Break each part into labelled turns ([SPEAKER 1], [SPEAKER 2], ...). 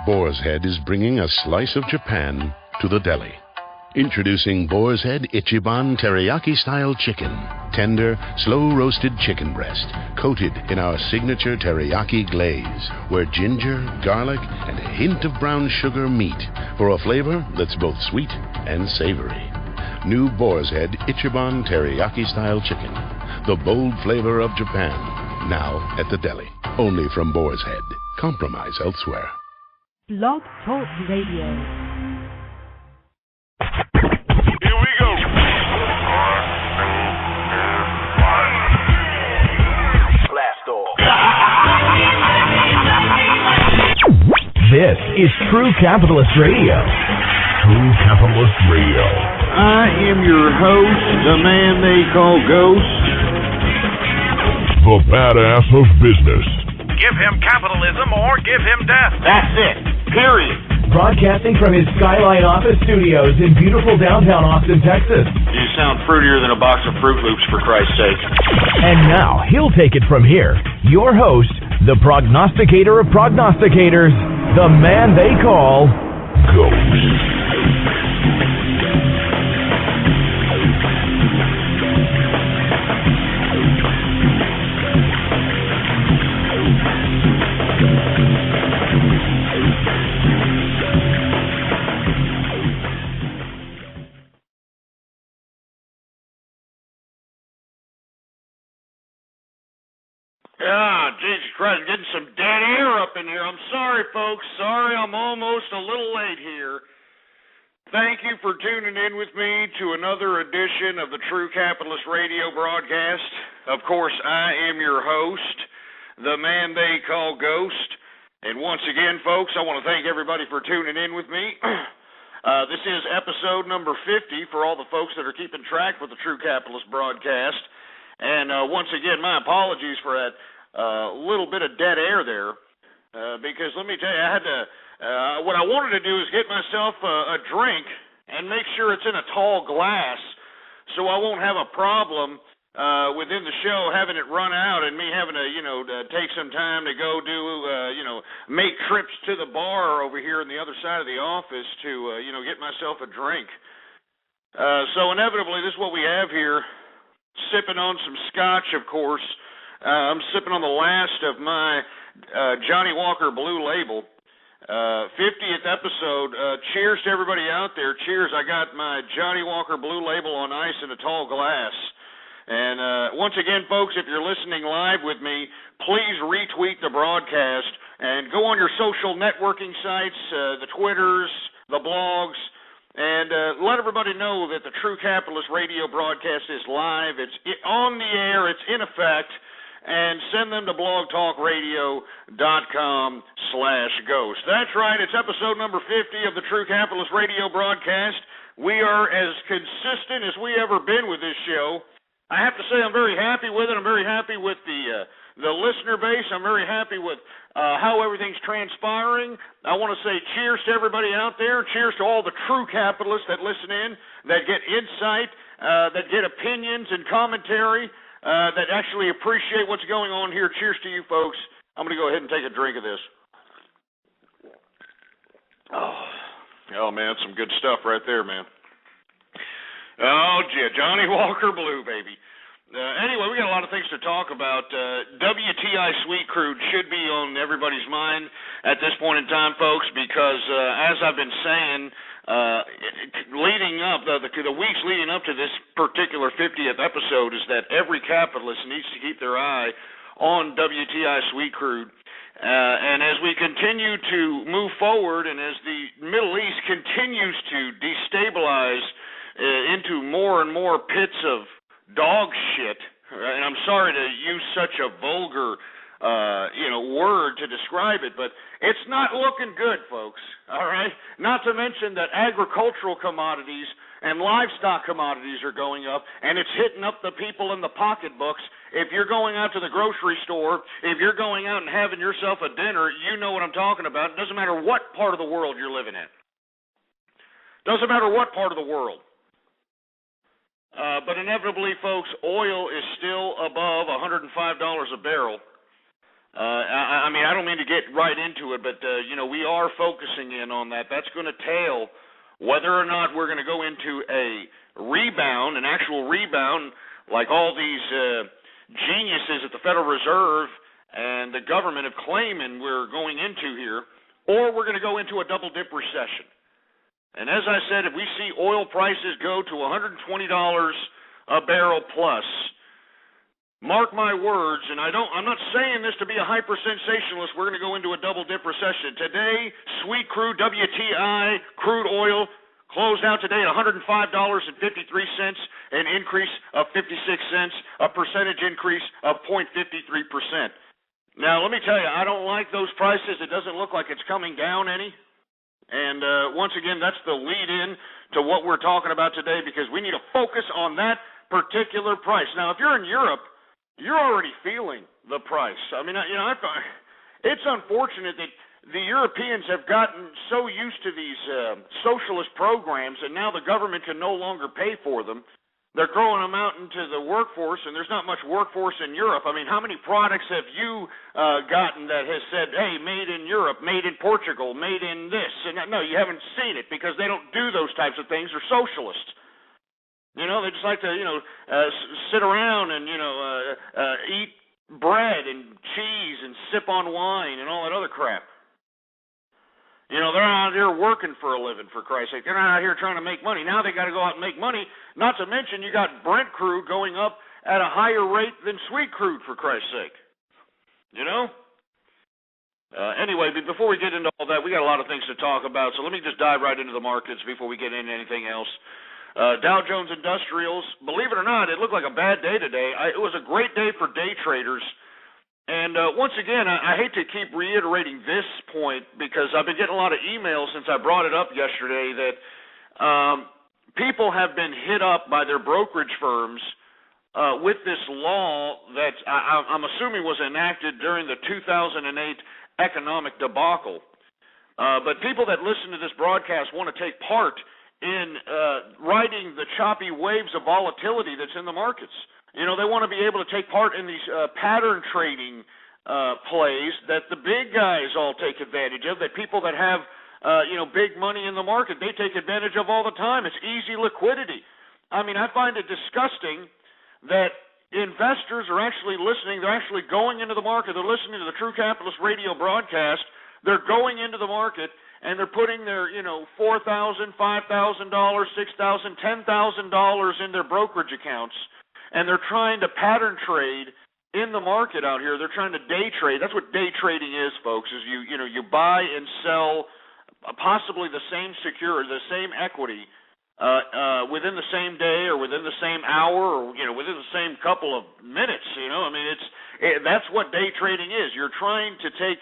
[SPEAKER 1] Boar's Head is bringing a slice of Japan to the deli. Introducing Boar's Head Ichiban Teriyaki-style chicken. Tender, slow-roasted chicken breast, coated in our signature teriyaki glaze, where ginger, garlic, and a hint of brown sugar meet for a flavor that's both sweet and savory. New Boar's Head Ichiban Teriyaki-style chicken. The bold flavor of Japan. Now at the deli. Only from Boar's Head. Compromise elsewhere.
[SPEAKER 2] Blog Talk Radio.
[SPEAKER 3] Here we go. Blast off.
[SPEAKER 4] This is True Capitalist Radio. True Capitalist Radio.
[SPEAKER 5] I am your host, the man they call Ghost.
[SPEAKER 6] The badass of business.
[SPEAKER 3] Give him capitalism or give him death.
[SPEAKER 5] That's it. Period.
[SPEAKER 4] Broadcasting from his Skyline office studios in beautiful downtown Austin, Texas.
[SPEAKER 5] You sound fruitier than a box of Fruit Loops, for Christ's sake.
[SPEAKER 4] And now, he'll take it from here. Your host, the prognosticator of prognosticators, the man they call
[SPEAKER 6] Ghost.
[SPEAKER 5] Jesus Christ, I'm getting some dead air up in here. I'm sorry, folks. Sorry, I'm almost a little late here. Thank you for tuning in with me to another edition of the True Capitalist Radio broadcast. Of course, I am your host, the man they call Ghost. And once again, folks, I want to thank everybody for tuning in with me. This is episode number 50 for all the folks that are keeping track with the True Capitalist broadcast. And once again, my apologies for that little bit of dead air there, because let me tell you, I had to. What I wanted to do is get myself a drink and make sure it's in a tall glass, so I won't have a problem within the show having it run out and me having to, take some time to go do, make trips to the bar over here on the other side of the office to, get myself a drink. So inevitably, this is what we have here. Sipping on some scotch, of course. I'm sipping on the last of my Johnny Walker Blue Label. 50th episode. Cheers to everybody out there. Cheers. I got my Johnny Walker Blue Label on ice in a tall glass. And once again, folks, if you're listening live with me, please retweet the broadcast and go on your social networking sites, the Twitters, the blogs, and let everybody know that the True Capitalist Radio broadcast is live. It's on the air. It's in effect. And send them to blogtalkradio.com/ghost. That's right. It's episode number 50 of the True Capitalist Radio broadcast. We are as consistent as we ever been with this show. I have to say I'm very happy with it. I'm very happy with the listener base. I'm very happy with how everything's transpiring. I want to say cheers to everybody out there. Cheers to all the true capitalists that listen in, that get insight, that get opinions and commentary, that actually appreciate what's going on here. Cheers to you, folks. I'm going to go ahead and take a drink of this. Oh man, that's some good stuff right there, man. Oh, gee, Johnny Walker Blue, baby. Anyway, we got a lot of things to talk about. WTI Sweet Crude should be on everybody's mind at this point in time, folks, because as I've been saying, leading up, the weeks leading up to this particular 50th episode is that every capitalist needs to keep their eye on WTI Sweet Crude. And as we continue to move forward and as the Middle East continues to destabilize into more and more pits of dog shit, and I'm sorry to use such a vulgar word to describe it, but it's not looking good, folks, all right? Not to mention that agricultural commodities and livestock commodities are going up, and it's hitting up the people in the pocketbooks. If you're going out to the grocery store, if you're going out and having yourself a dinner, you know what I'm talking about. It doesn't matter what part of the world you're living in. Doesn't matter what part of the world. But inevitably, folks, oil is still above $105 a barrel. I mean, I don't mean to get right into it, but, we are focusing in on that. That's going to tail whether or not we're going to go into a rebound, an actual rebound, like all these geniuses at the Federal Reserve and the government have claiming we're going into here, or we're going to go into a double-dip recession. And as I said, if we see oil prices go to $120 a barrel plus, mark my words, and I'm not saying this to be a hyper-sensationalist, we're going to go into a double-dip recession. Today, sweet crude WTI, crude oil, closed out today at $105.53, an increase of 56 cents, a percentage increase of 0.53%. Now, let me tell you, I don't like those prices. It doesn't look like it's coming down any. And once again, that's the lead-in to what we're talking about today, because we need to focus on that particular price. Now, if you're in Europe, you're already feeling the price. I mean, it's unfortunate that the Europeans have gotten so used to these socialist programs, and now the government can no longer pay for them. They're throwing them out into the workforce, and there's not much workforce in Europe. I mean, how many products have you gotten that has said, hey, made in Europe, made in Portugal, made in this? And no, you haven't seen it because they don't do those types of things. They're socialists. They just like to, sit around and, eat bread and cheese and sip on wine and all that other crap. They're out here working for a living, for Christ's sake. They're not out here trying to make money. Now they got to go out and make money, not to mention you got Brent crude going up at a higher rate than sweet crude, for Christ's sake. Anyway, before we get into all that, we got a lot of things to talk about, so let me just dive right into the markets before we get into anything else. Dow Jones Industrials, believe it or not, it looked like a bad day today. It was a great day for day traders. And once again, I hate to keep reiterating this point because I've been getting a lot of emails since I brought it up yesterday that people have been hit up by their brokerage firms with this law that I'm assuming was enacted during the 2008 economic debacle. But people that listen to this broadcast want to take part in riding the choppy waves of volatility that's in the markets. They want to be able to take part in these pattern trading plays that the big guys all take advantage of, that people that have, big money in the market, they take advantage of all the time. It's easy liquidity. I mean, I find it disgusting that investors are actually listening. They're actually going into the market. They're listening to the True Capitalist radio broadcast. They're going into the market, and they're putting their, $4,000, $5,000, $6,000, $10,000 in their brokerage accounts. And they're trying to pattern trade in the market out here. They're trying to day trade. That's what day trading is, folks, is you buy and sell possibly the same security, the same equity within the same day or within the same hour or, within the same couple of minutes, I mean, that's what day trading is. You're trying to take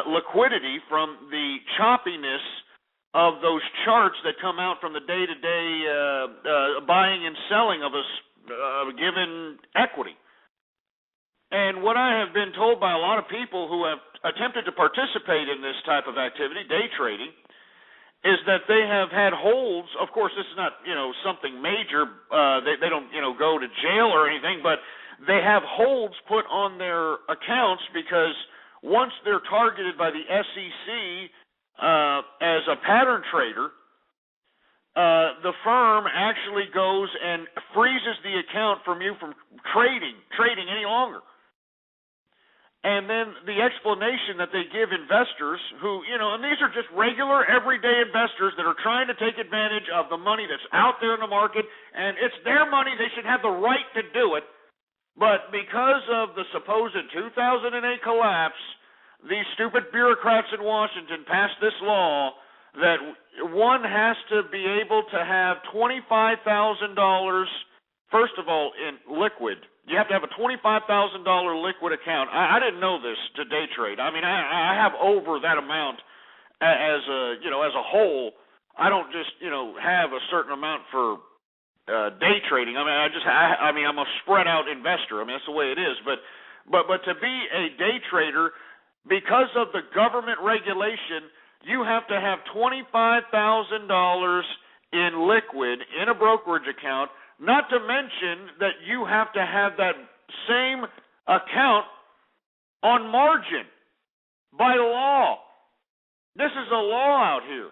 [SPEAKER 5] liquidity from the choppiness of those charts that come out from the day-to-day buying and selling of a given equity. And what I have been told by a lot of people who have attempted to participate in this type of activity, day trading, is that they have had holds. Of course, this is not, something major. They don't, go to jail or anything, but they have holds put on their accounts because once they're targeted by the SEC as a pattern trader, the firm actually goes and freezes the account from you from trading any longer. And then the explanation that they give investors who, and these are just regular, everyday investors that are trying to take advantage of the money that's out there in the market, and it's their money, they should have the right to do it. But because of the supposed 2008 collapse, these stupid bureaucrats in Washington passed this law that one has to be able to have $25,000, first of all, in liquid. You have to have a $25,000 liquid account. I didn't know this to day trade. I mean, I have over that amount as a whole. I don't just, have a certain amount for day trading. I mean, I'm a spread out investor. I mean, that's the way it is. But to be a day trader, because of the government regulation, you have to have $25,000 in liquid in a brokerage account, not to mention that you have to have that same account on margin by law. This is a law out here.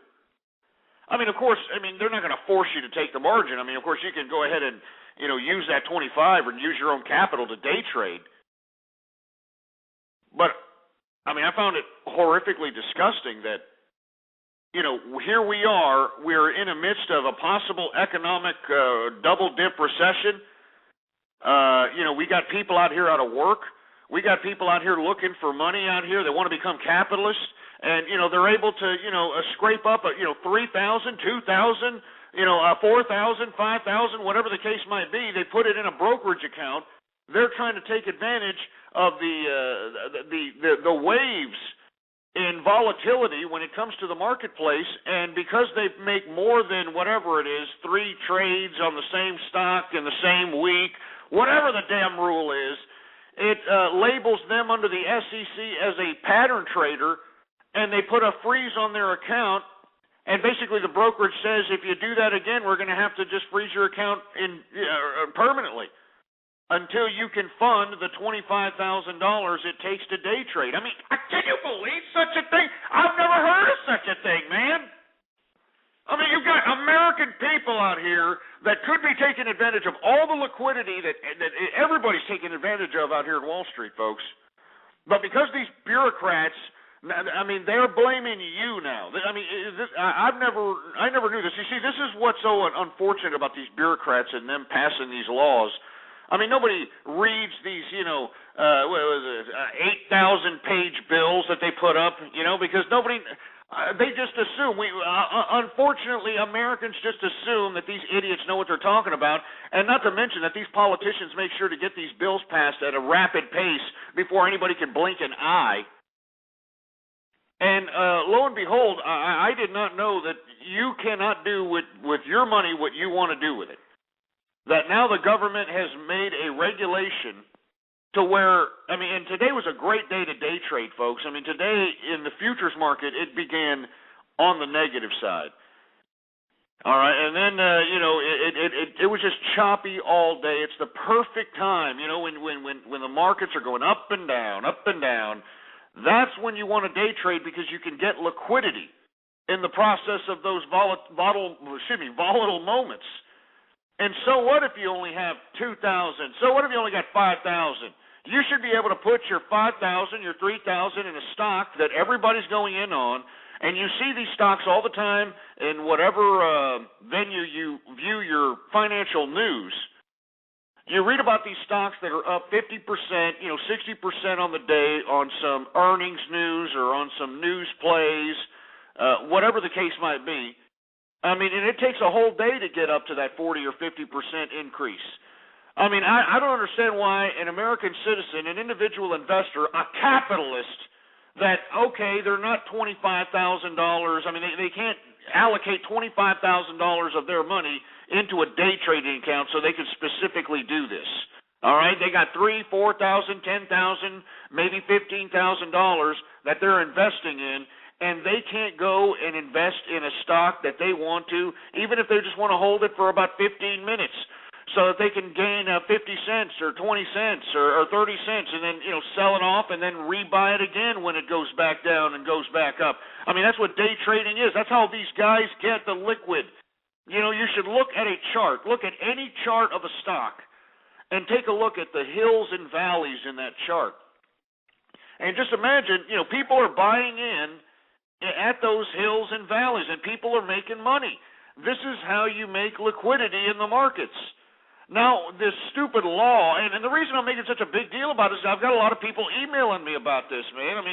[SPEAKER 5] I mean, of course, they're not going to force you to take the margin. Of course, you can go ahead and, use that 25 or use your own capital to day trade. But, I found it horrifically disgusting that, here we are, we're in the midst of a possible economic double-dip recession. We got people out here out of work. We got people out here looking for money out here. They want to become capitalists. And, they're able to, scrape up, 3,000, 2,000, 4,000, 5,000, whatever the case might be. They put it in a brokerage account. They're trying to take advantage of the waves in volatility when it comes to the marketplace, and because they make more than whatever it is, 3 trades on the same stock in the same week, whatever the damn rule is, it labels them under the SEC as a pattern trader, and they put a freeze on their account, and basically the brokerage says, if you do that again, we're going to have to just freeze your account permanently until you can fund the $25,000 it takes to day trade. Can you believe such a thing? I've never heard of such a thing, man. You've got American people out here that could be taking advantage of all the liquidity that everybody's taking advantage of out here in Wall Street, folks. But because these bureaucrats, they're blaming you now. I never knew this. You see, this is what's so unfortunate about these bureaucrats and them passing these laws. Nobody reads these, 8,000-page bills that they put up, because nobody, they just assume. Unfortunately, Americans just assume that these idiots know what they're talking about, and not to mention that these politicians make sure to get these bills passed at a rapid pace before anybody can blink an eye. And lo and behold, I did not know that you cannot do with your money what you want to do with it. That now the government has made a regulation to where, and today was a great day to day trade, folks. Today in the futures market, it began on the negative side. All right, and then, it was just choppy all day. It's the perfect time, when the markets are going up and down, that's when you want to day trade because you can get liquidity in the process of those volatile moments. And so what if you only have 2,000? So what if you only got 5,000? You should be able to put your 5,000, your 3,000 in a stock that everybody's going in on, and you see these stocks all the time in whatever venue you view your financial news. You read about these stocks that are up 50%, 60% on the day on some earnings news or on some news plays, whatever the case might be. And it takes a whole day to get up to that 40 or 50% increase. I don't understand why an American citizen, an individual investor, a capitalist, that, okay, they're not $25,000. They can't allocate $25,000 of their money into a day trading account so they can specifically do this. All right, they got $3,000, $4,000, $10,000, maybe $15,000 that they're investing in, and they can't go and invest in a stock that they want to, even if they just want to hold it for about 15 minutes so that they can gain 50 cents or 20 cents or 30 cents and then, sell it off and then rebuy it again when it goes back down and goes back up. That's what day trading is. That's how these guys get the liquid. You should look at a chart. Look at any chart of a stock and take a look at the hills and valleys in that chart. And just imagine, people are buying in at those hills and valleys, and people are making money. This is how you make liquidity in the markets. Now, this stupid law, and the reason I'm making such a big deal about it is I've got a lot of people emailing me about this, man.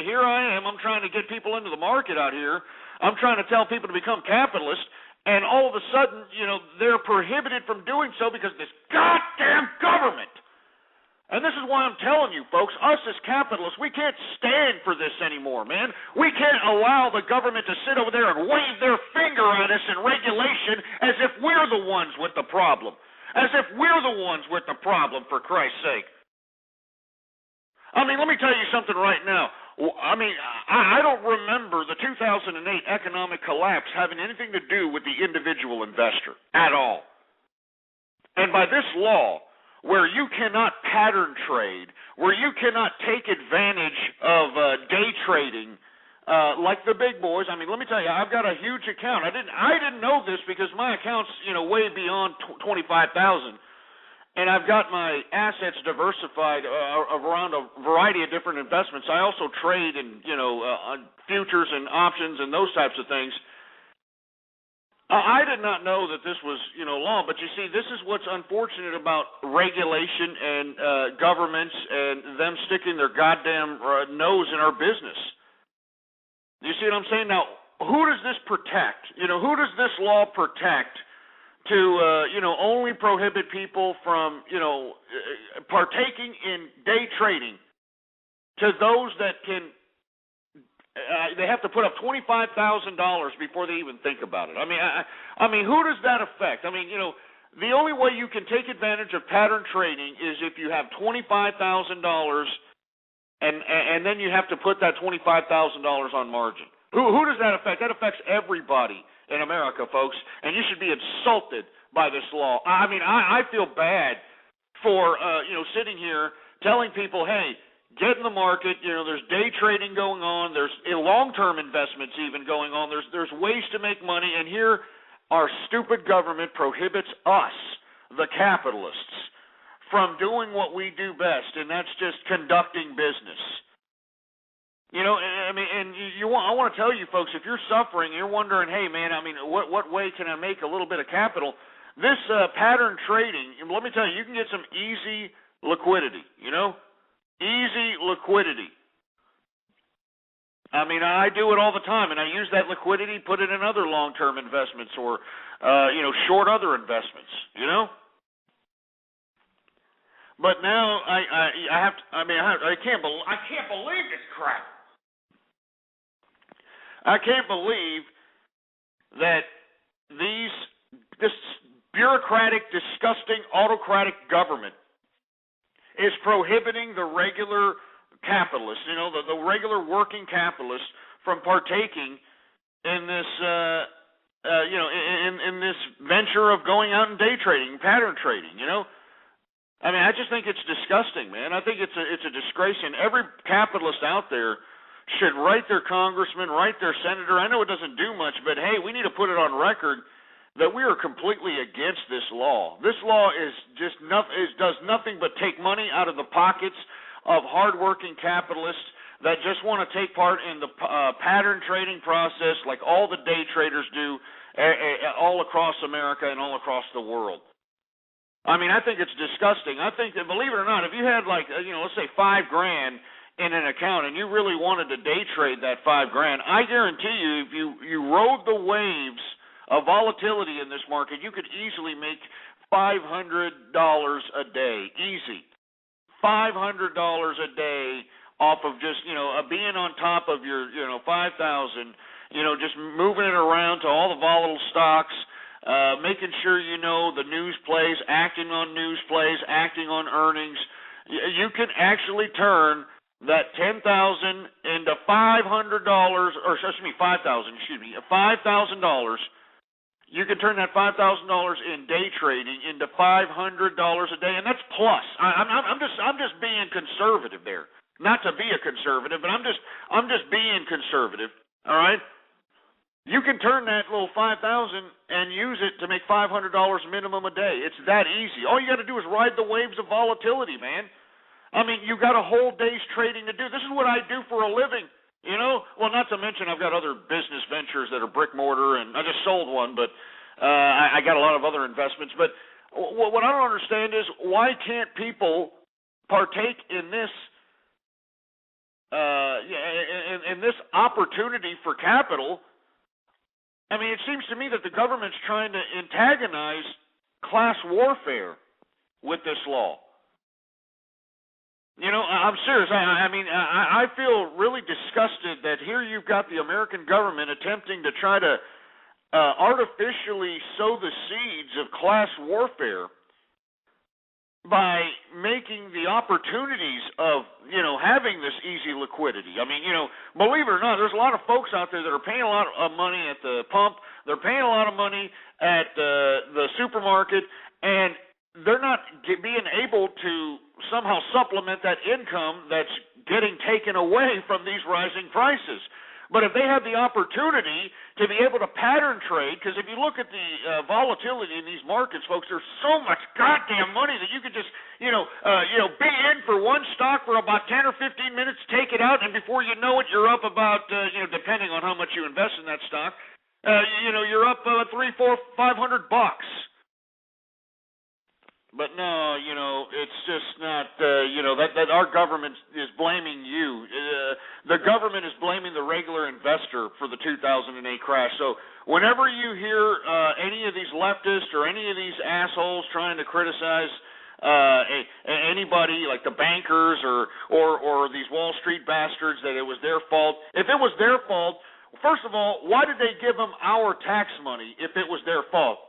[SPEAKER 5] Here I am. I'm trying to get people into the market out here. I'm trying to tell people to become capitalists, and all of a sudden, they're prohibited from doing so because of this goddamn government. And this is why I'm telling you, folks, us as capitalists, we can't stand for this anymore, man. We can't allow the government to sit over there and wave their finger at us in regulation as if we're the ones with the problem. As if we're the ones with the problem, for Christ's sake. Let me tell you something right now. I don't remember the 2008 economic collapse having anything to do with the individual investor at all. And by this law, where you cannot pattern trade, where you cannot take advantage of day trading like the big boys. I mean, let me tell you, I've got a huge account. I didn't know this because my account's way beyond 25,000. And I've got my assets diversified around a variety of different investments. I also trade in, futures and options and those types of things. I did not know that this was, law, but you see, this is what's unfortunate about regulation and governments and them sticking their goddamn nose in our business. You see what I'm saying? Now, who does this protect? Who does this law protect to, only prohibit people from, partaking in day trading to those that can they have to put up $25,000 before they even think about it. I mean, who does that affect? I mean, the only way you can take advantage of pattern trading is if you have $25,000, and then you have to put that $25,000 on margin. Who does that affect? That affects everybody in America, folks, and you should be insulted by this law. I mean, I feel bad for sitting here telling people, hey, get in the market. There's day trading going on. There's long-term investments even going on. There's ways to make money, and here our stupid government prohibits us, the capitalists, from doing what we do best, and that's just conducting business. I want to tell you folks, if you're suffering, you're wondering, hey man, what way can I make a little bit of capital? This pattern trading, let me tell you, you can get some easy liquidity. Easy liquidity. I mean, I do it all the time, and I use that liquidity, put it in other long-term investments or, short other investments, But now I can't believe this crap. I can't believe that this bureaucratic, disgusting, autocratic government is prohibiting the regular capitalists, the regular working capitalists from partaking in this, in this venture of going out and day trading, pattern trading, I just think it's disgusting, man. I think it's a disgrace, and every capitalist out there should write their congressman, write their senator. I know it doesn't do much, but hey, we need to put it on record that we are completely against this law. This law does nothing but take money out of the pockets of hardworking capitalists that just want to take part in the pattern trading process like all the day traders do all across America and all across the world. I think it's disgusting. I think that, believe it or not, if you had let's say $5,000 in an account and you really wanted to day trade that $5,000, I guarantee you if you rode the waves of volatility in this market, you could easily make $500 a day, easy. $500 a day off of just, being on top of your, 5,000, just moving it around to all the volatile stocks, making sure the news plays, acting on news plays, acting on earnings. You can actually turn that $10,000 into $500, or $5,000. You can turn that $5,000 in day trading into $500 a day, and that's plus. I'm just being conservative there. Not to be a conservative, but I'm just being conservative. All right. You can turn that little $5,000 and use it to make $500 minimum a day. It's that easy. All you got to do is ride the waves of volatility, man. You got a whole day's trading to do. This is what I do for a living. Well, not to mention I've got other business ventures that are brick mortar, and I just sold one, but I got a lot of other investments. But what I don't understand is why can't people partake in this in this opportunity for capital? It seems to me that the government's trying to antagonize class warfare with this law. I'm serious. I feel really disgusted that here you've got the American government attempting to try to artificially sow the seeds of class warfare by making the opportunities of, having this easy liquidity. Believe it or not, there's a lot of folks out there that are paying a lot of money at the pump. They're paying a lot of money at the supermarket, and they're not being able to somehow supplement that income that's getting taken away from these rising prices. But if they have the opportunity to be able to pattern trade, because if you look at the volatility in these markets, folks, there's so much goddamn money that you could just, be in for one stock for about 10 or 15 minutes, take it out, and before you know it, you're up about, depending on how much you invest in that stock, you're up $300, $400, $500. But no, it's just not, that our government is blaming you. The government is blaming the regular investor for the 2008 crash. So whenever you hear any of these leftists or any of these assholes trying to criticize anybody like the bankers or these Wall Street bastards that it was their fault, if it was their fault, first of all, why did they give them our tax money if it was their fault,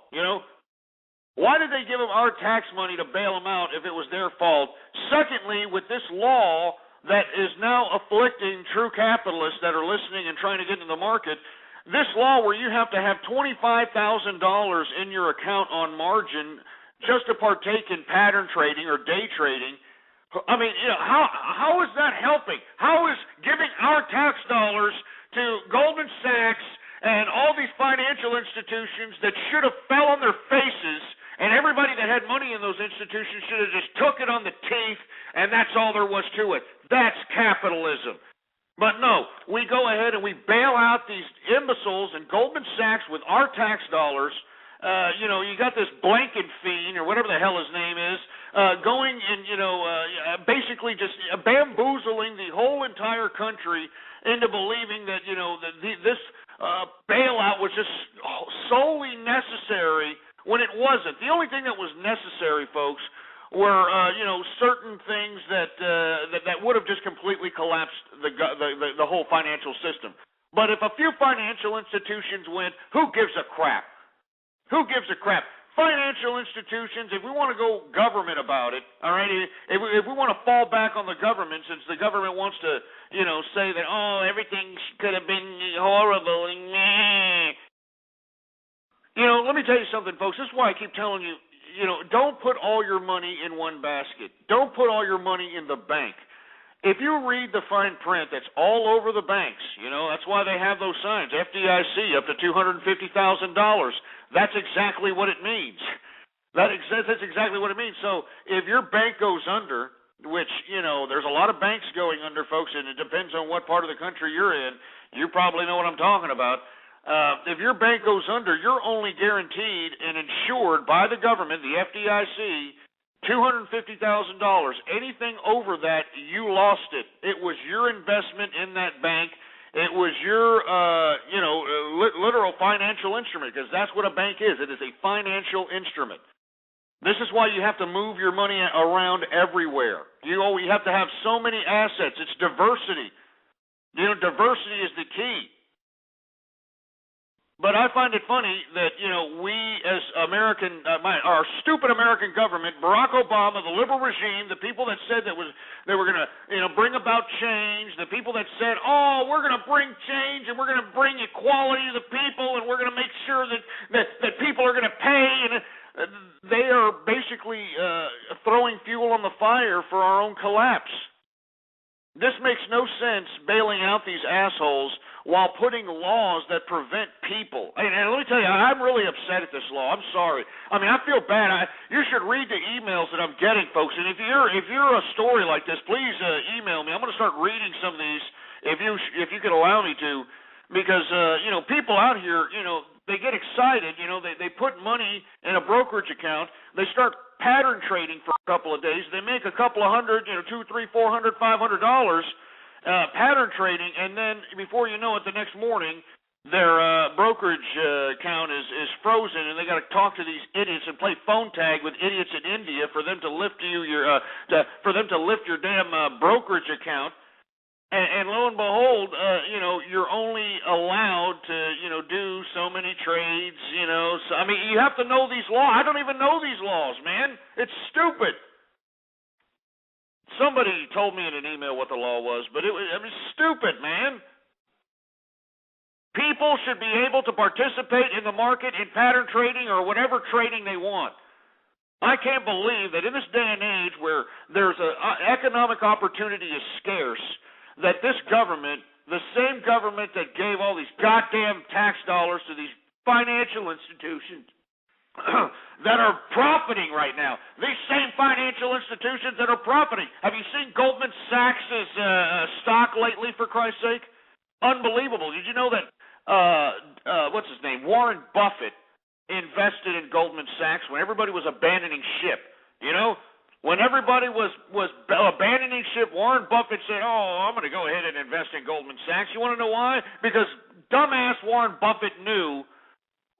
[SPEAKER 5] Why did they give them our tax money to bail them out if it was their fault? Secondly, with this law that is now afflicting true capitalists that are listening and trying to get into the market, this law where you have to have $25,000 in your account on margin just to partake in pattern trading or day trading, I mean, how is that helping? How is giving our tax dollars to Goldman Sachs and all these financial institutions that should have fell on their faces, and everybody that had money in those institutions should have just took it on the teeth, and that's all there was to it. That's capitalism. But no, we go ahead and we bail out these imbeciles and Goldman Sachs with our tax dollars. You got this Blankenfein, or whatever the hell his name is, going and, basically just bamboozling the whole entire country into believing that, this bailout was just solely necessary when it wasn't. The only thing that was necessary, folks, were certain things that would have just completely collapsed the whole financial system. But if a few financial institutions went, who gives a crap? Who gives a crap? Financial institutions, if we want to go government about it, all right, if we want to fall back on the government, since the government wants to, say that, everything could have been horrible, and let me tell you something, folks. This is why I keep telling you, don't put all your money in one basket. Don't put all your money in the bank. If you read the fine print that's all over the banks, that's why they have those signs, FDIC up to $250,000. That's exactly what it means. That's exactly what it means. So if your bank goes under, which, there's a lot of banks going under, folks, and it depends on what part of the country you're in. You probably know what I'm talking about. If your bank goes under, you're only guaranteed and insured by the government, the FDIC, $250,000. Anything over that, you lost it. It was your investment in that bank. It was your, literal financial instrument, because that's what a bank is. It is a financial instrument. This is why you have to move your money around everywhere. You have to have so many assets. It's diversity. Diversity is the key. But I find it funny that, we as our stupid American government, Barack Obama, the liberal regime, the people that said they were going to, bring about change, the people that said, we're going to bring change and we're going to bring equality to the people and we're going to make sure that people are going to pay, and they are basically throwing fuel on the fire for our own collapse. This makes no sense, bailing out these assholes while putting laws that prevent people. And let me tell you, I'm really upset at this law. I'm sorry. I mean, I feel bad. You should read the emails that I'm getting, folks. And if you're a story like this, please email me. I'm going to start reading some of these if you could allow me to, because people out here, they get excited. They put money in a brokerage account. They start pattern trading for a couple of days. They make a couple of hundred, $200, $300, $400, $500 pattern trading, and then before you know it, the next morning, their brokerage account is frozen, and they got to talk to these idiots and play phone tag with idiots in India for them to lift your damn brokerage account. And lo and behold, you're only allowed to, do so many trades, So, I mean, you have to know these laws. I don't even know these laws, man. It's stupid. Somebody told me in an email what the law was, but it was stupid, man. People should be able to participate in the market in pattern trading or whatever trading they want. I can't believe that in this day and age where there's economic opportunity is scarce, that this government, the same government that gave all these goddamn tax dollars to these financial institutions that are profiting right now, these same financial institutions that are profiting. Have you seen Goldman Sachs' stock lately, for Christ's sake? Unbelievable. Did you know that, what's his name, Warren Buffett invested in Goldman Sachs when everybody was abandoning ship? You know, when everybody was abandoning ship, Warren Buffett said, oh, I'm going to go ahead and invest in Goldman Sachs. You want to know why? Because dumbass Warren Buffett knew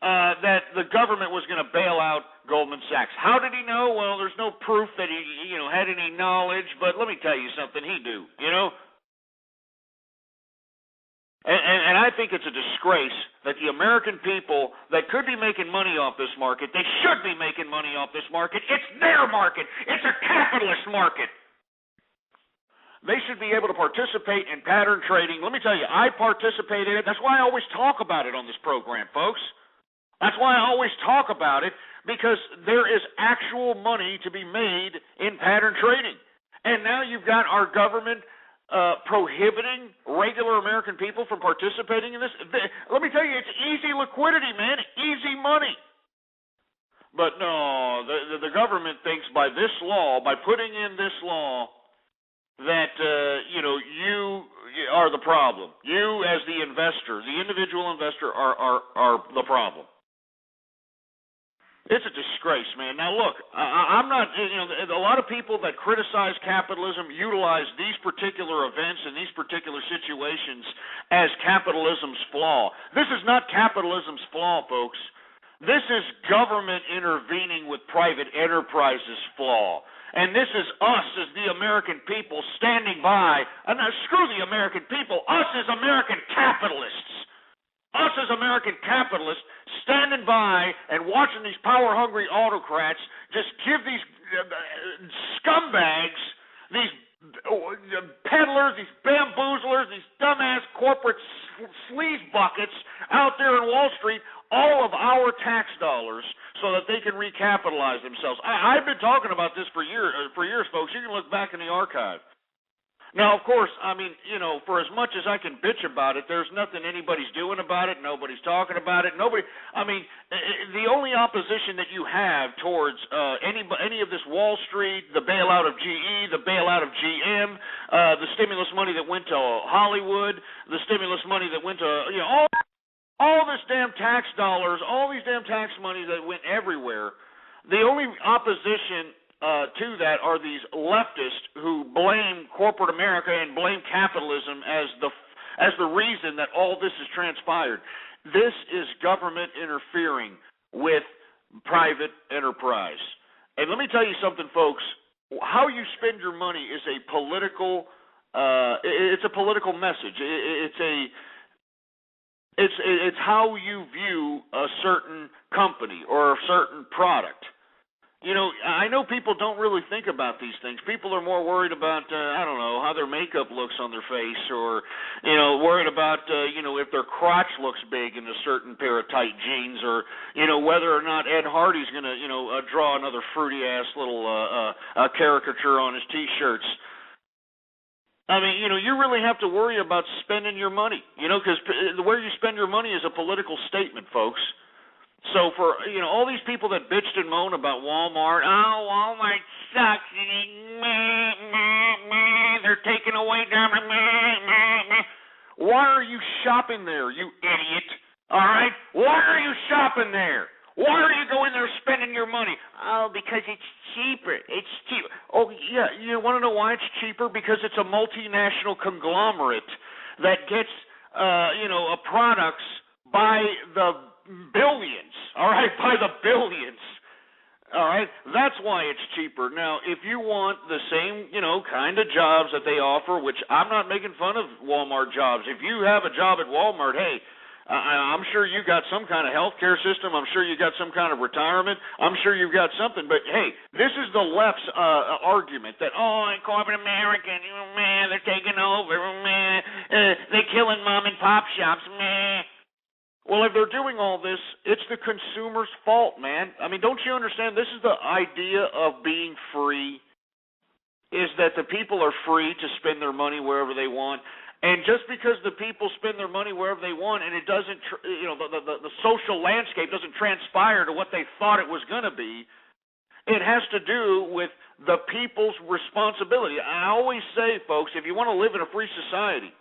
[SPEAKER 5] that the government was going to bail out Goldman Sachs. How did he know? Well, there's no proof that he had any knowledge, but let me tell you something, he knew, you know. And I think it's a disgrace that the American people that could be making money off this market, they should be making money off this market. It's their market. It's a capitalist market. They should be able to participate in pattern trading. Let me tell you, I participate in it. That's why I always talk about it on this program, folks. That's why I always talk about it, because there is actual money to be made in pattern trading. And now you've got our government prohibiting regular American people from participating in this. Let me tell you, it's easy liquidity, man, easy money. But no, the government thinks by this law, by putting in this law, that you are the problem. You, as the investor, the individual investor, are the problem. It's a disgrace, man. Now, look, I'm not, a lot of people that criticize capitalism utilize these particular events and these particular situations as capitalism's flaw. This is not capitalism's flaw, folks. This is government intervening with private enterprises' flaw. And this is us as the American people standing by, and screw the American people, us as American capitalists. Us as American capitalists standing by and watching these power-hungry autocrats just give these scumbags, these peddlers, these bamboozlers, these dumbass corporate sleaze buckets out there in Wall Street all of our tax dollars so that they can recapitalize themselves. I've been talking about this for years, folks. You can look back in the archive. Now, of course, I mean, for as much as I can bitch about it, there's nothing anybody's doing about it. Nobody's talking about it. The only opposition that you have towards any of this Wall Street, the bailout of GE, the bailout of GM, the stimulus money that went to Hollywood, the stimulus money that went to, all this damn tax dollars, all these damn tax money that went everywhere, the only opposition to that are these leftists who blame corporate America and blame capitalism as the reason that all this has transpired. This is government interfering with private enterprise. And let me tell you something, folks. How you spend your money is a political. It's a political message. It's how you view a certain company or a certain product. I know people don't really think about these things. People are more worried about, how their makeup looks on their face, or, worried about, if their crotch looks big in a certain pair of tight jeans, or, whether or not Ed Hardy's going to, draw another fruity-ass little caricature on his T-shirts. I mean, you really have to worry about spending your money, because where you spend your money is a political statement, folks. So for, all these people that bitched and moaned about Walmart, oh, Walmart sucks, they're taking away, why are you shopping there, you idiot? All right? Why are you shopping there? Why are you going there spending your money? Oh, because it's cheaper. It's cheap. Oh, yeah, you want to know why it's cheaper? Because it's a multinational conglomerate that gets, products by the billions, all right, by the billions, all right, that's why it's cheaper. Now, if you want the same, kind of jobs that they offer, which I'm not making fun of Walmart jobs. If you have a job at Walmart, hey, I'm sure you got some kind of health care system. I'm sure you got some kind of retirement. I'm sure you've got something. But, hey, this is the left's argument that, corporate America, man, they're taking over, man, they're killing mom and pop shops, man. Well, if they're doing all this, it's the consumer's fault, man. I mean, don't you understand? This is the idea of being free, is that the people are free to spend their money wherever they want. And just because the people spend their money wherever they want, and it doesn't, the social landscape doesn't transpire to what they thought it was going to be, it has to do with the people's responsibility. I always say, folks, if you want to live in a free society,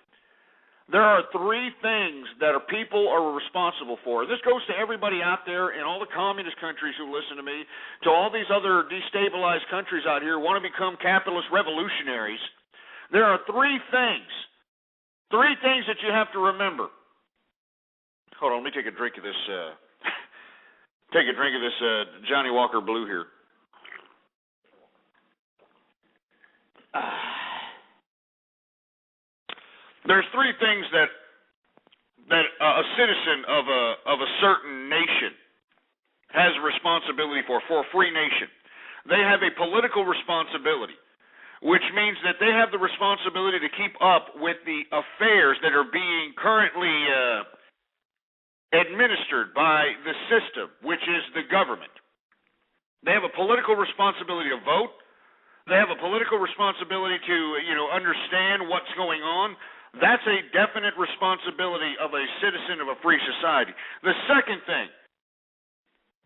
[SPEAKER 5] there are three things that people are responsible for. This goes to everybody out there in all the communist countries who listen to me, to all these other destabilized countries out here who want to become capitalist revolutionaries. There are three things that you have to remember. Hold on, let me take a drink of this. Johnny Walker Blue here. There's three things that a citizen of a certain nation has a responsibility for a free nation. They have a political responsibility, which means that they have the responsibility to keep up with the affairs that are being currently administered by the system, which is the government. They have a political responsibility to vote. They have a political responsibility to, understand what's going on. That's a definite responsibility of a citizen of a free society. The second thing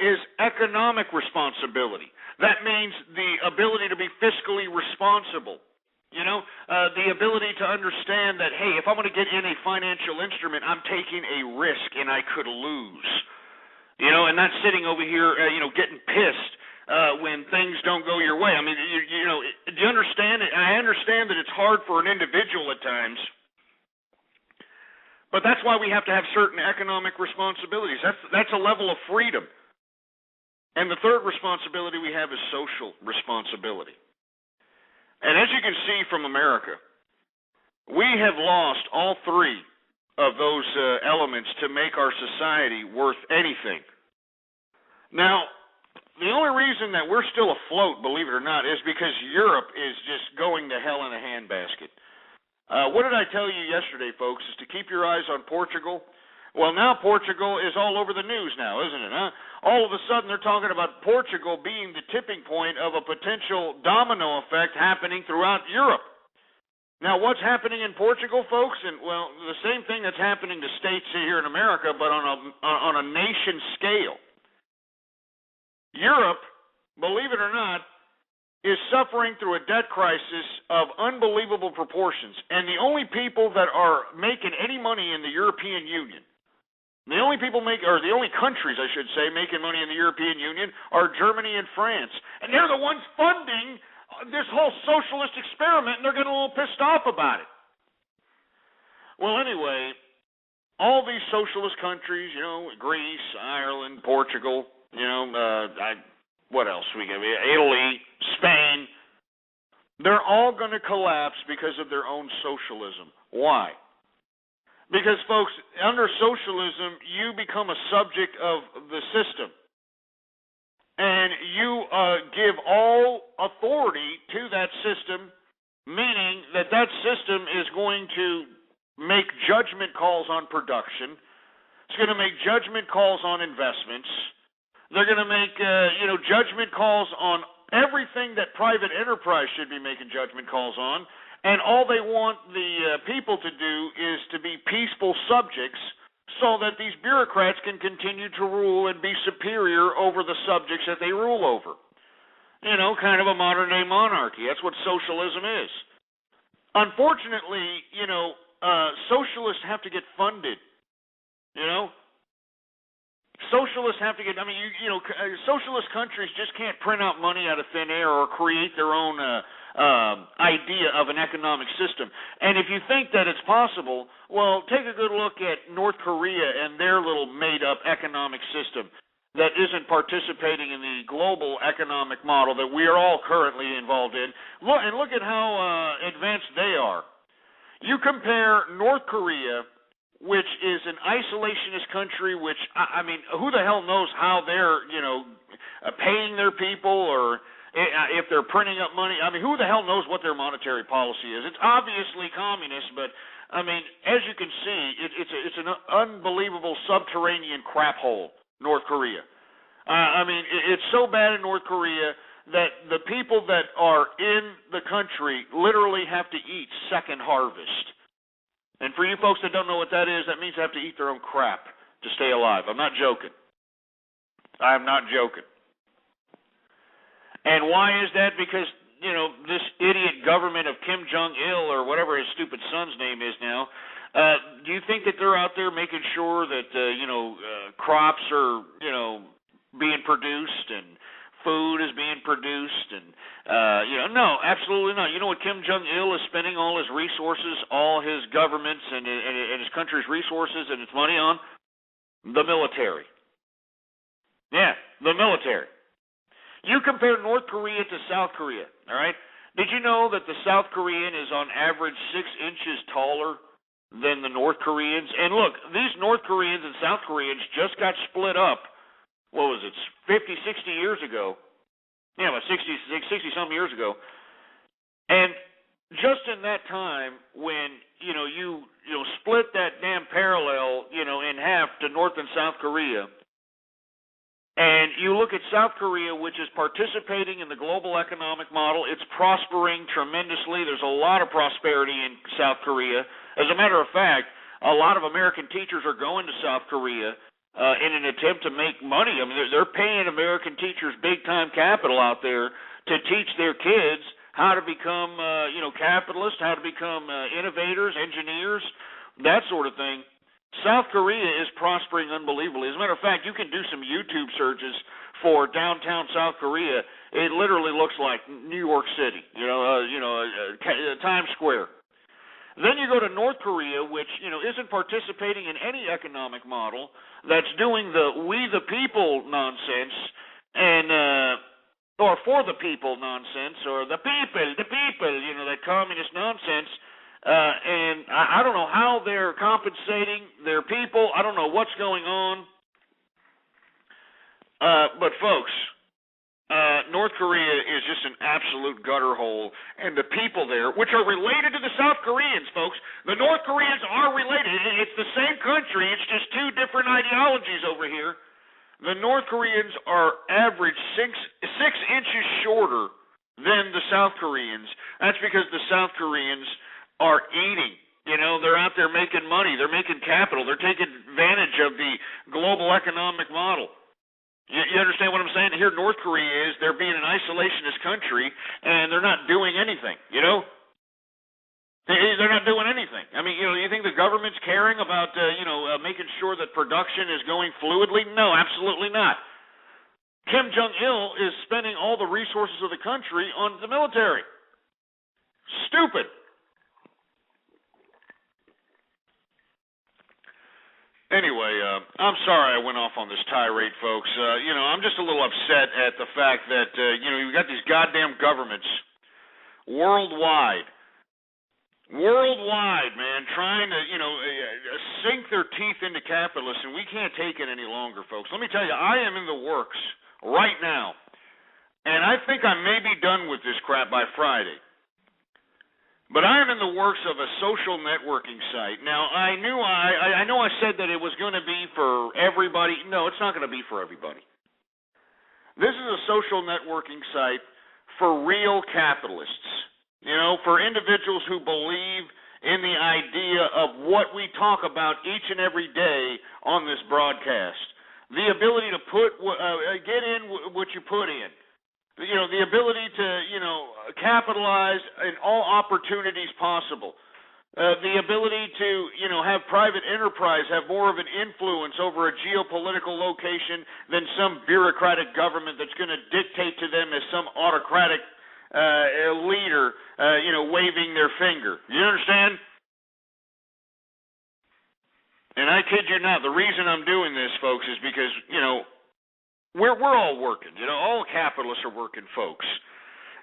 [SPEAKER 5] is economic responsibility. That means the ability to be fiscally responsible. The ability to understand that, hey, if I'm going to get in a financial instrument, I'm taking a risk and I could lose. And not sitting over here, getting pissed when things don't go your way. I mean, do you understand it? I understand that it's hard for an individual at times, but that's why we have to have certain economic responsibilities. That's a level of freedom. And the third responsibility we have is social responsibility. And as you can see from America, we have lost all three of those elements to make our society worth anything. Now, the only reason that we're still afloat, believe it or not, is because Europe is just going to hell in a handbasket. What did I tell you yesterday, folks, is to keep your eyes on Portugal. Well, now Portugal is all over the news now, isn't it, huh? All of a sudden they're talking about Portugal being the tipping point of a potential domino effect happening throughout Europe. Now, what's happening in Portugal, folks? The same thing that's happening to states here in America, but on a nation scale. Europe, believe it or not, is suffering through a debt crisis of unbelievable proportions. And the only people that are making any money in the European Union, the only countries, I should say, making money in the European Union are Germany and France. And they're the ones funding this whole socialist experiment, and they're getting a little pissed off about it. Well, anyway, all these socialist countries, Greece, Ireland, Portugal, what else we got? Italy, Spain. They're all going to collapse because of their own socialism. Why? Because, folks, under socialism, you become a subject of the system. And you give all authority to that system, meaning that system is going to make judgment calls on production. It's going to make judgment calls on investments. They're going to make, judgment calls on everything that private enterprise should be making judgment calls on. And all they want the people to do is to be peaceful subjects so that these bureaucrats can continue to rule and be superior over the subjects that they rule over. Kind of a modern-day monarchy. That's what socialism is. Unfortunately, socialists have to get funded, Socialists have to get, socialist countries just can't print out money out of thin air or create their own idea of an economic system. And if you think that it's possible, well, take a good look at North Korea and their little made-up economic system that isn't participating in the global economic model that we are all currently involved in. Look at how advanced they are. You compare North Korea, which is an isolationist country, which, who the hell knows how they're, paying their people or if they're printing up money. Who the hell knows what their monetary policy is? It's obviously communist, but I mean, as you can see, it's an unbelievable subterranean crap hole, North Korea. I mean, it's so bad in North Korea that the people that are in the country literally have to eat second harvest. And for you folks that don't know what that is, that means they have to eat their own crap to stay alive. I'm not joking. I am not joking. And why is that? Because, you know, this idiot government of Kim Jong-il, or whatever his stupid son's name is now, do you think that they're out there making sure that, crops are, being produced and food is being produced? And, no, absolutely not. You know what Kim Jong-il is spending all his resources, all his government's and his country's resources and its money on? The military. Yeah, the military. You compare North Korea to South Korea, all right? Did you know that the South Korean is on average 6 inches taller than the North Koreans? And look, these North Koreans and South Koreans just got split up, 50, 60 years ago. Yeah, about 60-some years ago. And just in that time when, you split that damn parallel, in half to North and South Korea, and you look at South Korea, which is participating in the global economic model. It's prospering tremendously. There's a lot of prosperity in South Korea. As a matter of fact, a lot of American teachers are going to South Korea in an attempt to make money. I mean, they're paying American teachers big-time capital out there to teach their kids how to become, capitalists, how to become innovators, engineers, that sort of thing. South Korea is prospering unbelievably. As a matter of fact, you can do some YouTube searches for downtown South Korea. It literally looks like New York City, Times Square. Then you go to North Korea, which isn't participating in any economic model, that's doing the "we the people" nonsense and or "for the people" nonsense, or the people, that communist nonsense. And I don't know how they're compensating their people. I don't know what's going on. But folks, North Korea is just an absolute gutter hole. And the people there, which are related to the South Koreans, folks, the North Koreans are related. It's the same country. It's just two different ideologies over here. The North Koreans are average 6 inches shorter than the South Koreans. That's because the South Koreans are eating. They're out there making money. They're making capital. They're taking advantage of the global economic model. You understand what I'm saying? Here, North Korea is, they're being an isolationist country, and they're not doing anything, They're not doing anything. I mean, you think the government's caring about, making sure that production is going fluidly? No, absolutely not. Kim Jong-il is spending all the resources of the country on the military. Stupid. Anyway, I'm sorry I went off on this tirade, folks. I'm just a little upset at the fact that, you've got these goddamn governments worldwide, man, trying to, sink their teeth into capitalists, and we can't take it any longer, folks. Let me tell you, I am in the works right now, and I think I may be done with this crap by Friday. But I am in the works of a social networking site. Now, I know I said that it was going to be for everybody. No, it's not going to be for everybody. This is a social networking site for real capitalists, for individuals who believe in the idea of what we talk about each and every day on this broadcast. The ability to get in what you put in. The ability to, capitalize in all opportunities possible. The ability to, have private enterprise have more of an influence over a geopolitical location than some bureaucratic government that's going to dictate to them as some autocratic leader, waving their finger. You understand? And I kid you not, the reason I'm doing this, folks, is because, we're all working. All capitalists are working, folks.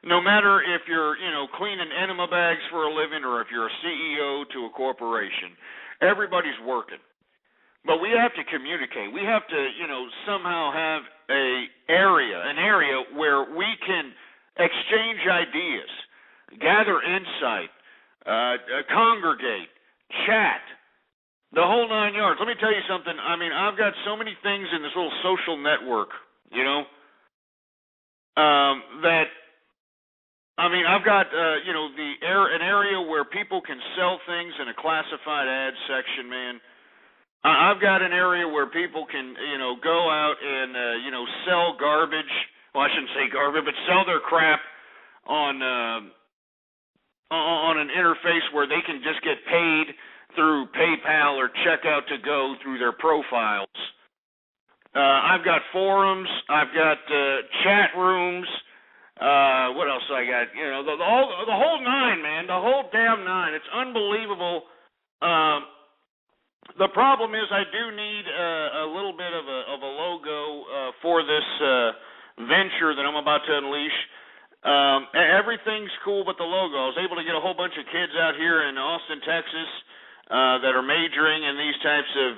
[SPEAKER 5] No matter if you're, cleaning enema bags for a living or if you're a CEO to a corporation, everybody's working. But we have to communicate. We have to, somehow have an area where we can exchange ideas, gather insight, congregate, chat, the whole 9 yards. Let me tell you something. I mean, I've got so many things in this little social network, you know, that, I mean, I've got, you know, an area where people can sell things in a classified ads section, man. I've got an area where people can, you know, go out and, you know, sell garbage. Well, I shouldn't say garbage, but sell their crap on an interface where they can just get paid through PayPal or Checkout to Go through their profiles. I've got forums. I've got chat rooms. What else I got? You know, the whole nine, man. The whole damn nine. It's unbelievable. The problem is I do need a little bit of a logo for this venture that I'm about to unleash. Everything's cool but the logo. I was able to get a whole bunch of kids out here in Austin, Texas, that are majoring in these types of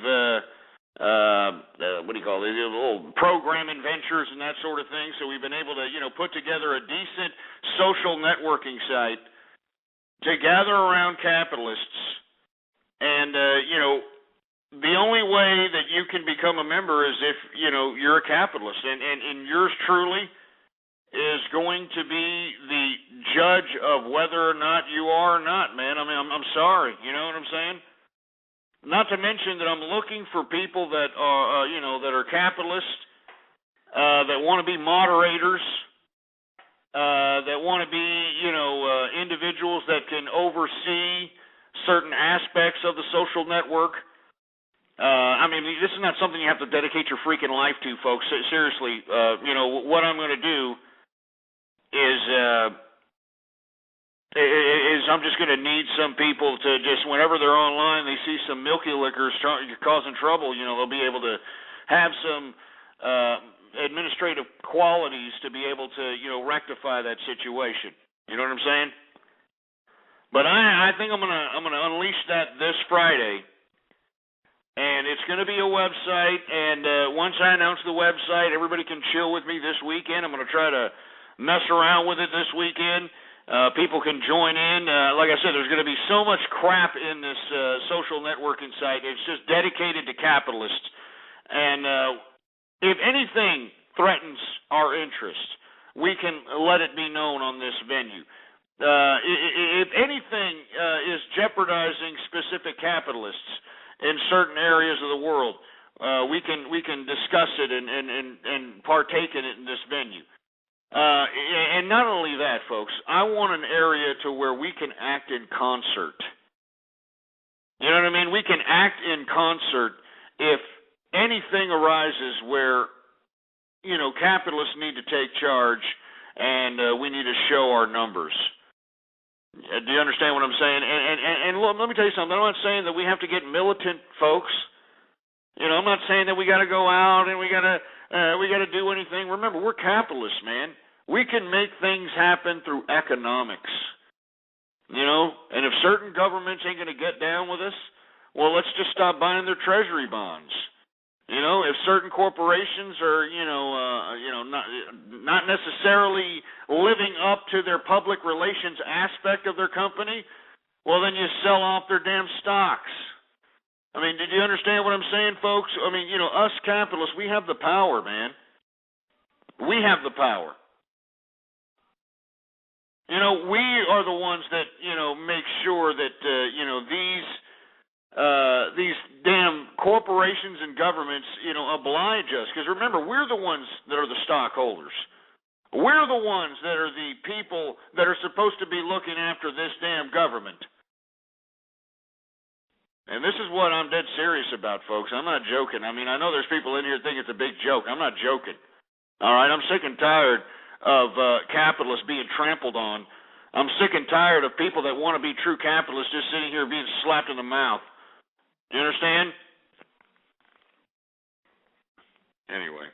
[SPEAKER 5] what do you call it? Little programming ventures and that sort of thing. So we've been able to, you know, put together a decent social networking site to gather around capitalists. And you know, the only way that you can become a member is if, you know, you're a capitalist, and yours truly is going to be the judge of whether or not you are or not, man. I mean, I'm sorry, you know what I'm saying? Not to mention that I'm looking for people that are, you know, that are capitalists, that want to be moderators, that want to be, you know, individuals that can oversee certain aspects of the social network. I mean, this is not something you have to dedicate your freaking life to, folks. Seriously, you know, what I'm going to do is I'm just going to need some people to just, whenever they're online, they see some milky lickers causing trouble, you know, they'll be able to have some administrative qualities to be able to, you know, rectify that situation. You know what I'm saying? But I think I'm gonna unleash that this Friday. And it's going to be a website, and once I announce the website, everybody can chill with me this weekend. I'm going to try to mess around with it this weekend. People can join in. Like I said, there's going to be so much crap in this social networking site. It's just dedicated to capitalists. And if anything threatens our interest, we can let it be known on this venue. If anything is jeopardizing specific capitalists in certain areas of the world, we can discuss it and partake in it in this venue. And not only that, folks, I want an area to where we can act in concert. You know what I mean? We can act in concert if anything arises where, you know, capitalists need to take charge and we need to show our numbers. Do you understand what I'm saying? And let me tell you something. I'm not saying that we have to get militant, folks. You know, I'm not saying that we got to go out and we got to do anything. Remember, we're capitalists, man. We can make things happen through economics. You know, and if certain governments ain't going to get down with us, well, let's just stop buying their treasury bonds. You know, if certain corporations are, not necessarily living up to their public relations aspect of their company, well, then you sell off their damn stocks. I mean, did you understand what I'm saying, folks? I mean, you know, us capitalists, we have the power, man. We have the power. You know, we are the ones that, you know, make sure that, these damn corporations and governments, you know, oblige us. Because remember, we're the ones that are the stockholders. We're the ones that are the people that are supposed to be looking after this damn government. And this is what I'm dead serious about, folks. I'm not joking. I mean, I know there's people in here that think it's a big joke. I'm not joking. All right, I'm sick and tired of capitalists being trampled on. I'm sick and tired of people that want to be true capitalists just sitting here being slapped in the mouth. You understand? Anyway.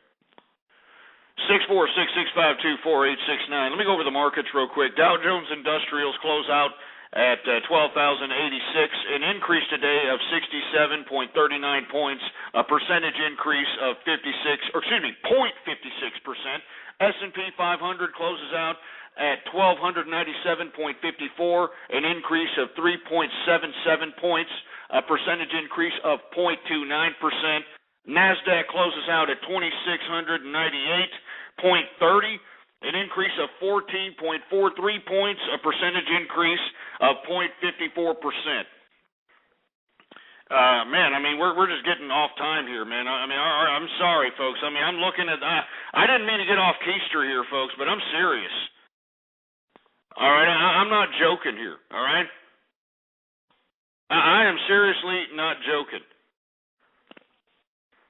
[SPEAKER 5] 646-652-4869. Let me go over the markets real quick. Dow Jones Industrials close out at 12,086, an increase today of 67.39 points, a percentage increase of 0.56%. S&P 500 closes out at 1,297.54, an increase of 3.77 points, a percentage increase of 0.29%. NASDAQ closes out at 2,698.30, an increase of 14.43 points, a percentage increase of 0.54%. Man, I mean, we're just getting off time here, man. I mean, I'm sorry, folks. I mean, I'm looking at, I didn't mean to get off keister here, folks, but I'm serious. All right, I'm not joking here, all right? I am seriously not joking.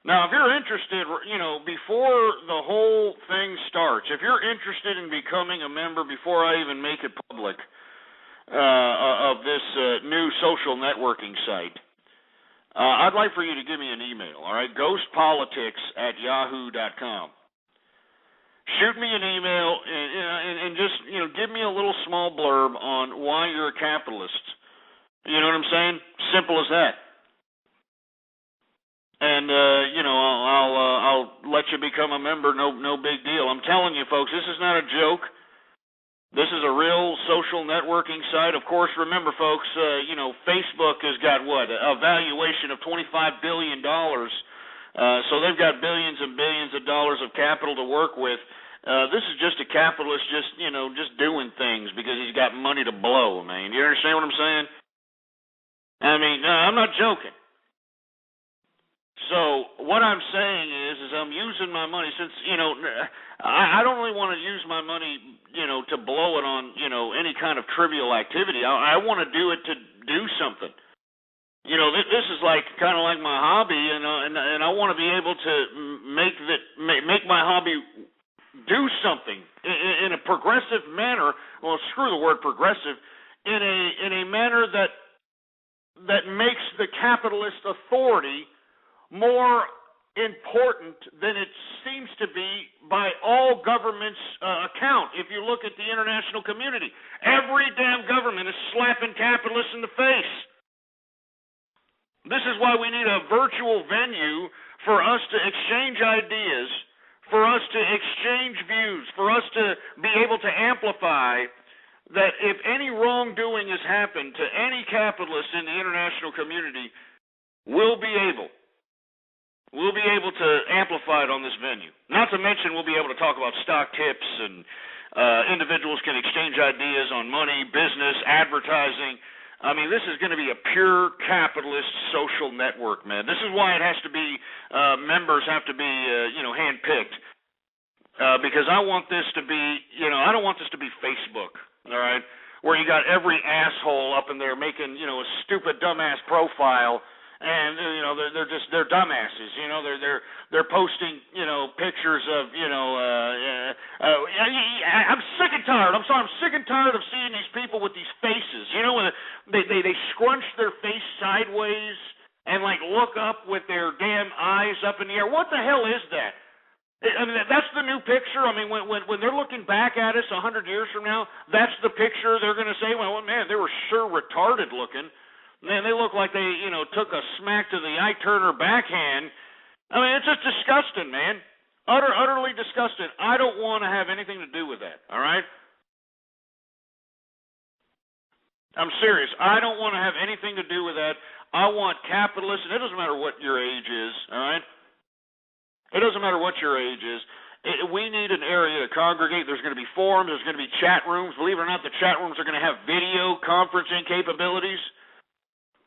[SPEAKER 5] Now, if you're interested, before the whole thing starts, if you're interested in becoming a member before I even make it public of this new social networking site, I'd like for you to give me an email, all right? ghostpolitics@yahoo.com. Shoot me an email and just, give me a little small blurb on why you're a capitalist. You know what I'm saying? Simple as that. And, I'll let you become a member, no big deal. I'm telling you, folks, this is not a joke. This is a real social networking site. Of course, remember, folks, Facebook has got, a valuation of $25 billion. So they've got billions and billions of dollars of capital to work with. This is just a capitalist just doing things because he's got money to blow, man. You understand what I'm saying? I mean, I'm not joking. So what I'm saying is I'm using my money since, I don't really want to use my money, to blow it on, any kind of trivial activity. I want to do it to do something. This is kind of like my hobby, and I want to be able to make my hobby do something in a progressive manner. Well, screw the word progressive. In a manner that makes the capitalist authority more important than it seems to be by all governments' account. If you look at the international community, every damn government is slapping capitalists in the face. This is why we need a virtual venue for us to exchange ideas, for us to exchange views, for us to be able to amplify that if any wrongdoing has happened to any capitalist in the international community, we'll be able to amplify it on this venue. Not to mention we'll be able to talk about stock tips and individuals can exchange ideas on money, business, advertising. I mean, this is going to be a pure capitalist social network, man. This is why it has to be, members have to be, handpicked. Because I want this to be, I don't want this to be Facebook, all right, where you got every asshole up in there making, a stupid dumbass profile. And they're dumbasses, they're posting pictures of I'm sick and tired. I'm sick and tired of seeing these people with these faces. When they scrunch their face sideways and look up with their damn eyes up in the air. What the hell is that? I mean, that's the new picture. I mean, when they're looking back at us 100 years from now, that's the picture they're going to say. Well, man, they were sure retarded looking. Man, they look like they, took a smack to the Ike Turner backhand. I mean, it's just disgusting, man. Utterly disgusting. I don't want to have anything to do with that, all right? I'm serious. I don't want to have anything to do with that. I want capitalists, and it doesn't matter what your age is, all right? It doesn't matter what your age is. We need an area to congregate. There's going to be forums. There's going to be chat rooms. Believe it or not, the chat rooms are going to have video conferencing capabilities.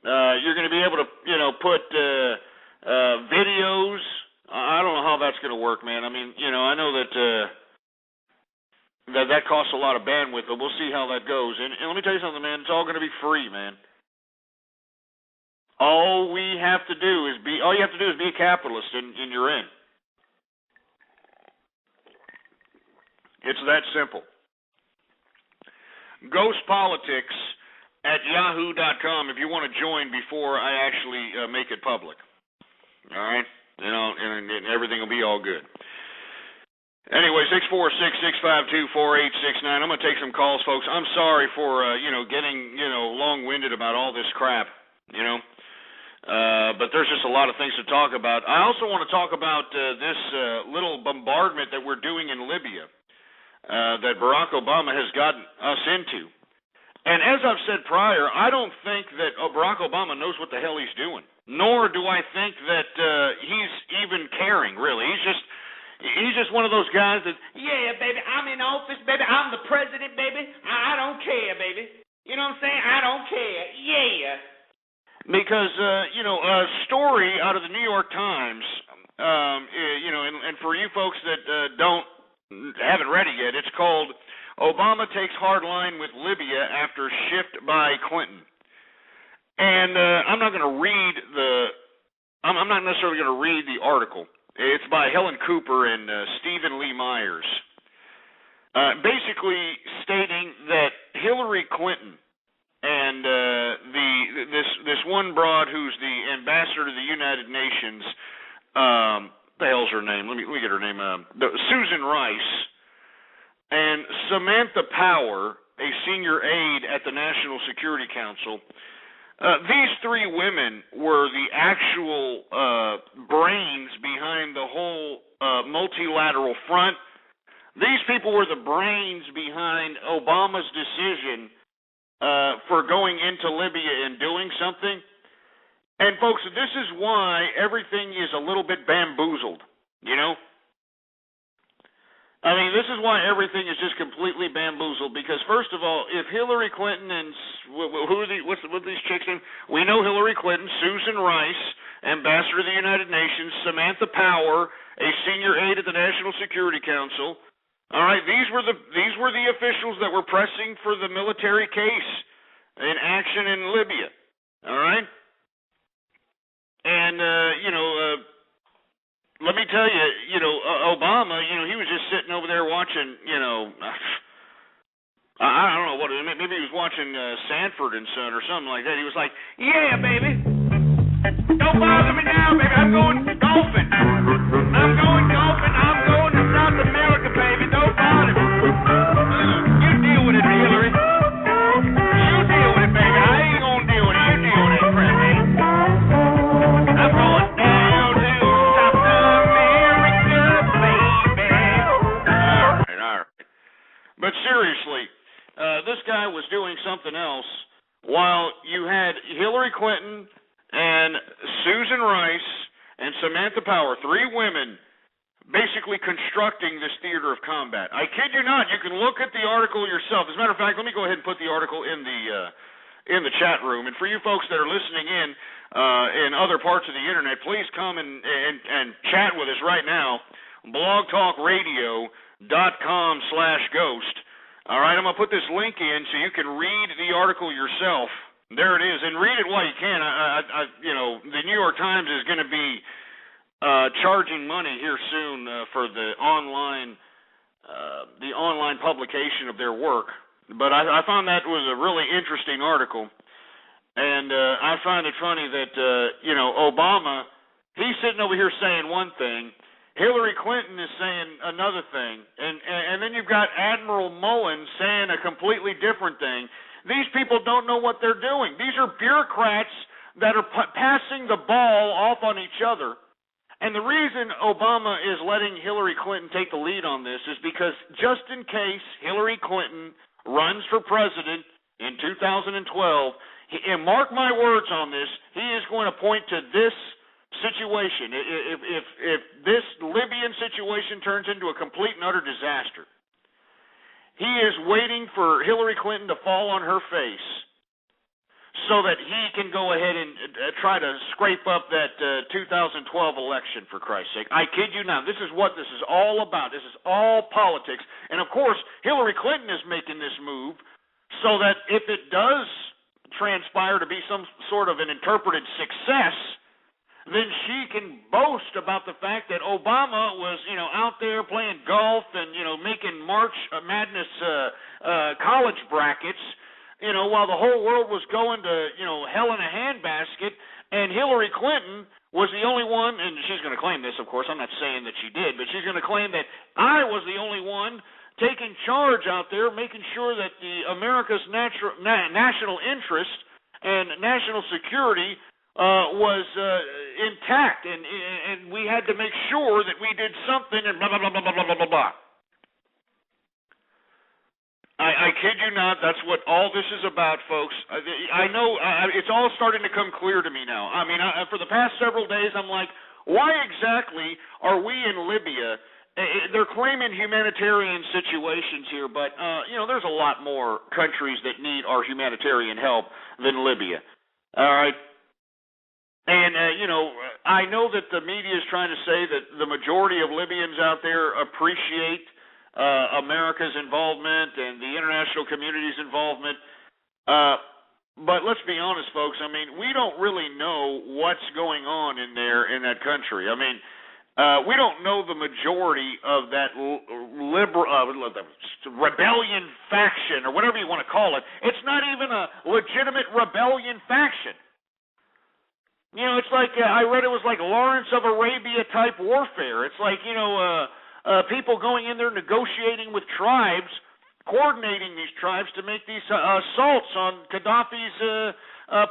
[SPEAKER 5] You're going to be able to, put videos. I don't know how that's going to work, man. I mean, I know that costs a lot of bandwidth, but we'll see how that goes. And let me tell you something, man. It's all going to be free, man. All you have to do is be a capitalist, and you're in. It's that simple. ghostpolitics@yahoo.com if you want to join before I actually make it public. All right? And everything will be all good. Anyway, 646-652-4869. I'm going to take some calls, folks. I'm sorry for, getting, long-winded about all this crap, but there's just a lot of things to talk about. I also want to talk about this little bombardment that we're doing in Libya. that Barack Obama has gotten us into. And as I've said prior, I don't think that Barack Obama knows what the hell he's doing, nor do I think that he's even caring, really. He's just one of those guys that, yeah, baby, I'm in office, baby, I'm the president, baby, I don't care, baby. You know what I'm saying? I don't care, yeah. Because, a story out of the New York Times, and for you folks that haven't read it yet, it's called Obama Takes Hard Line with Libya After Shift by Clinton. And I'm not going to read I'm not necessarily going to read the article. It's by Helen Cooper and Stephen Lee Myers, basically stating that Hillary Clinton and this one broad who's the ambassador to the United Nations, the hell's her name? Let me get her name. Susan Rice and Samantha Power, a senior aide at the National Security Council. These three women were the actual brains behind the whole multilateral front. These people were the brains behind Obama's decision for going into Libya and doing something. And, folks, this is why everything is a little bit bamboozled, you know? I mean, this is why everything is just completely bamboozled. Because first of all, if Hillary Clinton and what's these chicks' name? We know Hillary Clinton, Susan Rice, ambassador to the United Nations, Samantha Power, a senior aide at the National Security Council. All right, these were the officials that were pressing for the military case in action in Libya. All right, and let me tell you, Obama, he was just sitting over there watching, I don't know what, maybe he was watching Sanford and Son or something like that. He was like, yeah, baby, don't bother me now, baby, I'm going golfing. I'm going to South America, baby, don't bother me. You deal with it, Hillary. You deal with it, baby. I ain't going to deal with it. You deal with it, friend, man. I'm going down to South America, baby. All right. But seriously, this guy was doing something else while you had Hillary Clinton and Susan Rice and Samantha Power, three women, basically constructing this theater of combat. I kid you not. You can look at the article yourself. As a matter of fact, let me go ahead and put the article in the chat room. And for you folks that are listening in other parts of the internet, please come and chat with us right now. blogtalkradio.com/ghost. All right, I'm going to put this link in so you can read the article yourself. There it is, and read it while you can. The New York Times is going to be charging money here soon for the online publication of their work. But I found that was a really interesting article, and I find it funny that Obama, he's sitting over here saying one thing, Hillary Clinton is saying another thing, and then you've got Admiral Mullen saying a completely different thing. These people don't know what they're doing. These are bureaucrats that are passing the ball off on each other. And the reason Obama is letting Hillary Clinton take the lead on this is because just in case Hillary Clinton runs for president in 2012, and mark my words on this, he is going to point to this situation. If this Libyan situation turns into a complete and utter disaster, he is waiting for Hillary Clinton to fall on her face so that he can go ahead and try to scrape up that 2012 election, for Christ's sake. I kid you not. This is what this is all about. This is all politics. And, of course, Hillary Clinton is making this move so that if it does transpire to be some sort of an interpreted success, then she can boast about the fact that Obama was, out there playing golf and, making March Madness college brackets, while the whole world was going to, hell in a handbasket, and Hillary Clinton was the only one, and she's going to claim this, of course, I'm not saying that she did, but she's going to claim that I was the only one taking charge out there, making sure that America's national interest and national security was intact, and we had to make sure that we did something, and blah, blah, blah, blah, blah, blah, blah, blah. I kid you not, that's what all this is about, folks. I know it's all starting to come clear to me now. I mean, for the past several days, I'm like, why exactly are we in Libya? They're claiming humanitarian situations here, but, there's a lot more countries that need our humanitarian help than Libya. All right? And, I know that the media is trying to say that the majority of Libyans out there appreciate America's involvement and the international community's involvement. But let's be honest, folks. I mean, we don't really know what's going on in there in that country. I mean, we don't know the majority of that rebellion faction or whatever you want to call it. It's not even a legitimate rebellion faction. It's like I read it was like Lawrence of Arabia type warfare. It's like, people going in there negotiating with tribes, coordinating these tribes to make these assaults on Gaddafi's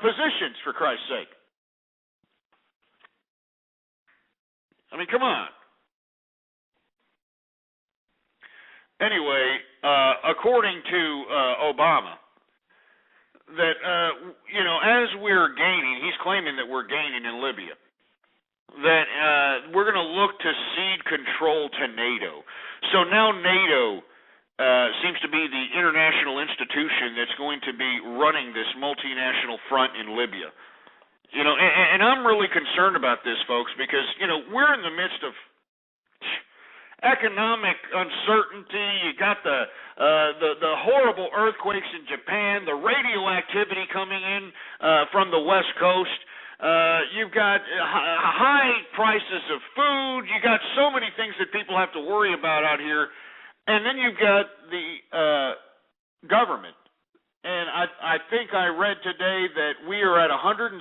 [SPEAKER 5] positions, for Christ's sake. I mean, come on. Anyway, according to Obama, that, as we're gaining, he's claiming that we're gaining in Libya, that we're going to look to cede control to NATO. So now NATO seems to be the international institution that's going to be running this multinational front in Libya. And I'm really concerned about this, folks, because, we're in the midst of economic uncertainty. You got the horrible earthquakes in Japan, the radioactivity coming in from the West Coast. You've got high prices of food. You got so many things that people have to worry about out here. And then you've got the government. And I think I read today that we are at $170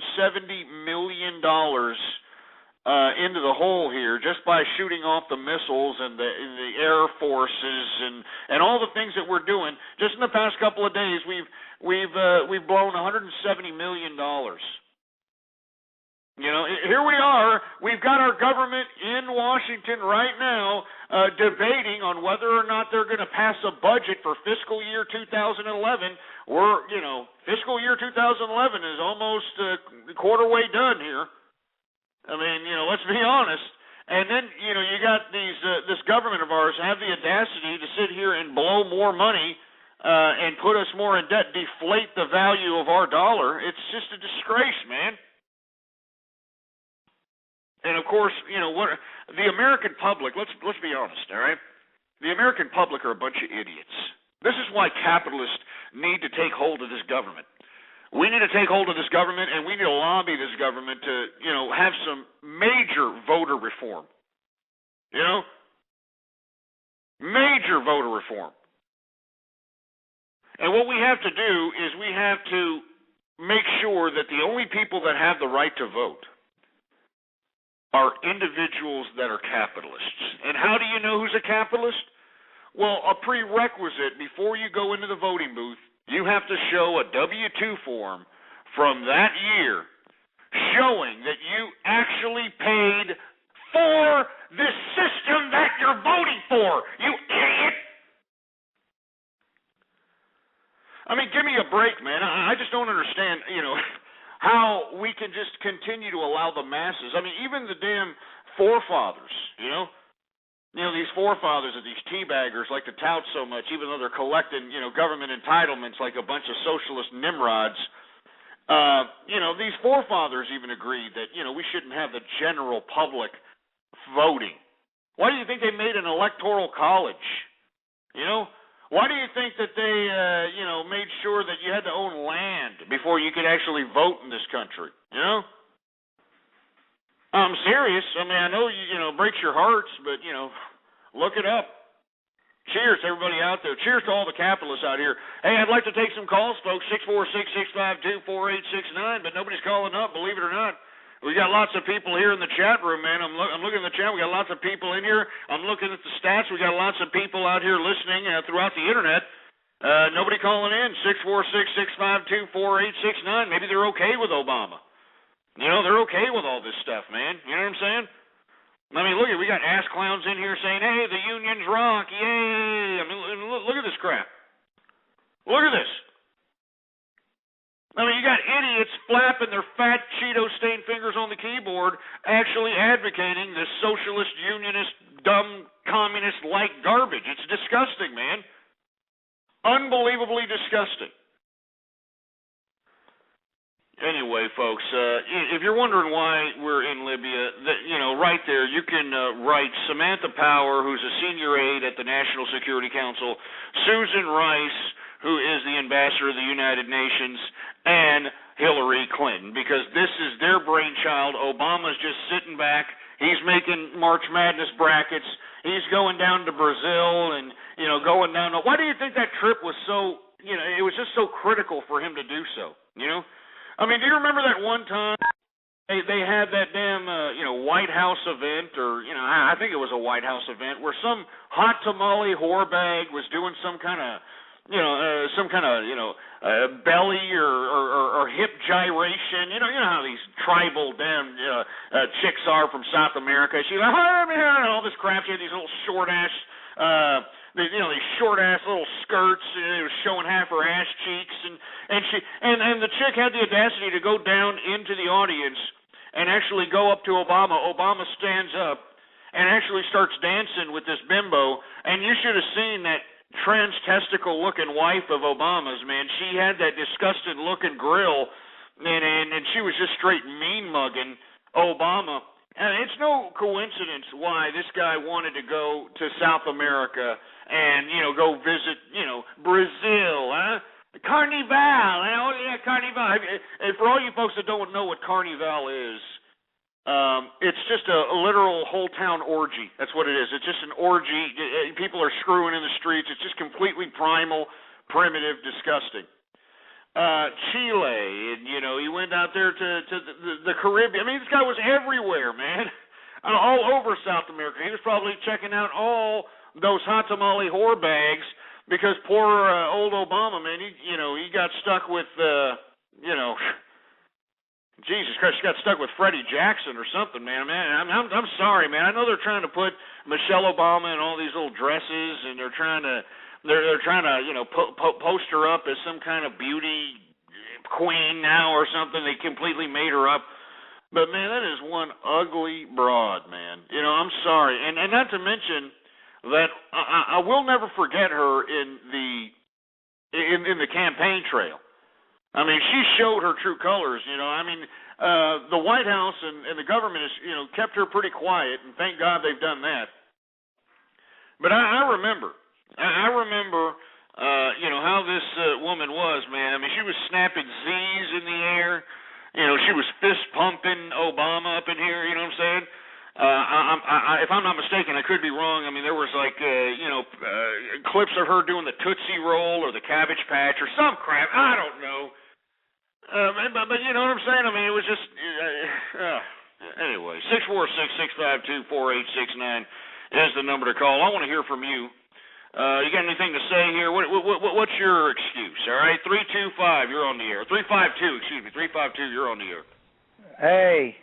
[SPEAKER 5] million into the hole here just by shooting off the missiles and the air forces and all the things that we're doing. Just in the past couple of days, we've blown $170 million. Here we are. We've got our government in Washington right now debating on whether or not they're going to pass a budget for fiscal year 2011. Fiscal year 2011 is almost a quarter way done here. I mean, let's be honest. And then, you got this government of ours have the audacity to sit here and blow more money and put us more in debt, deflate the value of our dollar. It's just a disgrace, man. And of course, the American public, let's be honest, all right? The American public are a bunch of idiots. This is why capitalists need to take hold of this government. We need to take hold of this government, and we need to lobby this government to, have some major voter reform. Major voter reform. And what we have to do is we have to make sure that the only people that have the right to vote are individuals that are capitalists. And how do you know who's a capitalist? Well, a prerequisite before you go into the voting booth, you have to show a W-2 form from that year showing that you actually paid for the system that you're voting for, you idiot! I mean, give me a break, man. I just don't understand, how we can just continue to allow the masses. I mean, even the damn forefathers, these forefathers of these teabaggers like to tout so much, even though they're collecting, government entitlements like a bunch of socialist nimrods. These forefathers even agreed that, we shouldn't have the general public voting. Why do you think they made an electoral college? Why do you think that they, made sure that you had to own land before you could actually vote in this country? I'm serious. I mean, I know it breaks your hearts, but look it up. Cheers to everybody out there. Cheers to all the capitalists out here. Hey, I'd like to take some calls, folks. 646-652-4869, but nobody's calling up, believe it or not. We got lots of people here in the chat room, man. I'm looking at the chat. We got lots of people in here. I'm looking at the stats. We got lots of people out here listening throughout the internet. Nobody calling in. 646-652-4869. Maybe they're okay with Obama. They're okay with all this stuff, man. You know what I'm saying? I mean, look at, we got ass clowns in here saying, hey, the union's rock, yay. I mean, look at this crap. Look at this. I mean, you got idiots flapping their fat Cheeto-stained fingers on the keyboard actually advocating this socialist, unionist, dumb, communist-like garbage. It's disgusting, man. Unbelievably disgusting. Anyway, folks, if you're wondering why we're in Libya, right there, you can write Samantha Power, who's a senior aide at the National Security Council, Susan Rice, who is the ambassador of the United Nations, and Hillary Clinton, because this is their brainchild. Obama's just sitting back. He's making March Madness brackets. He's going down to Brazil and, going down to... Why do you think that trip was so, it was just so critical for him to do so, I mean, do you remember that one time they had that damn, White House event, or, I think it was a White House event, where some hot tamale whorebag was doing some kind of, belly or hip gyration. You know how these tribal damn chicks are from South America. She's like, and all this crap. She had these little short-ass, these short-ass little skirts. It was showing half her ass cheeks, and the chick had the audacity to go down into the audience and actually go up to Obama. Obama stands up and actually starts dancing with this bimbo, and you should have seen that trans-testicle-looking wife of Obama's, man. She had that disgusting-looking grill, and she was just straight mean-mugging Obama. And it's no coincidence why this guy wanted to go to South America and, go visit, Brazil, huh? Carnival, Carnival. And for all you folks that don't know what Carnival is, it's just a literal whole town orgy. That's what it is. It's just an orgy. People are screwing in the streets. It's just completely primal, primitive, disgusting. Chile, and he went out there to the Caribbean. I mean, this guy was everywhere, man, all over South America. He was probably checking out all those hot tamale whore bags because poor old Obama, man, he got stuck with Jesus Christ, she got stuck with Freddie Jackson or something, man. I'm sorry, man. I know they're trying to put Michelle Obama in all these little dresses, and they're trying to post her up as some kind of beauty queen now or something. They completely made her up. But man, that is one ugly broad, man. I'm sorry, and not to mention that I will never forget her in the campaign trail. I mean, she showed her true colors, the White House and the government has, kept her pretty quiet, and thank God they've done that. But I remember, how this woman was, man. I mean, she was snapping Z's in the air. She was fist-pumping Obama up in here, you know what I'm saying? If I'm not mistaken, I could be wrong. I mean, there was clips of her doing the Tootsie Roll or the Cabbage Patch or some crap. I don't know. But you know what I'm saying? I mean, it was just... Anyway, 646-652-4869 is the number to call. I want to hear from you. You got anything to say here? What's your excuse, all right? 325, you're on the air. 352, 352, you're on the air.
[SPEAKER 7] Hey.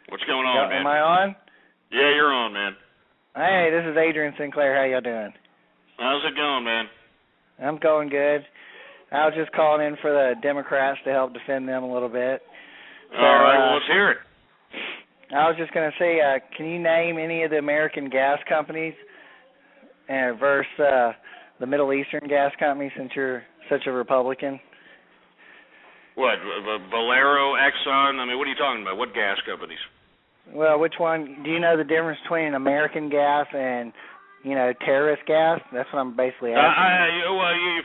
[SPEAKER 5] What's going on, man?
[SPEAKER 7] Am I on?
[SPEAKER 5] Yeah, you're on, man.
[SPEAKER 7] Hey, this is Adrian Sinclair. How y'all doing?
[SPEAKER 5] How's it going, man?
[SPEAKER 7] I'm going good. I was just calling in for the Democrats to help defend them a little bit. So,
[SPEAKER 5] all right, well, let's hear it.
[SPEAKER 7] I was just going to say, can you name any of the American gas companies versus the Middle Eastern gas companies, since you're such a Republican?
[SPEAKER 5] What, Valero, Exxon? I mean, what are you talking about? What gas companies?
[SPEAKER 7] Well, which one? Do you know the difference between American gas and, terrorist gas? That's what I'm basically asking.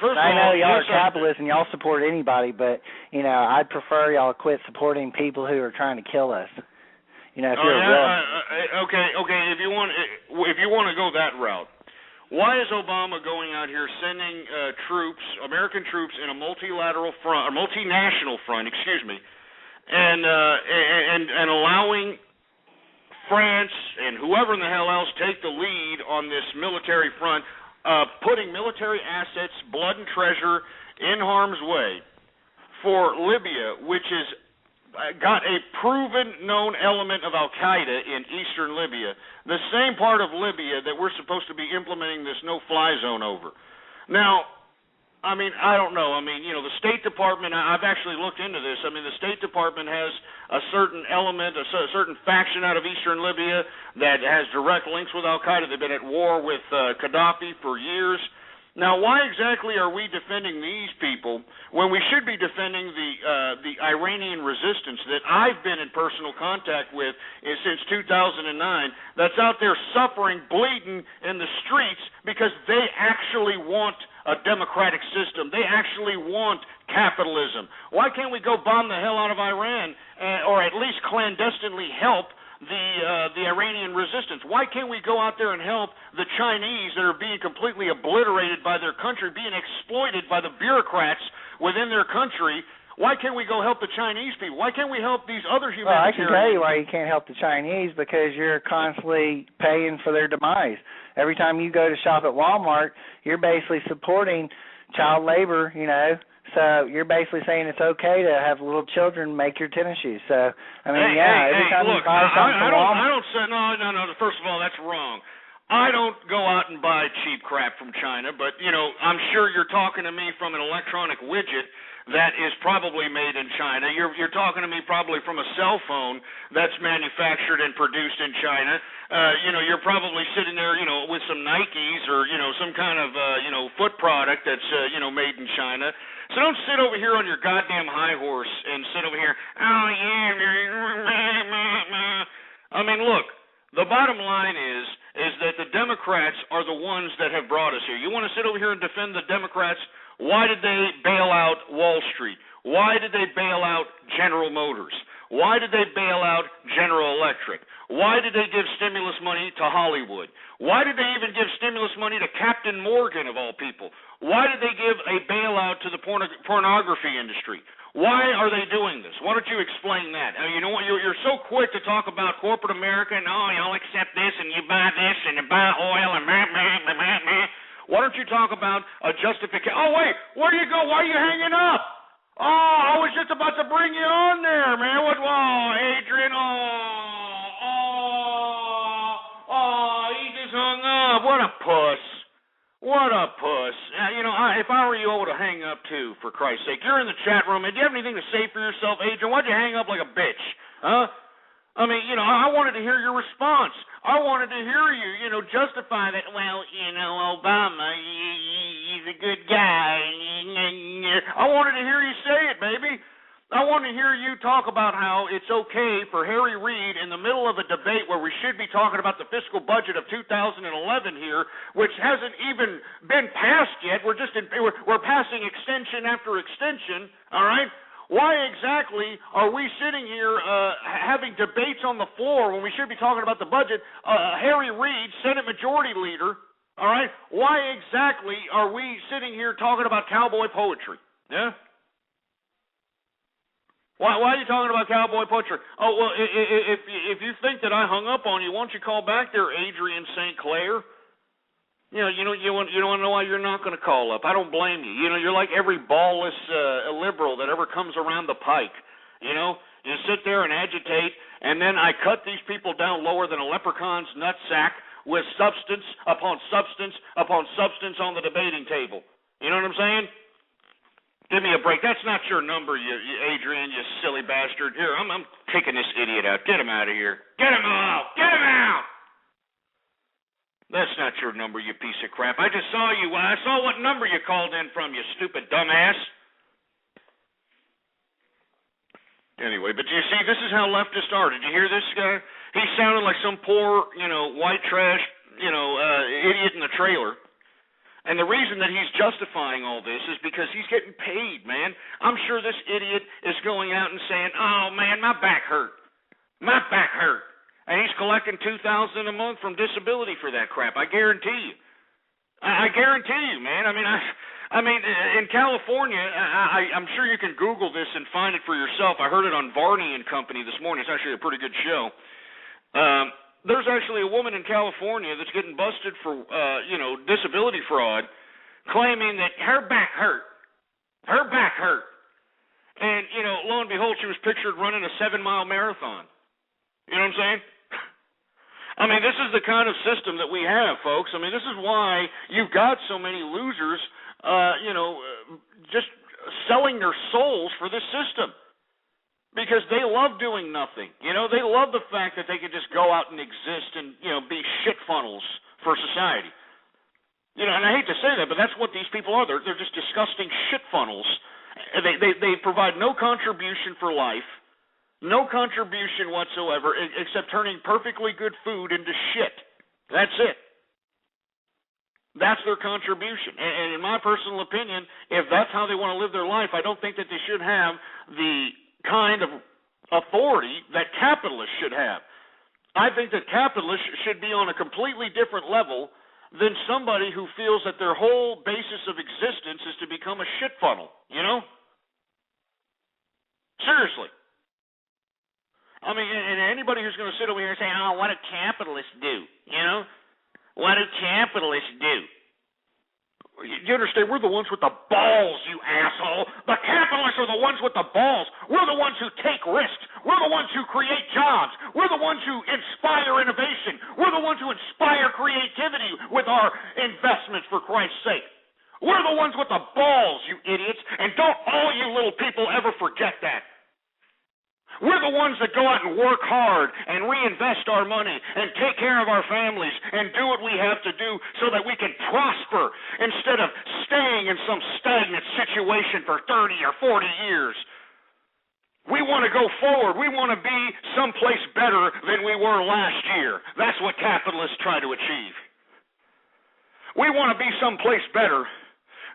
[SPEAKER 5] First of
[SPEAKER 7] I know
[SPEAKER 5] all,
[SPEAKER 7] y'all are capitalists and y'all support anybody, but, I'd prefer y'all quit supporting people who are trying to kill us. If you're
[SPEAKER 5] okay. If you want to go that route, why is Obama going out here sending American troops in a multilateral front, or multinational front, and allowing France and whoever in the hell else take the lead on this military front, putting military assets, blood and treasure in harm's way for Libya, which is got a proven known element of Al-Qaeda in eastern Libya, the same part of Libya that we're supposed to be implementing this no-fly zone over. Now, I mean, I don't know. I mean, the State Department, I've actually looked into this. I mean, the State Department has a certain element, a certain faction out of eastern Libya that has direct links with Al-Qaeda. They've been at war with Gaddafi for years. Now, why exactly are we defending these people when we should be defending the Iranian resistance that I've been in personal contact with since 2009 that's out there suffering, bleeding in the streets because they actually want a democratic system. They actually want capitalism. Why can't we go bomb the hell out of Iran or at least clandestinely help the Iranian resistance? Why can't we go out there and help the Chinese that are being completely obliterated by their country, being exploited by the bureaucrats within their country? Why can't we go help the Chinese people? Why can't we help these other humanitarian?
[SPEAKER 7] Well, I can tell you why you can't help the Chinese, because you're constantly paying for their demise. Every time you go to shop at Walmart, you're basically supporting child labor, So you're basically saying it's okay to have little children make your tennis shoes. So, I mean, every time
[SPEAKER 5] look,
[SPEAKER 7] you buy something from Walmart.
[SPEAKER 5] I don't say, no, first of all, that's wrong. I don't go out and buy cheap crap from China, but, I'm sure you're talking to me from an electronic widget that is probably made in China. You're talking to me probably from a cell phone that's manufactured and produced in China. You're probably sitting there, with some Nikes or, some kind of, foot product that's, made in China. So don't sit over here on your goddamn high horse and sit over here, oh, yeah. I mean, look, the bottom line is that the Democrats are the ones that have brought us here. You want to sit over here and defend the Democrats? Why did they bail out Wall Street? Why did they bail out General Motors? Why did they bail out General Electric? Why did they give stimulus money to Hollywood? Why did they even give stimulus money to Captain Morgan, of all people? Why did they give a bailout to the pornography industry? Why are they doing this? Why don't you explain that? I mean, you're so quick to talk about corporate America and, y'all accept this and you buy this and you buy oil and blah. Why don't you talk about a justification? Oh, wait, where do you go? Why are you hanging up? Oh, I was just about to bring you on there, man. Adrian, he just hung up. What a puss. What a puss. If I were you, I would have hung up, too, for Christ's sake. You're in the chat room, and do you have anything to say for yourself, Adrian? Why'd you hang up like a bitch? Huh? I mean, I wanted to hear your response. I wanted to hear you, justify that, Obama, he's a good guy. I wanted to hear you say it, baby. I want to hear you talk about how it's okay for Harry Reid in the middle of a debate where we should be talking about the fiscal budget of 2011 here, which hasn't even been passed yet. We're passing extension after extension, all right? Why exactly are we sitting here having debates on the floor when we should be talking about the budget? Harry Reid, Senate Majority Leader, all right, why exactly are we sitting here talking about cowboy poetry? Yeah? Why are you talking about cowboy poetry? Oh, well, if you think that I hung up on you, why don't you call back there, Adrian St. Clair? You want to know why you're not going to call up. I don't blame you. You're like every ballless liberal that ever comes around the pike. You sit there and agitate, and then I cut these people down lower than a leprechaun's nutsack with substance upon substance upon substance on the debating table. You know what I'm saying? Give me a break. That's not your number, you Adrian, you silly bastard. Here, I'm kicking this idiot out. Get him out of here. Get him out. Get him out. That's not your number, you piece of crap. I just saw you. I saw what number you called in from, you stupid dumbass. Anyway, but you see, this is how leftists are. Did you hear this guy? He sounded like some poor, white trash, idiot in the trailer. And the reason that he's justifying all this is because he's getting paid, man. I'm sure this idiot is going out and saying, oh, man, my back hurt. My back hurt. And he's collecting $2,000 a month from disability for that crap. I guarantee you. I guarantee you, man. I mean, in California, I'm sure you can Google this and find it for yourself. I heard it on Varney and Company this morning. It's actually a pretty good show. There's actually a woman in California that's getting busted for, disability fraud, claiming that her back hurt. Her back hurt. And, lo and behold, she was pictured running a 7-mile marathon. You know what I'm saying? I mean, this is the kind of system that we have, folks. I mean, this is why you've got so many losers, just selling their souls for this system. Because they love doing nothing. They love the fact that they can just go out and exist and, be shit funnels for society. And I hate to say that, but that's what these people are. They're just disgusting shit funnels. They provide no contribution for life. No contribution whatsoever, except turning perfectly good food into shit. That's it. That's their contribution. And in my personal opinion, if that's how they want to live their life, I don't think that they should have the kind of authority that capitalists should have. I think that capitalists should be on a completely different level than somebody who feels that their whole basis of existence is to become a shit funnel, Seriously. I mean, and anybody who's going to sit over here and say, oh, what do capitalists do? What do capitalists do? You understand, we're the ones with the balls, you asshole. The capitalists are the ones with the balls. We're the ones who take risks. We're the ones who create jobs. We're the ones who inspire innovation. We're the ones who inspire creativity with our investments, for Christ's sake. We're the ones with the balls, you idiots, and don't all you little people ever forget that. We're the ones that go out and work hard and reinvest our money and take care of our families and do what we have to do so that we can prosper instead of staying in some stagnant situation for 30 or 40 years. We want to go forward. We want to be someplace better than we were last year. That's what capitalists try to achieve. We want to be someplace better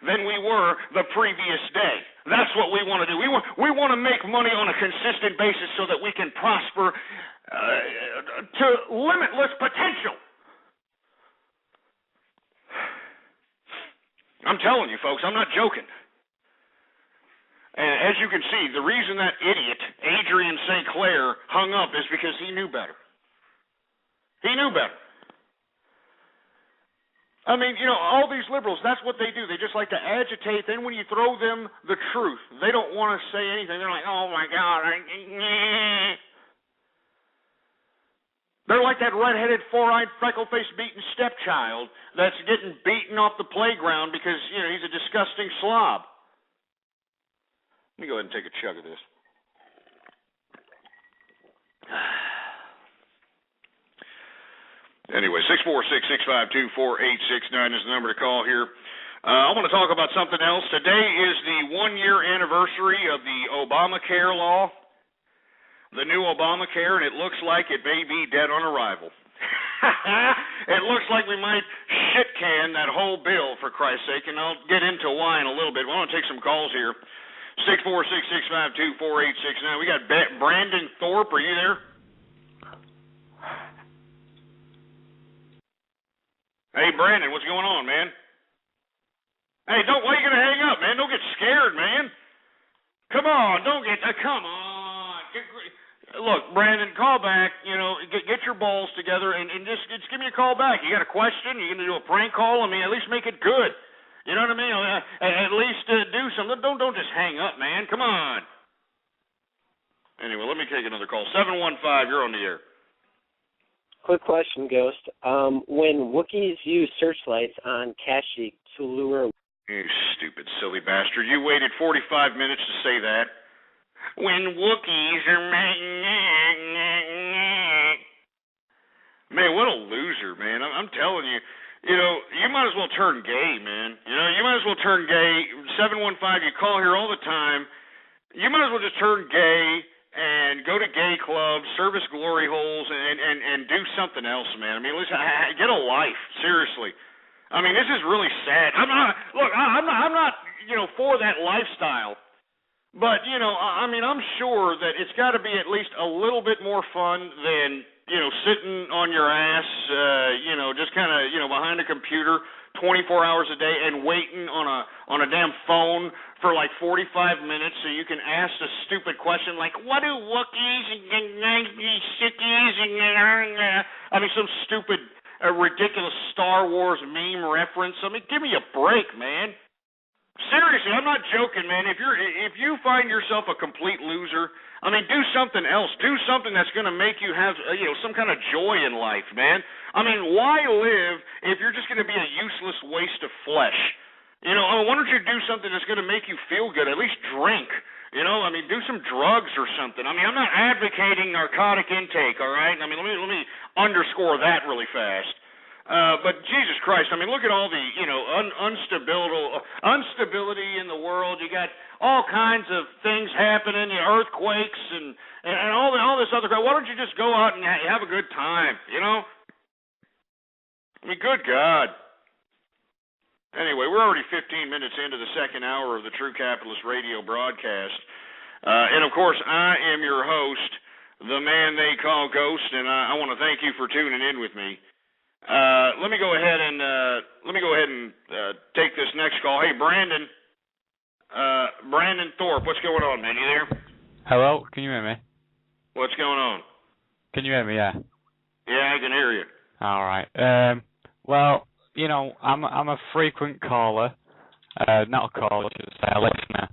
[SPEAKER 5] than we were the previous day. That's what we want to do. We want to make money on a consistent basis so that we can prosper to limitless potential. I'm telling you, folks, I'm not joking. And as you can see, the reason that idiot, Adrian St. Clair, hung up is because he knew better. He knew better. I mean, all these liberals, that's what they do. They just like to agitate. Then when you throw them the truth, they don't want to say anything. They're like, oh, my God. They're like that redheaded, four-eyed, freckle-faced, beaten stepchild that's getting beaten off the playground because, he's a disgusting slob. Let me go ahead and take a chug of this. Anyway, 646-652-4869 is the number to call here. I want to talk about something else. Today is the 1-year anniversary of the Obamacare law, the new Obamacare, and it looks like it may be dead on arrival. It looks like we might shit can that whole bill, for Christ's sake, and I'll get into why in a little bit. I want to take some calls here. 646-652-4869. We got Brandon Thorpe. Are you there? Hey, Brandon, what's going on, man? Hey, why are you going to hang up, man? Don't get scared, man. Come on, come on. Look, Brandon, call back, get your balls together and just give me a call back. You got a question? You going to do a prank call? I mean, at least make it good. You know what I mean? At least do something. Don't just hang up, man. Come on. Anyway, let me take another call. 715, you're on the air.
[SPEAKER 8] Quick question, Ghost. When Wookiees use searchlights on Kashyyyk to lure...
[SPEAKER 5] You stupid, silly bastard. You waited 45 minutes to say that. When Wookiees are... Man, what a loser, man. I'm telling you. You might as well turn gay, man. You might as well turn gay. 715, you call here all the time. You might as well just turn gay and go to gay clubs, service glory holes, and do something else, man. I mean, listen, get a life, seriously. I mean, this is really sad. I'm not for that lifestyle, but I mean, I'm sure that it's got to be at least a little bit more fun than sitting on your ass, just kind of behind a computer 24 hours a day and waiting on a damn phone for like 45 minutes so you can ask a stupid question like, what do Wookiees and sickies and I mean, some stupid, ridiculous Star Wars meme reference. I mean, give me a break, man. seriously, I'm not joking, man. If you find yourself a complete loser, I mean, do something else. Do something that's going to make you have, some kind of joy in life, man. I mean, why live if you're just going to be a useless waste of flesh? Why don't you do something that's going to make you feel good? At least drink. Do some drugs or something. I mean, I'm not advocating narcotic intake, all right? I mean, let me underscore that really fast. But Jesus Christ, I mean, look at all the, instability in the world. You got all kinds of things happening, earthquakes and all this other crap. Why don't you just go out and have a good time, I mean, good God. Anyway, we're already 15 minutes into the second hour of the True Capitalist Radio broadcast. And, of course, I am your host, the man they call Ghost, and I want to thank you for tuning in with me. Let me go ahead and take this next call. Hey, Brandon Thorpe, what's going on, man? You there?
[SPEAKER 9] Hello, can you hear me?
[SPEAKER 5] What's going on?
[SPEAKER 9] Can you hear me? Yeah.
[SPEAKER 5] Yeah, I can hear you.
[SPEAKER 9] All right. Well, I'm a frequent caller. Not a caller, I should say, a listener.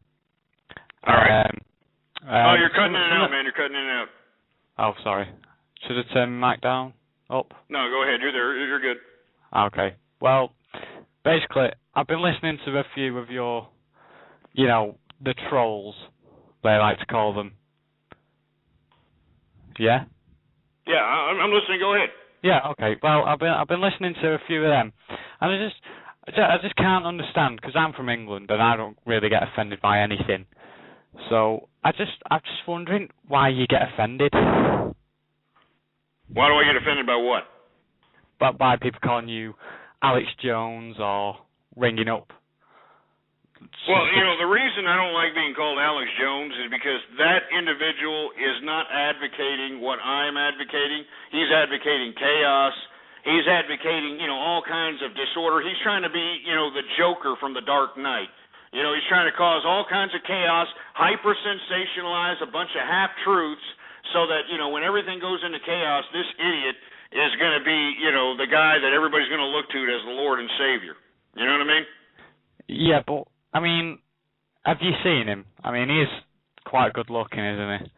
[SPEAKER 5] All right. You're cutting in and out, man. You're cutting in and out.
[SPEAKER 9] Oh, sorry. Should I turn my mic down? Up?
[SPEAKER 5] No, go ahead. You're there. You're good.
[SPEAKER 9] Okay. Well, basically, I've been listening to a few of your, the trolls, they like to call them. Yeah?
[SPEAKER 5] Yeah, I'm listening. Go ahead.
[SPEAKER 9] Yeah, okay. Well, I've been listening to a few of them, and I just can't understand, because I'm from England and I don't really get offended by anything. So I'm just wondering why you get offended.
[SPEAKER 5] Why do I get offended by what?
[SPEAKER 9] By people calling you Alex Jones or ringing up.
[SPEAKER 5] Well, the reason I don't like being called Alex Jones is because that individual is not advocating what I'm advocating. He's advocating chaos. He's advocating, all kinds of disorder. He's trying to be, the Joker from The Dark Knight. He's trying to cause all kinds of chaos, hyper-sensationalize a bunch of half-truths, so that, when everything goes into chaos, this idiot is going to be, the guy that everybody's going to look to as the Lord and Savior. You know what I mean?
[SPEAKER 9] Yeah, but, I mean, have you seen him? I mean, he's quite good looking, isn't he?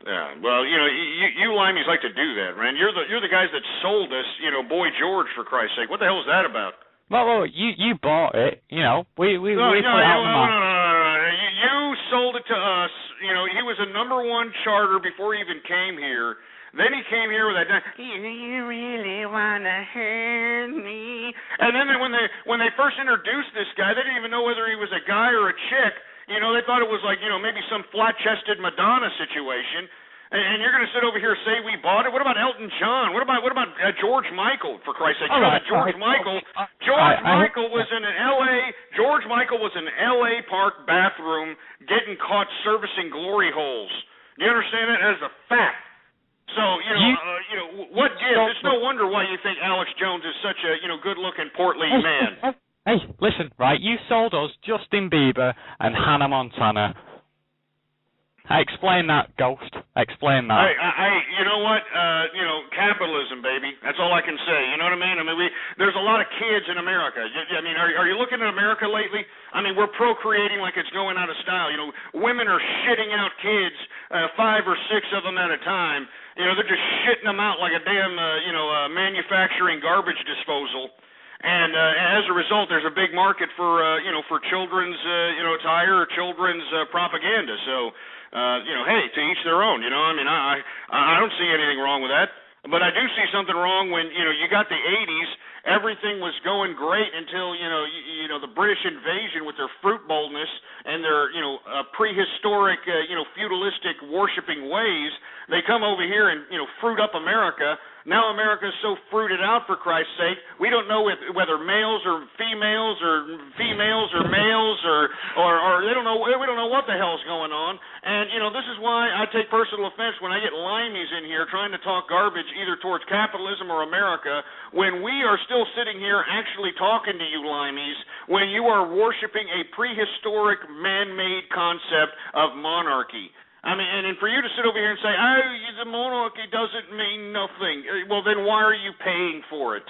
[SPEAKER 5] Yeah, well, you limeys like to do that, man. You're the guys that sold us, Boy George, for Christ's sake. What the hell is that about?
[SPEAKER 9] Well, you bought it, we put it out the market.
[SPEAKER 5] No. You sold it to us. He was a #1 charter before he even came here. Then he came here with that, you really want to hurt me? And then when they first introduced this guy, they didn't even know whether he was a guy or a chick. They thought it was like, maybe some flat-chested Madonna situation. And you're going to sit over here and say we bought it? What about Elton John? What about George Michael, for Christ's sake? George Michael was in an George Michael was in an L.A. Park bathroom getting caught servicing glory holes. Do you understand that? That is a fact. So, what gives? It's no wonder why you think Alex Jones is such a, good-looking, portly man.
[SPEAKER 9] Hey, listen, right? You sold us Justin Bieber and Hannah Montana. Explain that, Ghost. Explain that.
[SPEAKER 5] You know what? Capitalism, baby. That's all I can say. You know what I mean? I mean, there's a lot of kids in America. I mean, are you looking at America lately? I mean, we're procreating like it's going out of style. Women are shitting out kids, 5 or 6 of them at a time. They're just shitting them out like a damn, manufacturing garbage disposal. And as a result, there's a big market for children's, attire or children's propaganda. So, hey, to each their own. I mean, I don't see anything wrong with that. But I do see something wrong when, you got the 80s. Everything was going great until, the British invasion with their fruit boldness and their, prehistoric, feudalistic worshiping ways. They come over here and, fruit up America. Now America's so fruited out, for Christ's sake, we don't know whether males or females or males or they don't know. We don't know what the hell's going on. And this is why I take personal offense when I get limeys in here trying to talk garbage either towards capitalism or America, when we are still sitting here actually talking to you limeys, when you are worshiping a prehistoric man-made concept of monarchy. I mean, and for you to sit over here and say, the monarchy doesn't mean nothing. Well, then why are you paying for it?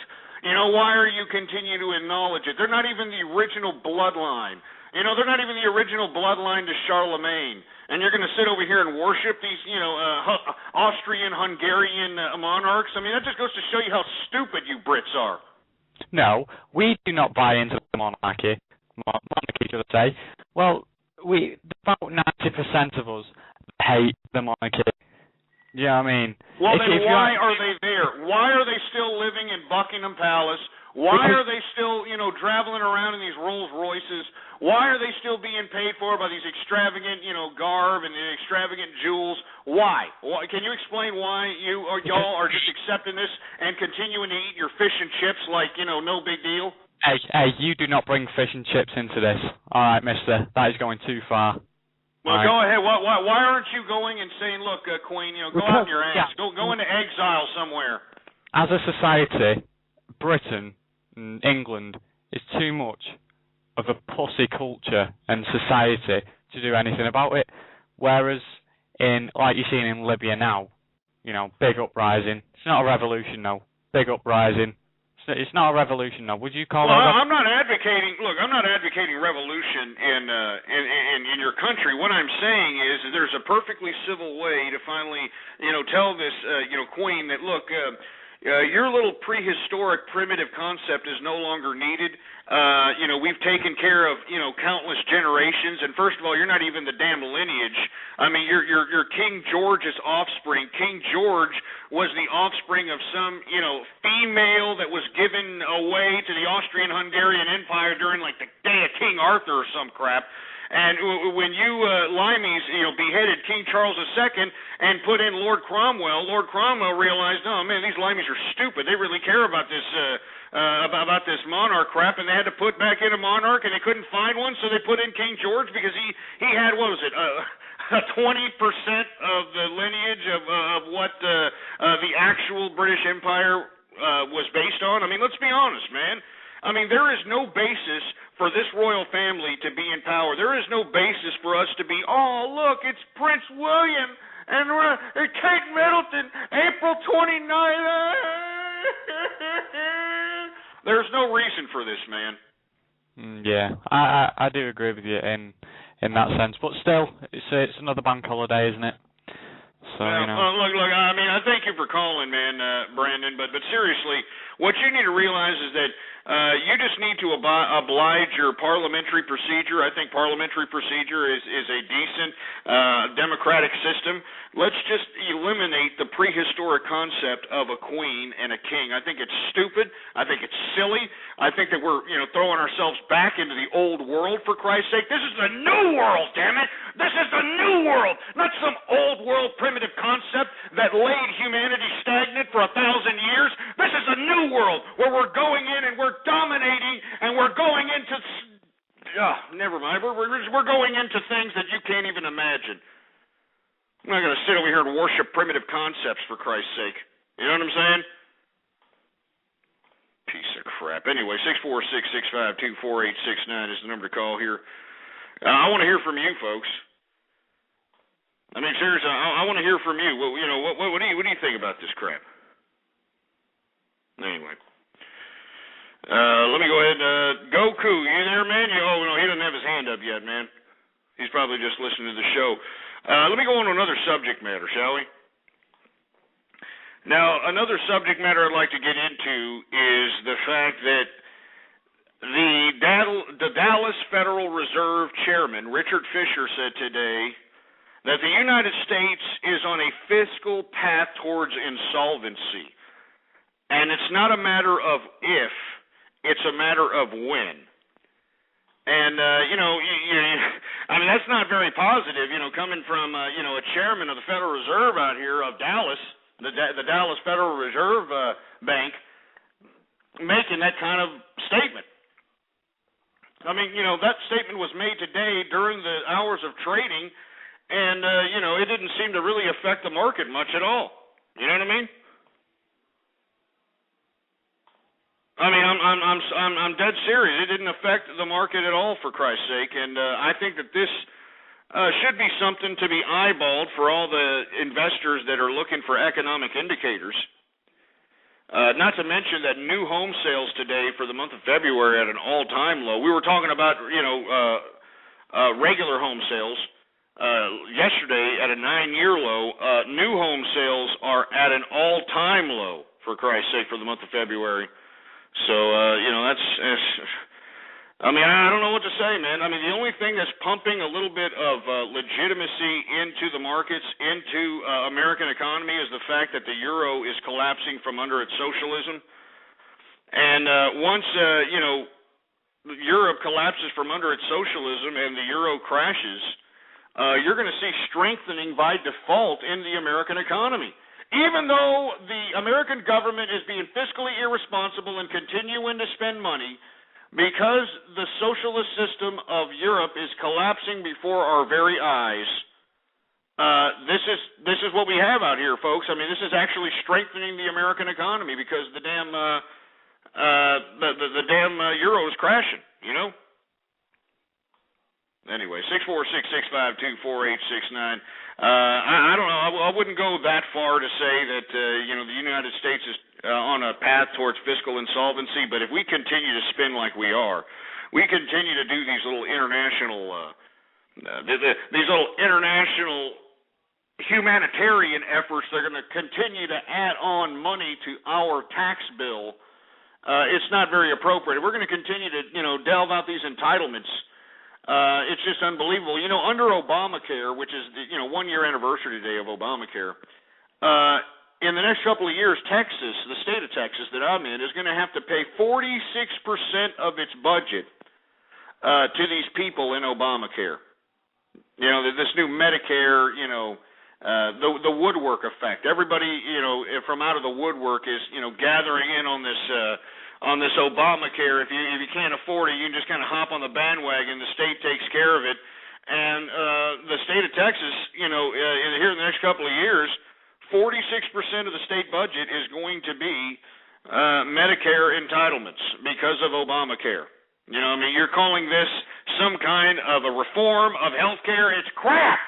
[SPEAKER 5] Why are you continuing to acknowledge it? They're not even the original bloodline. They're not even the original bloodline to Charlemagne. And you're going to sit over here and worship these, Austrian, Hungarian monarchs? I mean, that just goes to show you how stupid you Brits are.
[SPEAKER 9] No, we do not buy into the monarchy, should I say. Well, about 90% of us hate the monarchy. You know what I mean?
[SPEAKER 5] Well, then why are they there? Why are they still living in Buckingham Palace? Why are they still, traveling around in these Rolls Royces? Why are they still being paid for by these extravagant, garb and extravagant jewels? Why? Can you explain why y'all are just accepting this and continuing to eat your fish and chips like, no big deal?
[SPEAKER 9] Hey, you do not bring fish and chips into this. All right, mister, that is going too far.
[SPEAKER 5] Well, go ahead. Why aren't you going and saying, look, Queen, go out in your ass. Go into exile somewhere.
[SPEAKER 9] As a society, Britain and England is too much of a pussy culture and society to do anything about it. Whereas like you're seeing in Libya now, big uprising. It's not a revolution, no. Big uprising. It's not a revolution, no. Would you call it?
[SPEAKER 5] Well, I'm not advocating. Look, I'm not advocating revolution in your country. What I'm saying is there's a perfectly civil way to finally, tell this, Queen that look. Your little prehistoric primitive concept is no longer needed. We've taken care of, countless generations. And first of all, you're not even the damn lineage. I mean, you're King George's offspring. King George was the offspring of some, female that was given away to the Austrian-Hungarian Empire during, like, the day of King Arthur or some crap. And when you Limeys, beheaded King Charles II and put in Lord Cromwell realized, oh man, these Limeys are stupid. They really care about this about this monarch crap, and they had to put back in a monarch, and they couldn't find one, so they put in King George because he had 20% of the lineage of what the actual British Empire was based on. I mean, let's be honest, man. I mean, there is no basis for this royal family to be in power. There is no basis for us to be, oh, look, it's Prince William and Kate Middleton, April 29th. There's no reason for this, man.
[SPEAKER 9] Yeah, I do agree with you in that sense. But still, it's another bank holiday, isn't it? So,
[SPEAKER 5] look, I mean, I thank you for calling, man, Brandon, but seriously, what you need to realize is that you just need to oblige your parliamentary procedure. I think parliamentary procedure is a decent democratic system. Let's just eliminate the prehistoric concept of a queen and a king. I think it's stupid. I think it's silly. I think that we're, throwing ourselves back into the old world, for Christ's sake. This is the new world, damn it. This is the new world, not some old world primitive concept that laid humanity stagnant for 1,000 years. This is a new world where we're going in and we're dominating and we're going into never mind. We're going into things that you can't even imagine. I'm not going to sit over here and worship primitive concepts, for Christ's sake. You know what I'm saying? Piece of crap. Anyway, 646-652-4869 is the number to call here. I want to hear from you, folks. I mean, seriously, I want to hear from you. What do you think about this crap? Anyway. Let me go ahead. Goku, you there, man? No, he doesn't have his hand up yet, man. He's probably just listening to the show. Let me go on to another subject matter, shall we? Now, another subject matter I'd like to get into is the fact that the Dallas Federal Reserve Chairman, Richard Fisher, said today that the United States is on a fiscal path towards insolvency. And it's not a matter of if, it's a matter of when. And, I mean, that's not very positive, coming from, a chairman of the Federal Reserve out here of Dallas, the Dallas Federal Reserve Bank, making that kind of statement. I mean, that statement was made today during the hours of trading, and, it didn't seem to really affect the market much at all. You know what I mean? I mean, I'm dead serious. It didn't affect the market at all, for Christ's sake, and I think that this should be something to be eyeballed for all the investors that are looking for economic indicators. Not to mention that new home sales today for the month of February at an all-time low. We were talking about, regular home sales yesterday at a 9-year low. New home sales are at an all-time low, for Christ's sake, for the month of February. So, I don't know what to say, man. I mean, the only thing that's pumping a little bit of legitimacy into the markets, into American economy, is the fact that the euro is collapsing from under its socialism. And once, Europe collapses from under its socialism and the euro crashes, you're going to see strengthening by default in the American economy. Even though the American government is being fiscally irresponsible and continuing to spend money, because the socialist system of Europe is collapsing before our very eyes, this is what we have out here, folks. I mean, this is actually strengthening the American economy because the damn the damn euro is crashing, you know. Anyway, 646-652-4869. I don't know. I wouldn't go that far to say that the United States is on a path towards fiscal insolvency. But if we continue to spin like we are, we continue to do these little international humanitarian efforts. They're going to continue to add on money to our tax bill. It's not very appropriate. We're going to continue to delve out these entitlements. It's just unbelievable. Under Obamacare, which is the 1-year anniversary today of Obamacare, in the next couple of years, Texas, the state of Texas that I'm in, is going to have to pay 46% of its budget to these people in Obamacare. This new Medicare, the woodwork effect. Everybody, from out of the woodwork is, gathering in on this Obamacare. If you can't afford it, you can just kind of hop on the bandwagon. The state takes care of it. And the state of Texas, here in the next couple of years, 46% of the state budget is going to be Medicare entitlements because of Obamacare. You're calling this some kind of a reform of health care. It's crap.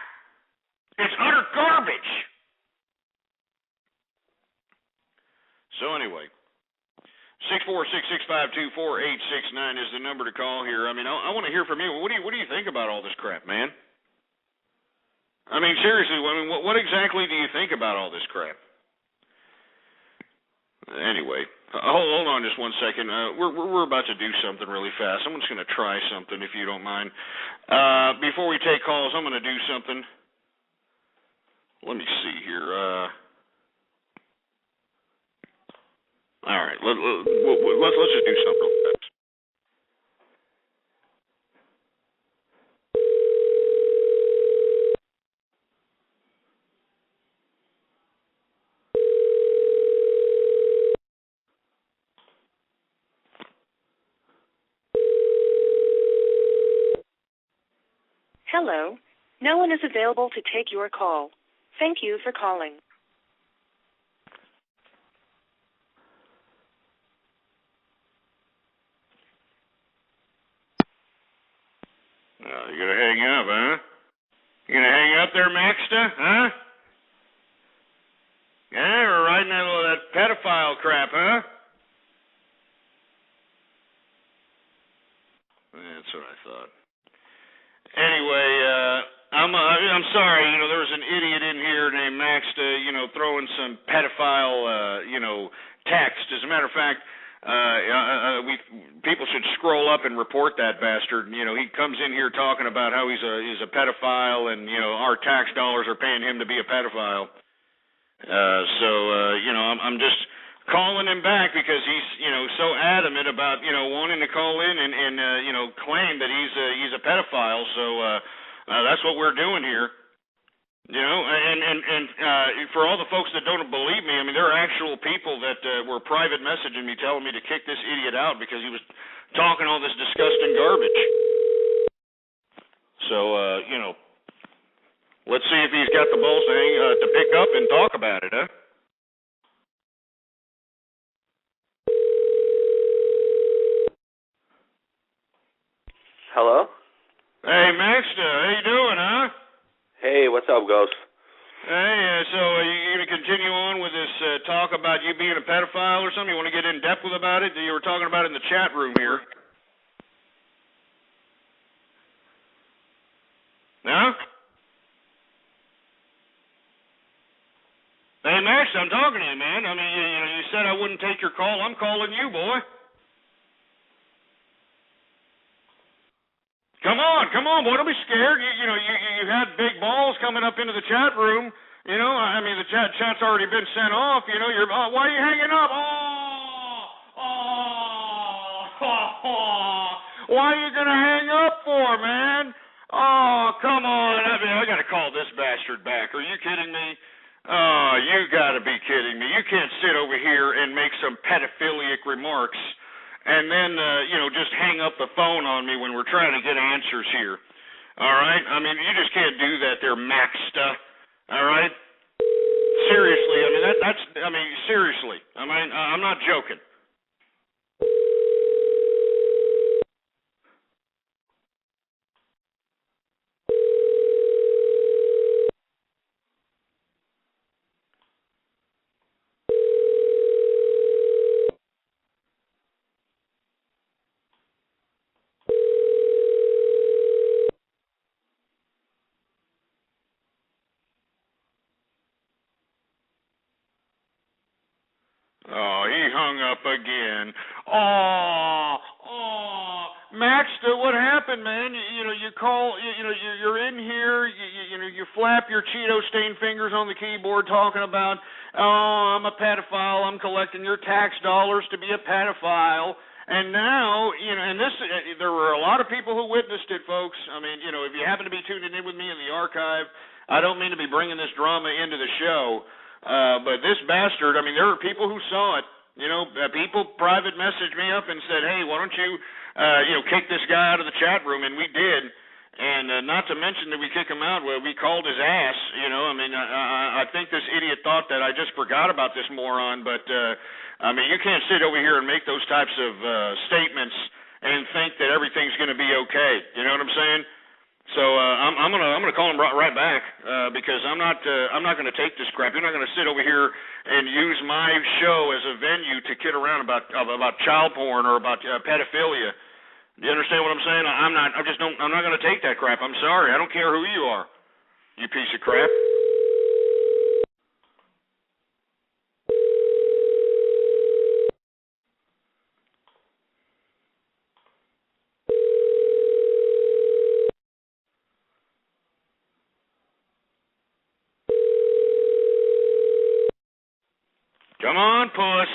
[SPEAKER 5] It's utter garbage. So anyway, 646-652-4869 is the number to call here. I want to hear from you. What do you think about all this crap, man? Seriously, what exactly do you think about all this crap? Anyway, hold on just one second. We're about to do something really fast. I'm just going to try something, if you don't mind. Before we take calls, I'm going to do something. Let me see here. All right, let's just do something real fast.
[SPEAKER 10] Hello. No one is available to take your call. Thank you for calling.
[SPEAKER 5] You're going to hang up, huh? You going to hang up there, Maxta, huh? Yeah, we're riding that pedophile crap, huh? That's what I thought. Anyway, I'm sorry, there was an idiot in here named Maxta, throwing some pedophile, text. As a matter of fact, people should scroll up and report that bastard. He comes in here talking about how he's a pedophile, and our tax dollars are paying him to be a pedophile. I'm just calling him back because he's so adamant about wanting to call in and claim that he's a pedophile. So that's what we're doing here. And for all the folks that don't believe me, there are actual people that were private messaging me telling me to kick this idiot out because he was talking all this disgusting garbage. So, let's see if he's got the balls to pick up and talk about it, huh?
[SPEAKER 11] Hello?
[SPEAKER 5] Hey, Maxta, how you doing, huh?
[SPEAKER 11] Hey, what's up, Ghost?
[SPEAKER 5] Hey, so you gonna continue on with this talk about you being a pedophile or something? You want to get in depth with about it? You were talking about it in the chat room here. No? Hey, Max, I'm talking to you, man. I mean, you said I wouldn't take your call. I'm calling you, boy. Come on, boy, don't be scared. You had big balls coming up into the chat room. I mean, the chat's already been sent off. Why are you hanging up? Why are you gonna hang up for, man? Oh, come on. I gotta call this bastard back. Are you kidding me? Oh, you gotta be kidding me. You can't sit over here and make some pedophilic remarks and then, just hang up the phone on me when we're trying to get answers here. All right? I mean, you just can't do that there, Maxta. All right? Seriously. Seriously. I'm not joking. Oh, he hung up again. Maxta, what happened, man? You call, you're in here, you flap your Cheeto-stained fingers on the keyboard talking about, I'm a pedophile, I'm collecting your tax dollars to be a pedophile. And now, there were a lot of people who witnessed it, folks. I mean, if you happen to be tuning in with me in the archive, I don't mean to be bringing this drama into the show. But this bastard, there were people who saw it. People private messaged me up and said, hey, why don't you, kick this guy out of the chat room? And we did. And not to mention that we kick him out, we called his ass. I think this idiot thought that I just forgot about this moron. But, you can't sit over here and make those types of statements and think that everything's going to be okay. You know what I'm saying? So I'm gonna call him right back because I'm not gonna take this crap. You're not gonna sit over here and use my show as a venue to kid around about child porn or about pedophilia. Do you understand what I'm saying? I'm not gonna take that crap. I'm sorry. I don't care who you are, you piece of crap. Come on, puss.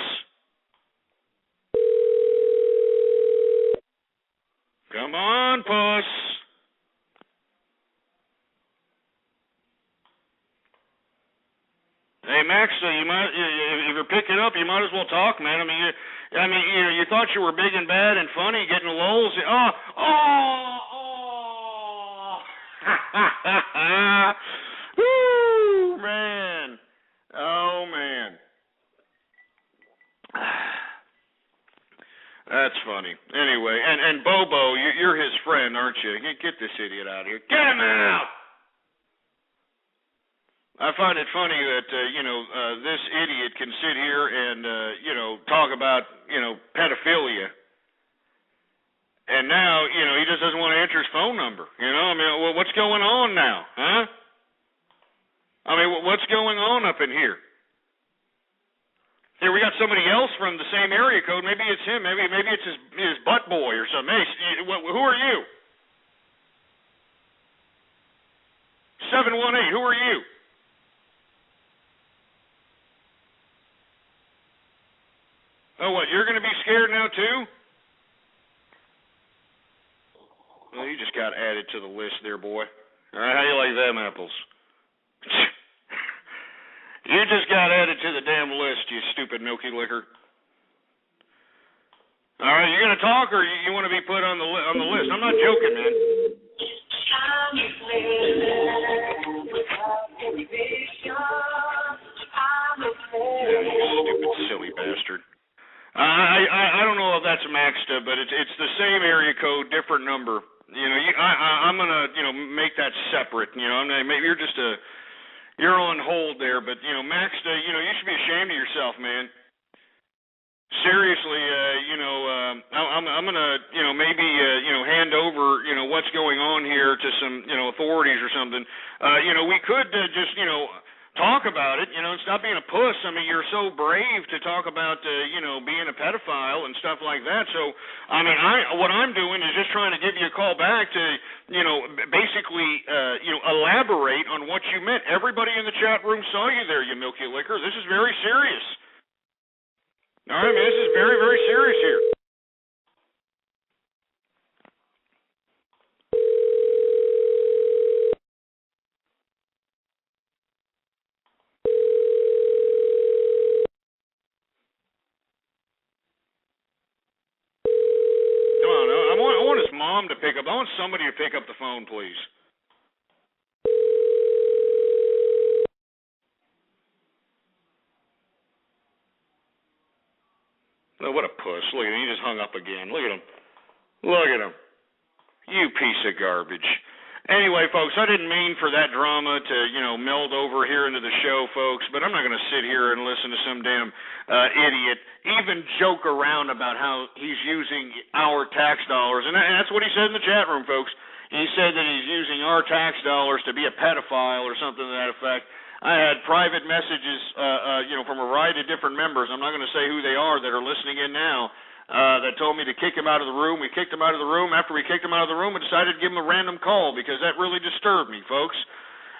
[SPEAKER 5] Come on, puss. Hey, Max, if you're picking up, you might as well talk, man. You thought you were big and bad and funny, getting lulls. Woo, man. Oh, man. That's funny. Anyway, and Bobo, you're his friend, aren't you? Get this idiot out of here. Get him out! I find it funny that, this idiot can sit here and, talk about, pedophilia. And now, he just doesn't want to answer his phone number. What's going on now, huh? What's going on up in here? Here, we got somebody else from the same area code. Maybe it's him. Maybe it's his butt boy or something. Hey, who are you? 718, who are you? Oh, what, you're going to be scared now, too? Well, you just got added to the list there, boy. All right, how you like them apples? You just got added to the damn list, you stupid milky liquor. All right, you going to talk or you want to be put on the list? I'm not joking, man. Yeah, you stupid, silly bastard. I don't know if that's Maxta, but it's the same area code, different number. I'm gonna make that separate. Maybe you're just a You're on hold there, but Max, you should be ashamed of yourself, man. Seriously, I'm gonna, maybe, hand over, what's going on here to some, authorities or something. We could just, talk about it, stop being a puss. I mean, you're so brave to talk about, being a pedophile and stuff like that. So, I mean, what I'm doing is just trying to give you a call back to, basically, elaborate on what you meant. Everybody in the chat room saw you there, you milky liquor. This is very serious. All right, man, this is very, very serious here. Come on, I want his mom to pick up. I want somebody to pick up the phone, please. Oh, what a puss. Look at him. He just hung up again. Look at him. Look at him. You piece of garbage. Anyway, folks, I didn't mean for that drama to, meld over here into the show, folks, but I'm not going to sit here and listen to some damn idiot even joke around about how he's using our tax dollars. And that's what he said in the chat room, folks. He said that he's using our tax dollars to be a pedophile or something to that effect. I had private messages, from a variety of different members. I'm not going to say who they are that are listening in now, that told me to kick him out of the room. We kicked him out of the room. After we kicked him out of the room, we decided to give him a random call because that really disturbed me, folks.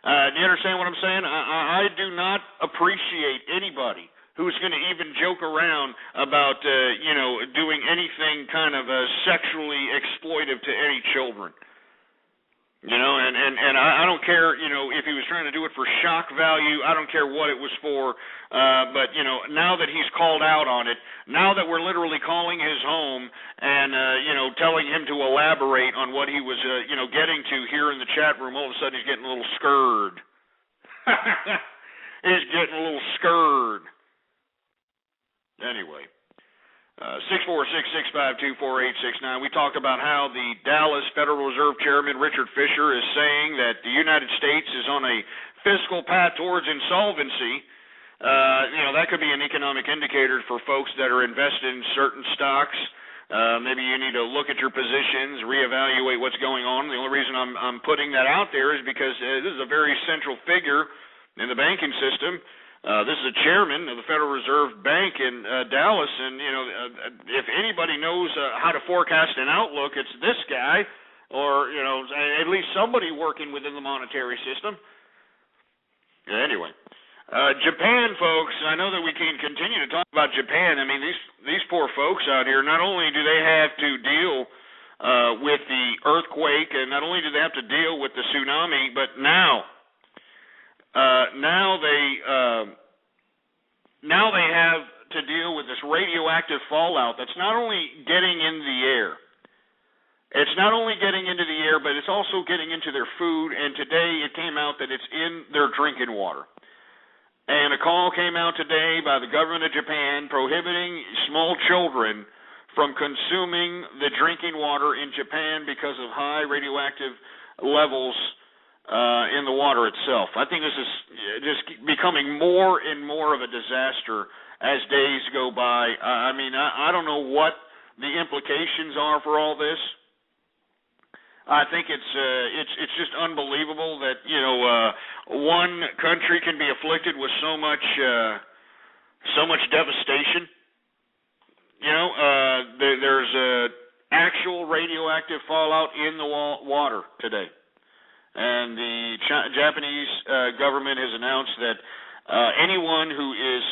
[SPEAKER 5] Do you understand what I'm saying? I do not appreciate anybody who's going to even joke around about, doing anything kind of sexually exploitive to any children. And I don't care, if he was trying to do it for shock value. I don't care what it was for. But, now that he's called out on it, now that we're literally calling his home and, telling him to elaborate on what he was, getting to here in the chat room, all of a sudden he's getting a little scared. He's getting a little scared. Anyway. 646-652-4869. We talked about how the Dallas Federal Reserve Chairman Richard Fisher is saying that the United States is on a fiscal path towards insolvency. That could be an economic indicator for folks that are invested in certain stocks. Maybe you need to look at your positions, reevaluate what's going on. The only reason I'm putting that out there is because this is a very central figure in the banking system. This is a chairman of the Federal Reserve Bank in Dallas, and if anybody knows how to forecast an outlook, it's this guy, or at least somebody working within the monetary system. Anyway, Japan, folks. I know that we can continue to talk about Japan. I mean, these poor folks out here. Not only do they have to deal with the earthquake, and not only do they have to deal with the tsunami, but now they have to deal with this radioactive fallout that's not only getting in the air. It's not only getting into the air, but it's also getting into their food, and today it came out that it's in their drinking water. And a call came out today by the government of Japan prohibiting small children from consuming the drinking water in Japan because of high radioactive levels in the water itself. I think this is just becoming more and more of a disaster as days go by. I mean, I don't know what the implications are for all this. I think it's just unbelievable that one country can be afflicted with so much devastation. There's actual radioactive fallout in the water today. And the Japanese government has announced that anyone who is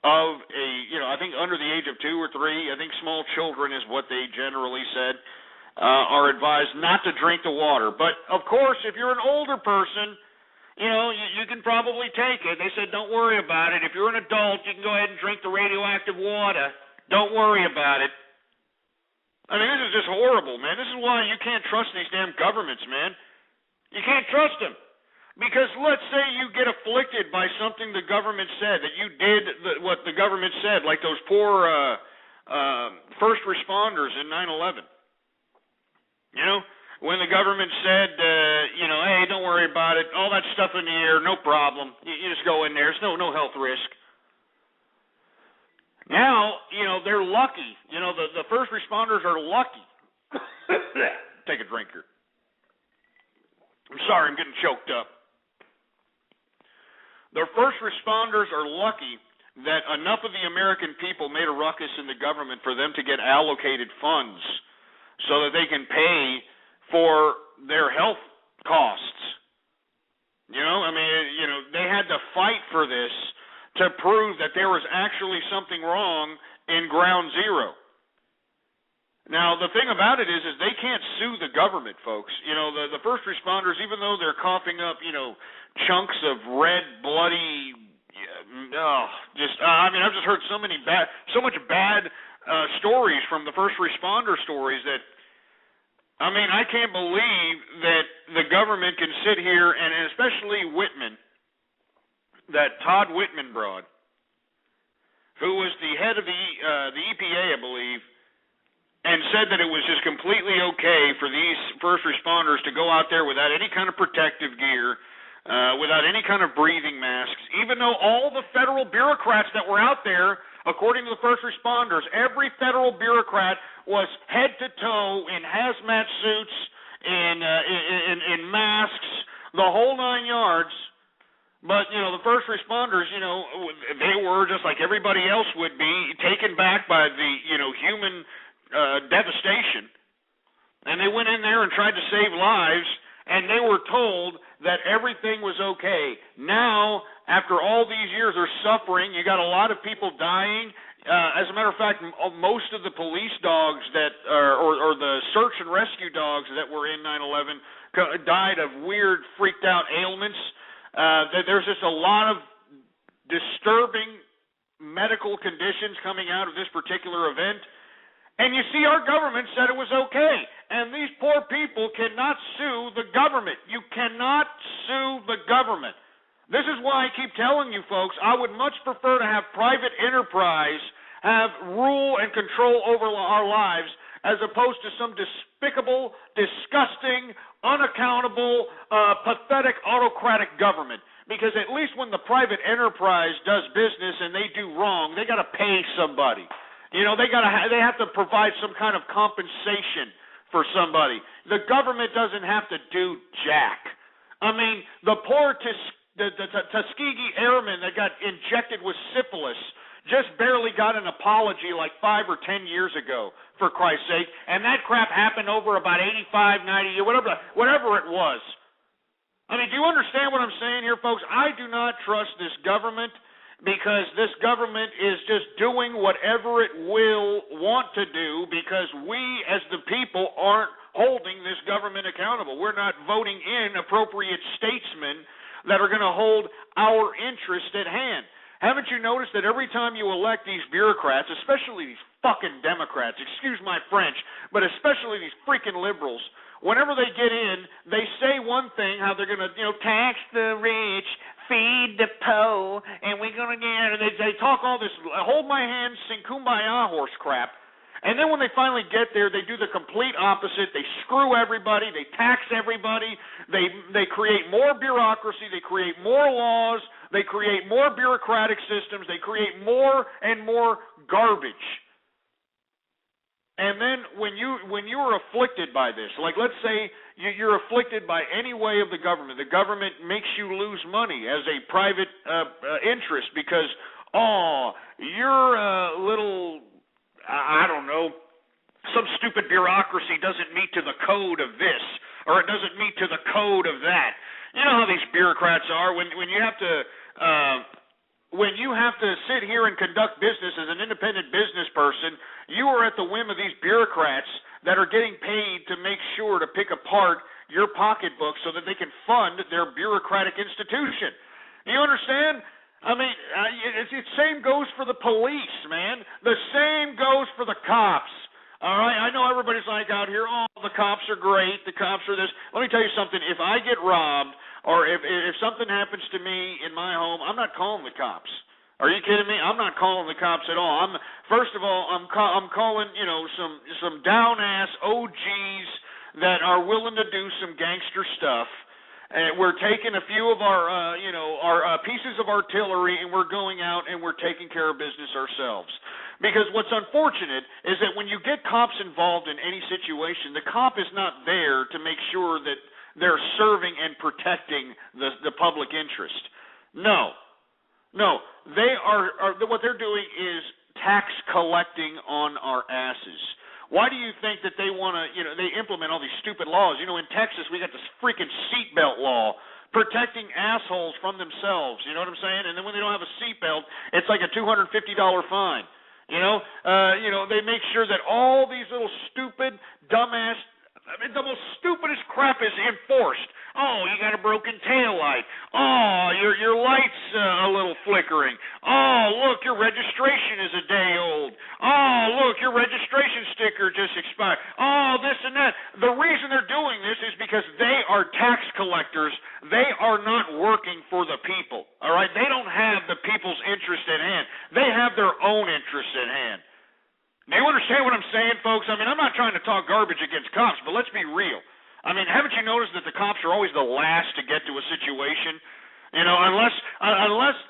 [SPEAKER 5] of I think under the age of 2 or 3, I think small children is what they generally said, are advised not to drink the water. But, of course, if you're an older person, you can probably take it. They said don't worry about it. If you're an adult, you can go ahead and drink the radioactive water. Don't worry about it. I mean, this is just horrible, man. This is why you can't trust these damn governments, man. You can't trust them. Because let's say you get afflicted by something the government said, that you did what the government said, like those poor first responders in 9/11. when the government said, hey, don't worry about it, all that stuff in the air, no problem. You just go in there. There's no health risk. Now, they're lucky. The first responders are lucky. Take a drink here. I'm sorry, I'm getting choked up. The first responders are lucky that enough of the American people made a ruckus in the government for them to get allocated funds so that they can pay for their health costs. They had to fight for this to prove that there was actually something wrong in Ground Zero. Now, the thing about it is they can't sue the government, folks. The first responders, even though they're coughing up, chunks of red, bloody, I've just heard so much bad stories from the first responder stories that, I can't believe that the government can sit here, and especially Whitman, that Todd Whitman broad, who was the head of the EPA, I believe, and said that it was just completely okay for these first responders to go out there without any kind of protective gear, without any kind of breathing masks, even though all the federal bureaucrats that were out there, according to the first responders, every federal bureaucrat was head to toe in hazmat suits, in masks, the whole 9 yards. But, the first responders, they were, just like everybody else would be, taken back by the, human devastation. And they went in there and tried to save lives, and they were told that everything was okay. Now, after all these years of suffering, you got a lot of people dying. As a matter of fact, most of the police dogs that, or the search and rescue dogs that were in 9/11 died of weird, freaked out ailments. There's just a lot of disturbing medical conditions coming out of this particular event. And you see, our government said it was okay. And these poor people cannot sue the government. You cannot sue the government. This is why I keep telling you folks, I would much prefer to have private enterprise have rule and control over our lives as opposed to some despicable, disgusting, unaccountable, pathetic, autocratic government. Because at least when the private enterprise does business and they do wrong, they got to pay somebody. They have to provide some kind of compensation for somebody. The government doesn't have to do jack. The poor Tuskegee airmen that got injected with syphilis just barely got an apology like 5 or 10 years ago, for Christ's sake, and that crap happened over about 85, 90 years, whatever it was. Do you understand what I'm saying here, folks? I do not trust this government, because this government is just doing whatever it will want to do because we as the people aren't holding this government accountable. We're not voting in appropriate statesmen that are going to hold our interest at hand. Haven't you noticed that every time you elect these bureaucrats, especially these fucking Democrats, excuse my French, but especially these freaking liberals, whenever they get in, they say one thing, how they're going to, tax the rich, feed the poor, and we're going to get, they talk all this, hold my hand, sing kumbaya horse crap. And then when they finally get there, they do the complete opposite. They screw everybody. They tax everybody. They create more bureaucracy. They create more laws. They create more bureaucratic systems. They create more and more garbage. And then when you are afflicted by this, like let's say you're afflicted by any way of the government makes you lose money as a private interest because, you're a little, I don't know, some stupid bureaucracy doesn't meet to the code of this, or it doesn't meet to the code of that. You know how these bureaucrats are when you have to sit here and conduct business as an independent business person. You are at the whim of these bureaucrats that are getting paid to make sure to pick apart your pocketbook so that they can fund their bureaucratic institution. You understand? The same goes for the police, man. The same goes for the cops. All right? I know everybody's like out here, the cops are great, the cops are this. Let me tell you something. If I get robbed or if something happens to me in my home, I'm not calling the cops. Are you kidding me? I'm not calling the cops at all. I'm calling, some down-ass OGs that are willing to do some gangster stuff. We're taking a few of our pieces of artillery, and we're going out and we're taking care of business ourselves. Because what's unfortunate is that when you get cops involved in any situation, the cop is not there to make sure that they're serving and protecting the public interest. No, they are what they're doing is tax collecting on our asses. Why do you think that they want to, they implement all these stupid laws? In Texas, we got this freaking seatbelt law protecting assholes from themselves. You know what I'm saying? And then when they don't have a seatbelt, it's like a $250 fine. They make sure that all these little stupid, dumbass, the most stupidest crap is enforced. Oh, you got a broken tail light. Oh, your light's a little flickering. Oh, look, your registration is a day old. Oh, look, your registration sticker just expired. Oh, this and that. The reason they're doing this is because they are tax collectors. They are not working for the people, all right? They don't have the people's interest at hand. They have their own interests at hand. Do you understand what I'm saying, folks? I mean, I'm not trying to talk garbage against cops, but let's be real. I mean, haven't you noticed that the cops are always the last to get to a situation? Unless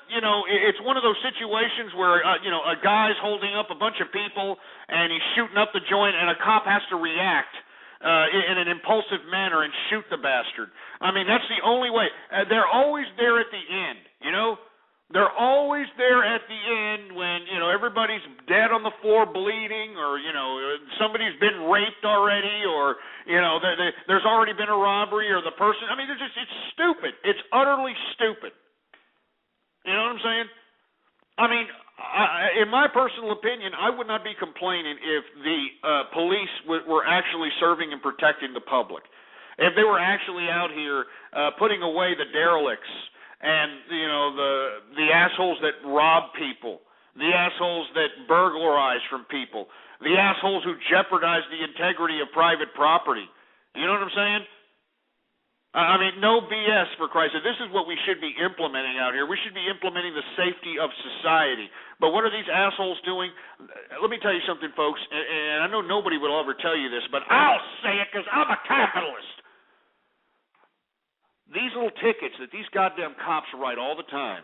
[SPEAKER 5] it's one of those situations where a guy's holding up a bunch of people and he's shooting up the joint, and a cop has to react in an impulsive manner and shoot the bastard. I mean, that's the only way. They're always there at the end. They're always there at the end when, everybody's dead on the floor bleeding, or, somebody's been raped already, or, there's already been a robbery, or the person, it's stupid. It's utterly stupid. You know what I'm saying? I mean, in my personal opinion, I would not be complaining if the police were actually serving and protecting the public. If they were actually out here putting away the derelicts, and the assholes that rob people, the assholes that burglarize from people, the assholes who jeopardize the integrity of private property. You know what I'm saying? I mean, no BS, for Christ's sake. This is what we should be implementing out here. We should be implementing the safety of society. But what are these assholes doing? Let me tell you something, folks, and I know nobody will ever tell you this, but I'll say it because I'm a capitalist. These little tickets that these goddamn cops write all the time,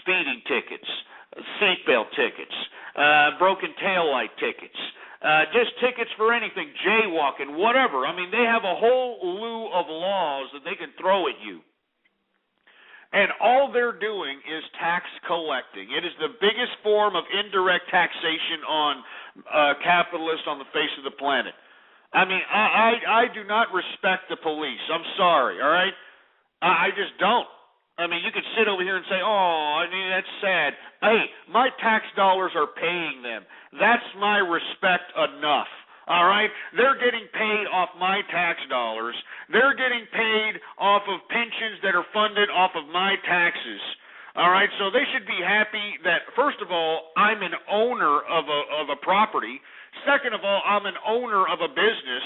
[SPEAKER 5] speeding tickets, seatbelt tickets, broken taillight tickets, just tickets for anything, jaywalking, whatever. I mean, they have a whole slew of laws that they can throw at you. And all they're doing is tax collecting. It is the biggest form of indirect taxation on capitalists on the face of the planet. I mean, I do not respect the police. I'm sorry, all right? I just don't. I mean, you could sit over here and say, that's sad. Hey, my tax dollars are paying them. That's my respect enough, all right? They're getting paid off my tax dollars. They're getting paid off of pensions that are funded off of my taxes. All right, so they should be happy that, first of all, I'm an owner of a property. Second of all, I'm an owner of a business.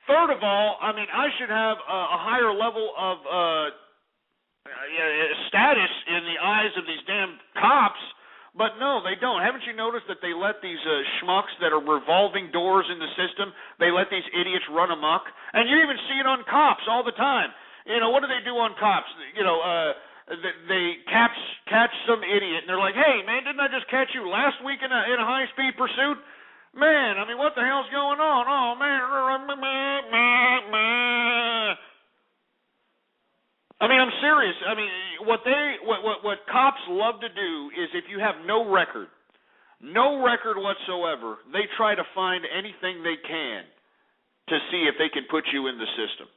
[SPEAKER 5] Third of all, I mean, I should have a higher level of status in the eyes of these damn cops. But no, they don't. Haven't you noticed that they let these schmucks that are revolving doors in the system, they let these idiots run amok? And you even see it on cops all the time. What do they do on cops? They catch some idiot, and they're like, hey, man, didn't I just catch you last week in a high-speed pursuit? Man, I mean, what the hell's going on? Oh, man. I mean, I'm serious. I mean, what cops love to do is, if you have no record whatsoever, they try to find anything they can to see if they can put you in the system.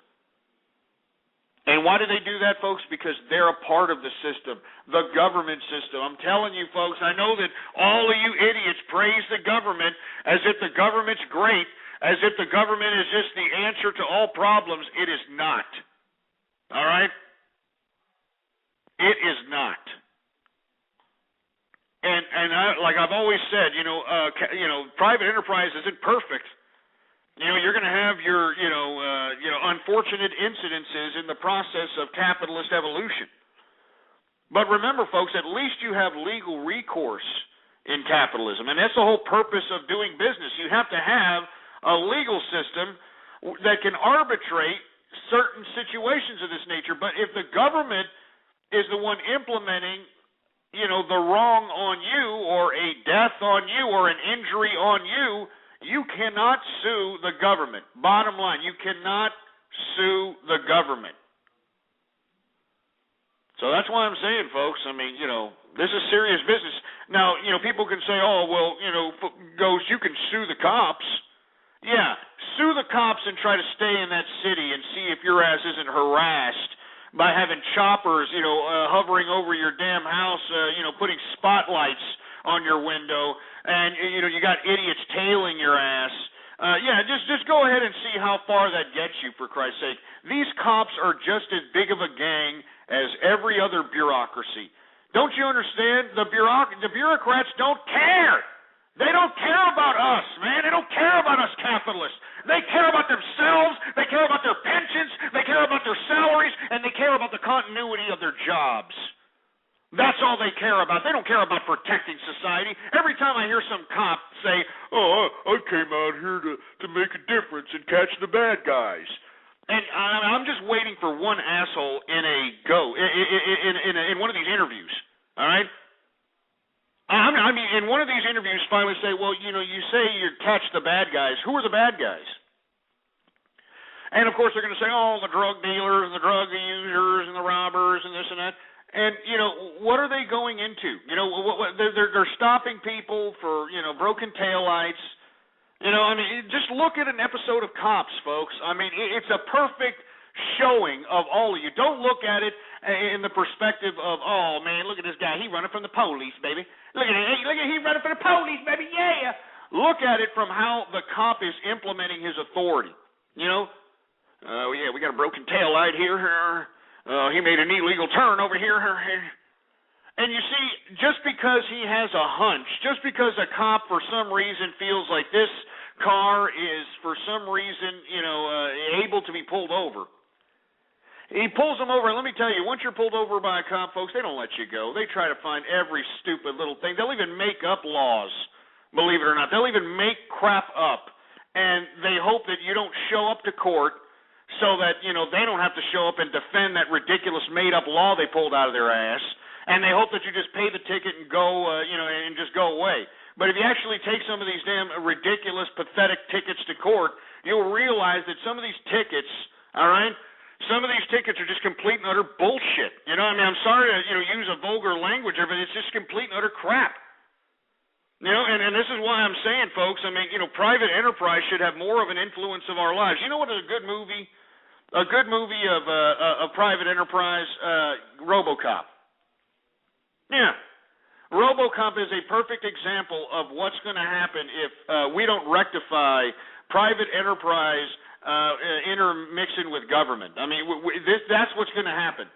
[SPEAKER 5] And why do they do that, folks? Because they're a part of the system, the government system. I'm telling you, folks, I know that all of you idiots praise the government as if the government's great, as if the government is just the answer to all problems. It is not. All right? It is not. And like I've always said, private enterprise isn't perfect. You're going to have your, unfortunate incidences in the process of capitalist evolution. But remember, folks, at least you have legal recourse in capitalism. And that's the whole purpose of doing business. You have to have a legal system that can arbitrate certain situations of this nature. But if the government is the one implementing, the wrong on you, or a death on you, or an injury on you, you cannot sue the government. Bottom line, you cannot sue the government. So that's why I'm saying, folks, this is serious business. Now, people can say, oh, well, Ghost, you can sue the cops. Yeah, sue the cops and try to stay in that city and see if your ass isn't harassed by having choppers, hovering over your damn house, putting spotlights on your window, and, you got idiots tailing your ass. Just go ahead and see how far that gets you, for Christ's sake. These cops are just as big of a gang as every other bureaucracy. Don't you understand? The bureaucrats don't care. They don't care about us, man. They don't care about us capitalists. They care about themselves. They care about their pensions. They care about their salaries. And they care about the continuity of their jobs. That's all they care about. They don't care about protecting society. Every time I hear some cop say, oh, I came out here to make a difference and catch the bad guys. And I'm just waiting for one asshole in one of these interviews, all right? In one of these interviews finally say, well, you say you catch the bad guys. Who are the bad guys? And, of course, they're going to say, oh, the drug dealers and the drug users and the robbers and this and that. And, what are they going into? They're stopping people for, broken taillights. Just look at an episode of Cops, folks. It's a perfect showing of all of you. Don't look at it in the perspective of, oh, man, look at this guy. He running from the police, baby. Look at he running from the police, baby, yeah. Look at it from how the cop is implementing his authority. We got a broken taillight here. He made an illegal turn over here. And you see, just because he has a hunch, just because a cop for some reason feels like this car is for some reason, able to be pulled over, he pulls them over. And let me tell you, once you're pulled over by a cop, folks, they don't let you go. They try to find every stupid little thing. They'll even make up laws, believe it or not. They'll even make crap up. And they hope that you don't show up to court so that, they don't have to show up and defend that ridiculous made-up law they pulled out of their ass. And they hope that you just pay the ticket and go, and just go away. But if you actually take some of these damn ridiculous, pathetic tickets to court, you'll realize that some of these tickets, all right, some of these tickets are just complete and utter bullshit. I'm sorry to, use a vulgar language here, but it's just complete and utter crap. And this is why I'm saying, folks, private enterprise should have more of an influence of our lives. You know what is a good movie? A good movie of private enterprise, RoboCop. Yeah. RoboCop is a perfect example of what's going to happen if we don't rectify private enterprise intermixing with government. That's what's going to happen.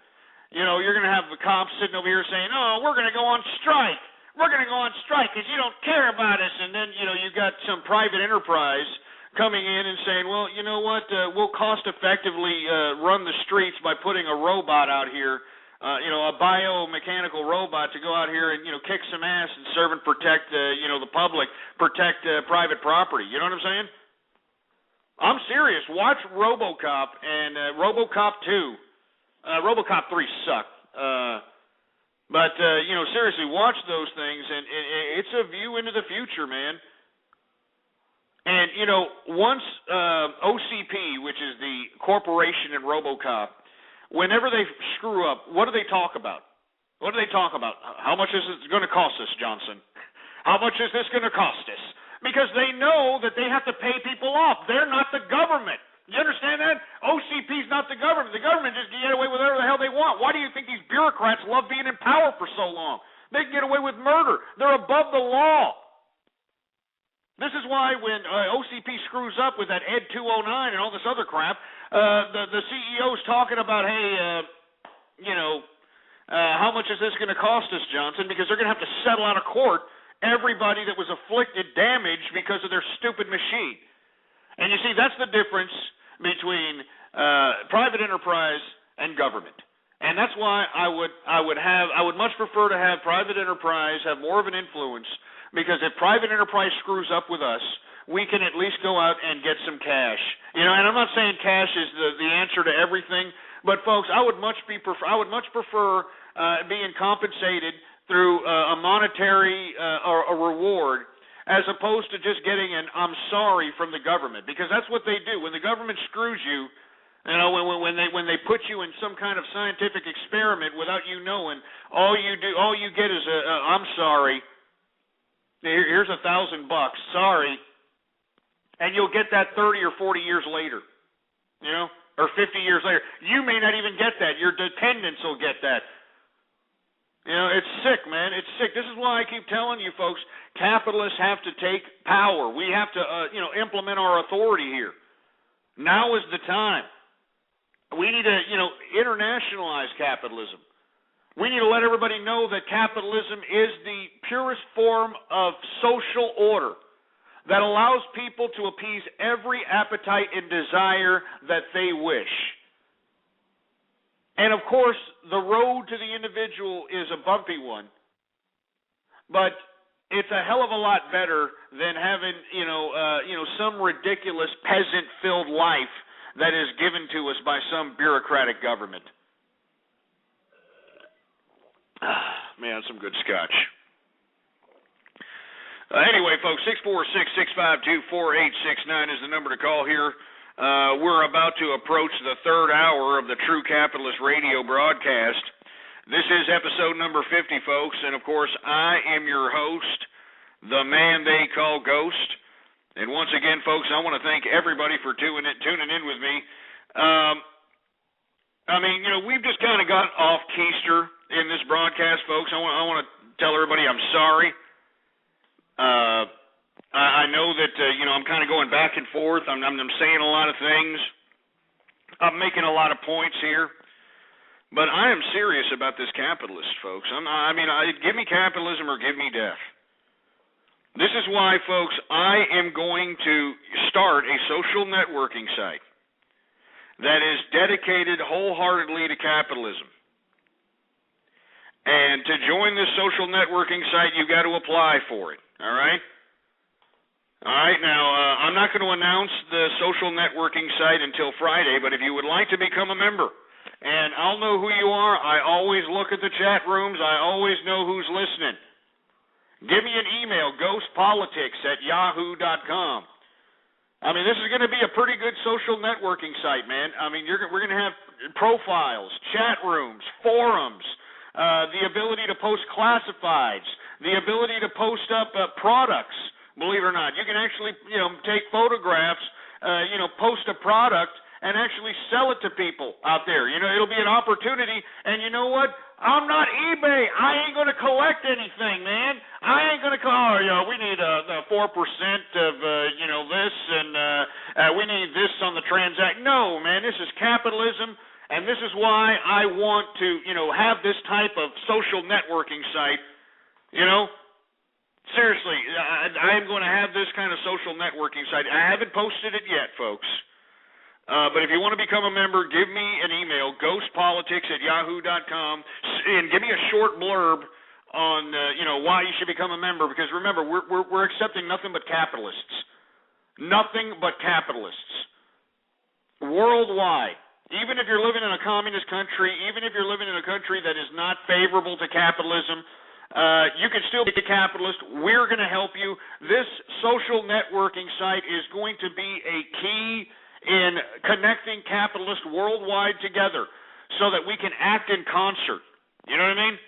[SPEAKER 5] You're going to have the cops sitting over here saying, oh, we're going to go on strike. We're going to go on strike because you don't care about us. And then, you got some private enterprise coming in and saying, well, you know what, we'll cost-effectively run the streets by putting a robot out here, a biomechanical robot to go out here and, kick some ass and serve and protect, the public, protect private property. You know what I'm saying? I'm serious. Watch RoboCop and RoboCop 2. RoboCop 3 sucked. But seriously, watch those things, and it's a view into the future, man. And, once OCP, which is the corporation in RoboCop, whenever they screw up, what do they talk about? What do they talk about? How much is it going to cost us, Johnson? How much is this going to cost us? Because they know that they have to pay people off. They're not the government. You understand that? OCP's not the government. The government just can get away with whatever the hell they want. Why do you think these bureaucrats love being in power for so long? They can get away with murder. They're above the law. This is why when OCP screws up with that Ed 209 and all this other crap, the CEO's talking about, hey, how much is this going to cost us, Johnson? Because they're going to have to settle out of court everybody that was afflicted damage because of their stupid machine. And you see, that's the difference between private enterprise and government. And that's why I would much prefer to have private enterprise have more of an influence, because if private enterprise screws up with us, we can at least go out and get some cash. You know, and I'm not saying cash is the answer to everything, but folks, I would much prefer being compensated through a monetary or a reward, as opposed to just getting an "I'm sorry" from the government, because that's what they do. When the government screws you, you know, when they put you in some kind of scientific experiment without you knowing, all you get is a "I'm sorry." Here's $1,000, sorry, and you'll get that 30 or 40 years later, you know, or 50 years later. You may not even get that. Your dependents will get that. You know, it's sick, man. It's sick. This is why I keep telling you folks, capitalists have to take power. We have to, implement our authority here. Now is the time. We need to, internationalize capitalism. We need to let everybody know that capitalism is the purest form of social order that allows people to appease every appetite and desire that they wish. And, of course, the road to the individual is a bumpy one, but it's a hell of a lot better than having, some ridiculous peasant-filled life that is given to us by some bureaucratic government. Man, some good scotch. Anyway, folks, 646-652-4869 is the number to call here. We're about to approach the third hour of the True Capitalist Radio broadcast. This is episode number 50, folks, and, of course, I am your host, the man they call Ghost. And once again, folks, I want to thank everybody for tuning in with me. We've just kind of got off keister in this broadcast, folks. I want to tell everybody I'm sorry. I know that, I'm kind of going back and forth. I'm saying a lot of things. I'm making a lot of points here. But I am serious about this capitalist, folks. Give me capitalism or give me death. This is why, folks, I am going to start a social networking site that is dedicated wholeheartedly to capitalism. And to join this social networking site, you've got to apply for it, all right? All right, now, I'm not going to announce the social networking site until Friday, but if you would like to become a member, and I'll know who you are, I always look at the chat rooms, I always know who's listening. Give me an email, ghostpolitics@yahoo.com. This is going to be a pretty good social networking site, man. We're going to have profiles, chat rooms, forums, the ability to post classifieds, the ability to post up products, believe it or not. You can actually, take photographs, post a product, and actually sell it to people out there. It'll be an opportunity, and you know what? I'm not eBay. I ain't going to collect anything, man. I ain't going to we need 4% of, this, and we need this on the transaction. No, man, this is capitalism, and this is why I want to, have this type of social networking site, Seriously, I'm going to have this kind of social networking site. I haven't posted it yet, folks. But if you want to become a member, give me an email, ghostpolitics@yahoo.com, and give me a short blurb on, why you should become a member. Because remember, we're accepting nothing but capitalists. Nothing but capitalists. Worldwide. Even if you're living in a communist country, even if you're living in a country that is not favorable to capitalism, you can still be a capitalist. We're going to help you. This social networking site is going to be a key in connecting capitalists worldwide together so that we can act in concert. You know what I mean?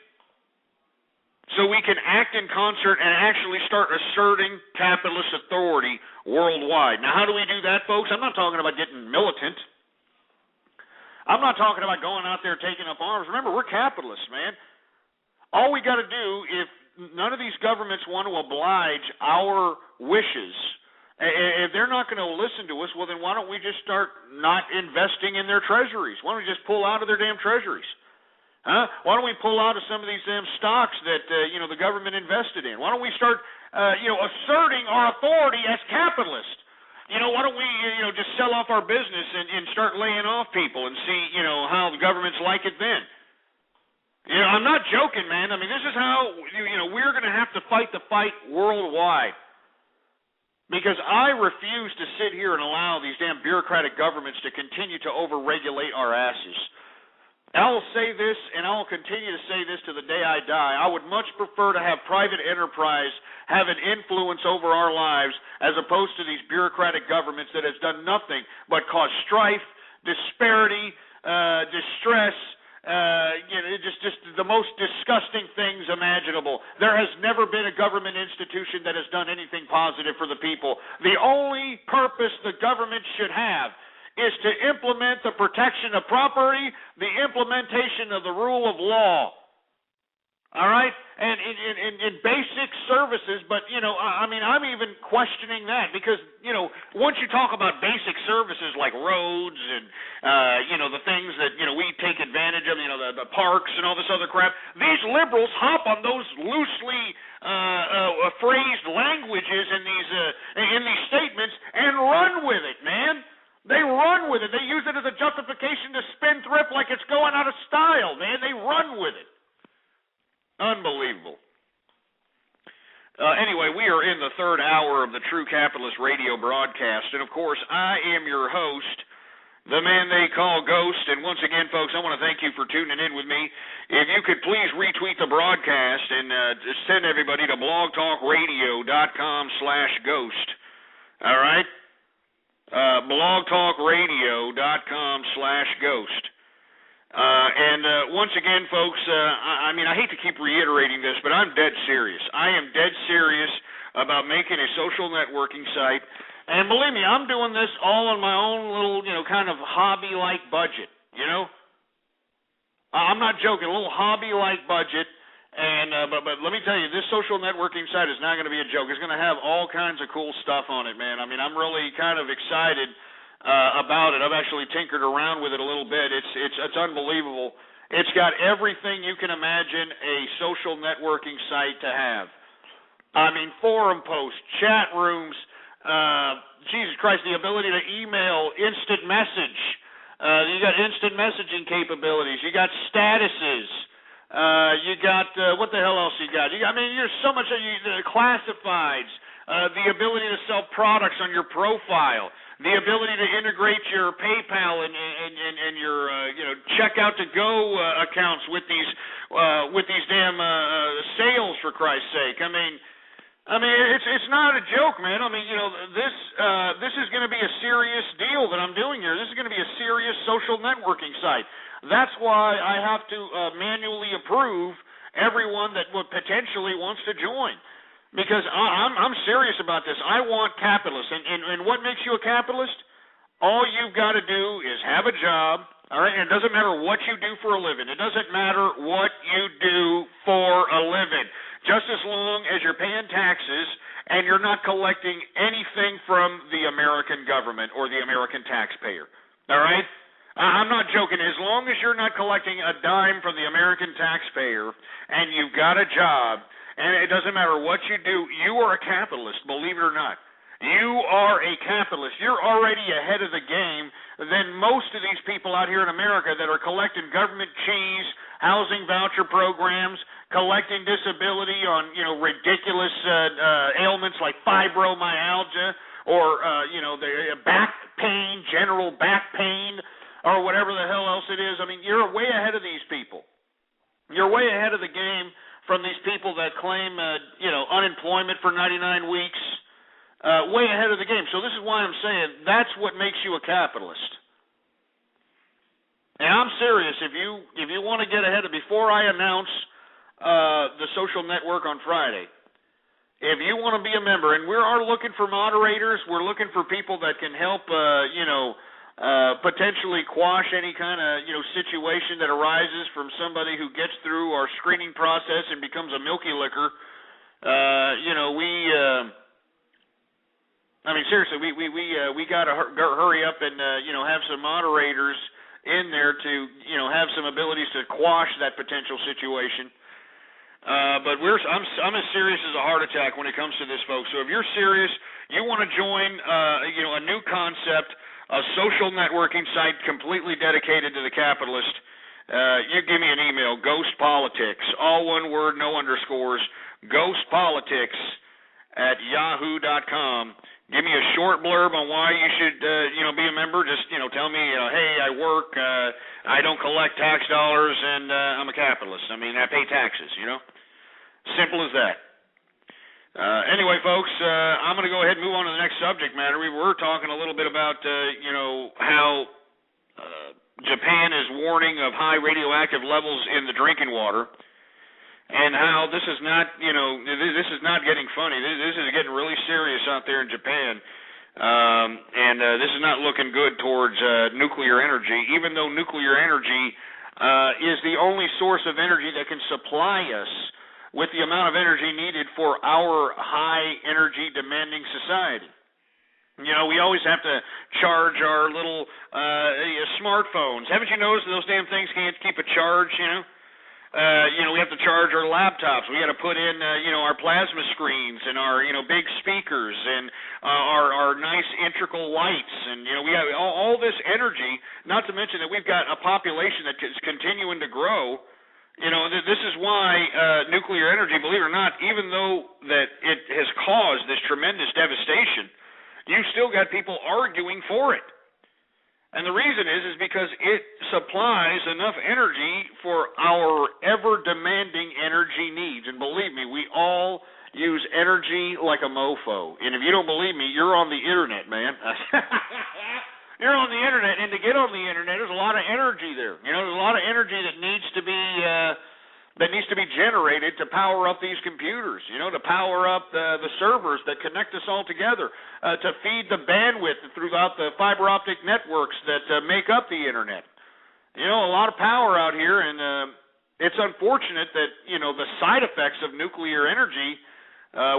[SPEAKER 5] So we can act in concert and actually start asserting capitalist authority worldwide. Now, how do we do that, folks? I'm not talking about getting militant. I'm not talking about going out there taking up arms. Remember, we're capitalists, man. All we got to do, if none of these governments want to oblige our wishes, if they're not going to listen to us, well, then why don't we just start not investing in their treasuries? Why don't we just pull out of their damn treasuries? Huh? Why don't we pull out of some of these damn stocks that, the government invested in? Why don't we start, asserting our authority as capitalists? Why don't we, just sell off our business and start laying off people and see, how the governments like it then? I'm not joking, man. This is how, we're going to have to fight the fight worldwide. Because I refuse to sit here and allow these damn bureaucratic governments to continue to overregulate our asses. I will say this, and I will continue to say this to the day I die. I would much prefer to have private enterprise have an influence over our lives as opposed to these bureaucratic governments that has done nothing but cause strife, disparity, distress, just the most disgusting things imaginable. There has never been a government institution that has done anything positive for the people. The only purpose the government should have is to implement the protection of property, the implementation of the rule of law. All right? And in basic services, but, I'm even questioning that because, once you talk about basic services like roads and, the things that, we take advantage of, the parks and all this other crap, these liberals hop on those loosely phrased languages in these statements and run with it, man. They run with it. They use it as a justification to spendthrift like it's going out of style, man. They run with it. Unbelievable. Anyway, we are in the third hour of the True Capitalist radio broadcast, and of course, I am your host, the man they call Ghost. And once again, folks, I want to thank you for tuning in with me. If you could please retweet the broadcast and just send everybody to blogtalkradio.com/ghost. All right? blogtalkradio.com/ghost. And once again, folks, I hate to keep reiterating this, but I'm dead serious. I am dead serious about making a social networking site. And believe me, I'm doing this all on my own little, kind of hobby-like budget, I'm not joking, a little hobby-like budget. And but let me tell you, this social networking site is not going to be a joke. It's going to have all kinds of cool stuff on it, man. I'm really kind of excited about it. I've actually tinkered around with it a little bit. It's unbelievable. It's got everything you can imagine a social networking site to have. Forum posts, chat rooms, Jesus Christ, the ability to email, instant message. You got instant messaging capabilities. You got statuses. You got, what the hell else you got? There's so much, classifieds, the ability to sell products on your profile, the ability to integrate your PayPal and your, checkout to go accounts with these damn sales, for Christ's sake. It's not a joke, man. This is going to be a serious deal that I'm doing here. This is going to be a serious social networking site. That's why I have to manually approve everyone that potentially wants to join, because I'm serious about this. I want capitalists, and what makes you a capitalist? All you've got to do is have a job, all right? And it doesn't matter what you do for a living. It doesn't matter what you do for a living, just as long as you're paying taxes and you're not collecting anything from the American government or the American taxpayer, all right? I'm not joking. As long as you're not collecting a dime from the American taxpayer and you've got a job, and it doesn't matter what you do, you are a capitalist, believe it or not. You are a capitalist. You're already ahead of the game than most of these people out here in America that are collecting government cheese, housing voucher programs, collecting disability on, ridiculous ailments like fibromyalgia or, the back pain, general back pain, or whatever the hell else it is. You're way ahead of these people. You're way ahead of the game from these people that claim, unemployment for 99 weeks. Way ahead of the game. So this is why I'm saying that's what makes you a capitalist. And I'm serious. If you want to get ahead of, before I announce the social network on Friday, if you want to be a member, and we are looking for moderators, we're looking for people that can help, potentially quash any kind of, situation that arises from somebody who gets through our screening process and becomes a milky liquor. Seriously, we got to hurry up and have some moderators in there to have some abilities to quash that potential situation. But I'm as serious as a heart attack when it comes to this, folks. So if you're serious, you want to join a new concept, a social networking site completely dedicated to the capitalist, you give me an email, ghostpolitics, all one word, no underscores, ghostpolitics@yahoo.com. Give me a short blurb on why you should, be a member. Just, tell me, hey, I work, I don't collect tax dollars, and I'm a capitalist. I mean, I pay taxes, Simple as that. Anyway, folks, I'm going to go ahead and move on to the next subject matter. We were talking a little bit about, how Japan is warning of high radioactive levels in the drinking water. And how this is not, this is not getting funny. This is getting really serious out there in Japan. And this is not looking good towards nuclear energy, even though nuclear energy is the only source of energy that can supply us with the amount of energy needed for our high energy demanding society. We always have to charge our little smartphones. Haven't you noticed those damn things can't keep a charge, we have to charge our laptops. We got to put in, our plasma screens and our, big speakers and our nice integral lights. And, we have all this energy, not to mention that we've got a population that is continuing to grow. This is why nuclear energy, believe it or not, even though that it has caused this tremendous devastation, you've still got people arguing for it. And the reason is because it supplies enough energy for our ever-demanding energy needs. And believe me, we all use energy like a mofo. And if you don't believe me, you're on the internet, man. You're on the internet, and to get on the internet, there's a lot of energy there. There's a lot of energy that needs to be generated to power up these computers, to power up the servers that connect us all together, to feed the bandwidth throughout the fiber optic networks that make up the internet. A lot of power out here, and it's unfortunate that, the side effects of nuclear energy,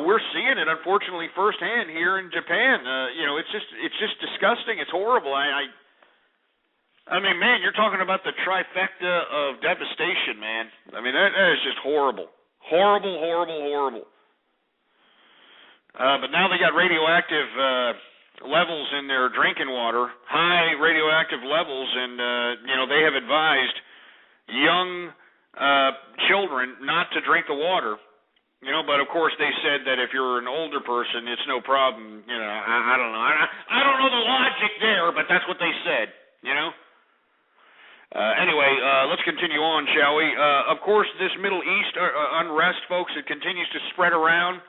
[SPEAKER 5] we're seeing it, unfortunately, firsthand here in Japan. It's just disgusting. It's horrible. I mean, man, you're talking about the trifecta of devastation, man. I mean, that is just horrible. Horrible, horrible, horrible. But now they got radioactive levels in their drinking water, high radioactive levels, and, they have advised young children not to drink the water. But of course they said that if you're an older person, it's no problem. I don't know. I don't know the logic there, but that's what they said, Anyway, let's continue on, shall we? Of course, this Middle East unrest, folks, it continues to spread around.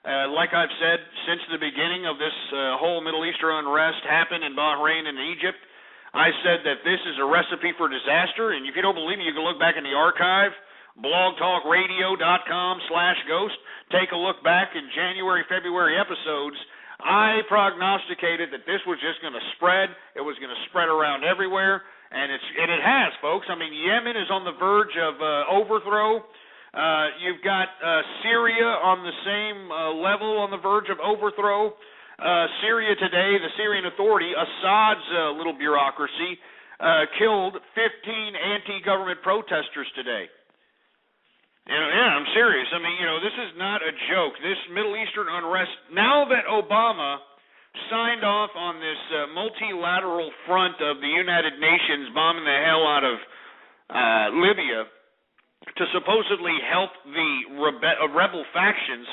[SPEAKER 5] Like I've said, since the beginning of this whole Middle Eastern unrest happened in Bahrain and Egypt, I said that this is a recipe for disaster. And if you don't believe me, you can look back in the archive, blogtalkradio.com/ghost. Take a look back in January, February episodes. I prognosticated that this was just going to spread. It was going to spread around everywhere. And it has, folks. I mean, Yemen is on the verge of overthrow. You've got Syria on the same level, on the verge of overthrow. Syria today, the Syrian Authority, Assad's little bureaucracy, killed 15 anti-government protesters today. Yeah, I'm serious. I mean, this is not a joke. This Middle Eastern unrest, now that Obama signed off on this multilateral front of the United Nations bombing the hell out of Libya to supposedly help the rebel factions,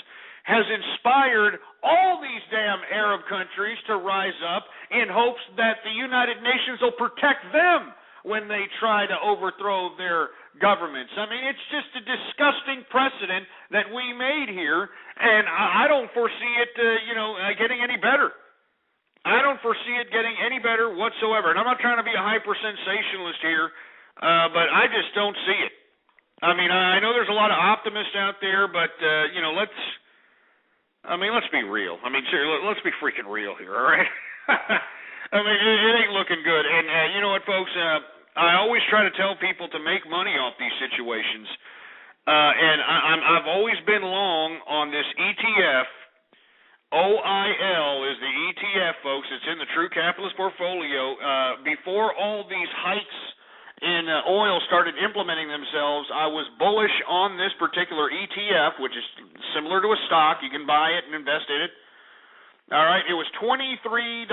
[SPEAKER 5] has inspired all these damn Arab countries to rise up in hopes that the United Nations will protect them when they try to overthrow their governments. I mean, it's just a disgusting precedent that we made here, and I don't foresee it, getting any better. I don't foresee it getting any better whatsoever. And I'm not trying to be a hyper-sensationalist here, but I just don't see it. I mean, I know there's a lot of optimists out there, but, let's be real. I mean, seriously, let's be freaking real here, all right? I mean, it ain't looking good. And you know what, folks? I always try to tell people to make money off these situations. And I've always been long on this ETF. OIL is the ETF, folks. It's in the True Capitalist portfolio. Before all these hikes in oil started implementing themselves, I was bullish on this particular ETF, which is similar to a stock. You can buy it and invest in it. All right, it was $23.90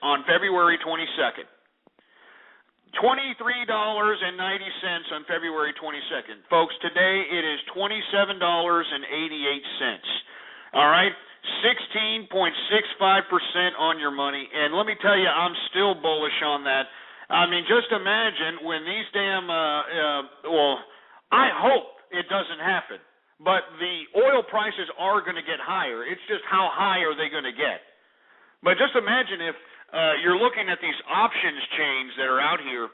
[SPEAKER 5] on February 22nd. $23.90 on February 22nd. Folks, today it is $27.88. All right, 16.65% on your money. And let me tell you, I'm still bullish on that. I mean, just imagine when these damn, I hope it doesn't happen. But the oil prices are going to get higher. It's just how high are they going to get? But just imagine if you're looking at these options chains that are out here,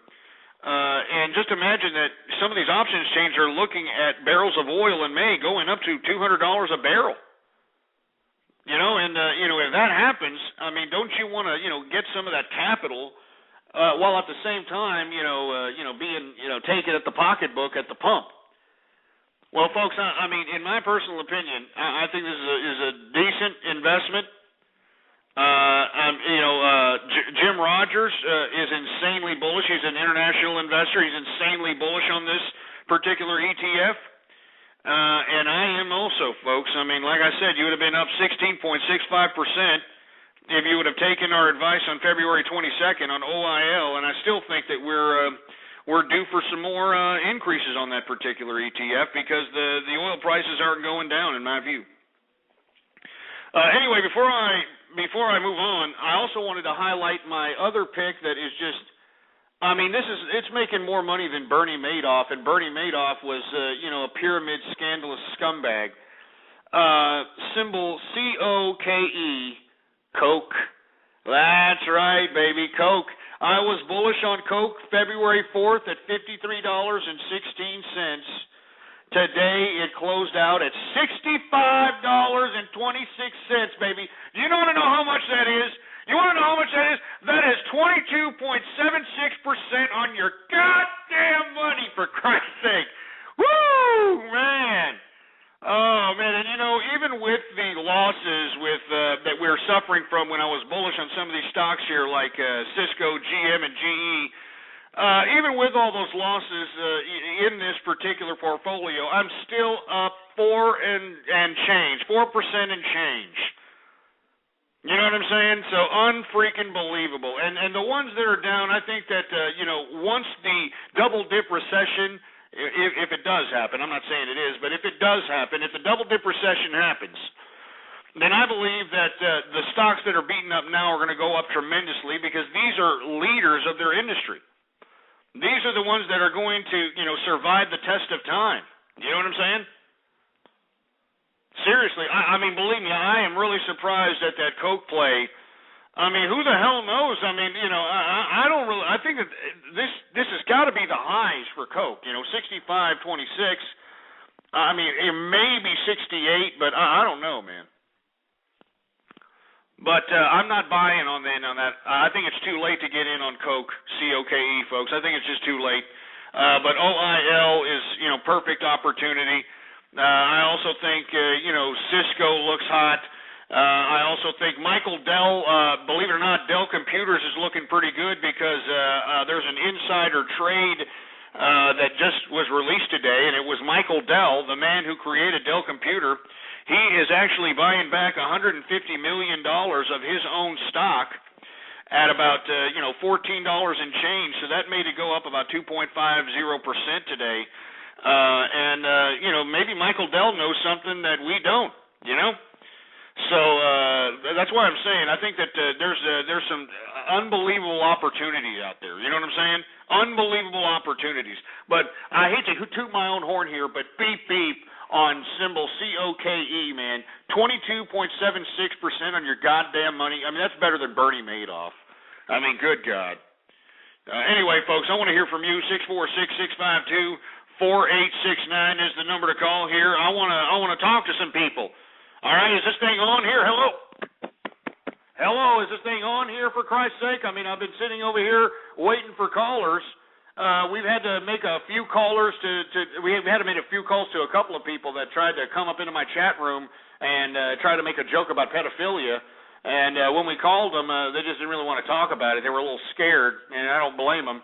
[SPEAKER 5] and just imagine that some of these options chains are looking at barrels of oil in May going up to $200 a barrel. You know, and if that happens, I mean, don't you want to get some of that capital while at the same time being take it at the pocketbook at the pump? Well, folks, I mean, in my personal opinion, I think this is a decent investment. Jim Rogers is insanely bullish. He's an international investor. He's insanely bullish on this particular ETF. And I am also, folks. I mean, like I said, you would have been up 16.65% if you would have taken our advice on February 22nd on OIL, and I still think that we're due for some more increases on that particular ETF because the oil prices aren't going down, in my view. Anyway, before I move on, I also wanted to highlight my other pick that is just, I mean, it's making more money than Bernie Madoff, and Bernie Madoff was a pyramid scandalous scumbag. Symbol COKE, Coke. That's right, baby, Coke. I was bullish on Coke February 4th at $53.16. Today it closed out at $65.26, baby. Do you want to know how much that is? You want to know how much that is? That is 22.76% on your goddamn money, for Christ's sake. Woo, man. Oh, man, and even with the losses that we're suffering from when I was bullish on some of these stocks here like Cisco, GM, and GE, even with all those losses in this particular portfolio, I'm still up 4% and change. You know what I'm saying? So unfreaking believable. And the ones that are down, I think that, once the double dip recession, if it does happen, I'm not saying it is, but if it does happen, if the double dip recession happens, then I believe that the stocks that are beaten up now are going to go up tremendously because these are leaders of their industry. These are the ones that are going to, survive the test of time. You know what I'm saying? Seriously, I mean, believe me, I am really surprised at that Coke play. I mean, who the hell knows? I mean, I don't really. I think that this has got to be the highs for Coke. 65.26. I mean, it may be 68, but I don't know, man. But I'm not buying on that. I think it's too late to get in on Coke, COKE, folks. I think it's just too late. But OIL is, perfect opportunity. I also think, Cisco looks hot. I also think Michael Dell, believe it or not, Dell Computers is looking pretty good because there's an insider trade that just was released today, and it was Michael Dell, the man who created Dell Computer. He is actually buying back $150 million of his own stock at about $14 and change. So that made it go up about 2.50% today. Maybe Michael Dell knows something that we don't. So that's why I'm saying I think that there's some unbelievable opportunities out there. You know what I'm saying? Unbelievable opportunities. But I hate to toot my own horn here, but beep on symbol COKE, man. 22.76% on your goddamn money. I mean, that's better than Bernie Madoff. I mean, good God. Anyway, folks, I want to hear from you. 646-652-4869 is the number to call here. I want to talk to some people. All right, is this thing on here? Hello, is this thing on here, for Christ's sake? I mean, I've been sitting over here waiting for callers. We've had to make a few callers we had to make a few calls to a couple of people that tried to come up into my chat room and try to make a joke about pedophilia. And when we called them, they just didn't really want to talk about it. They were a little scared, and I don't blame them.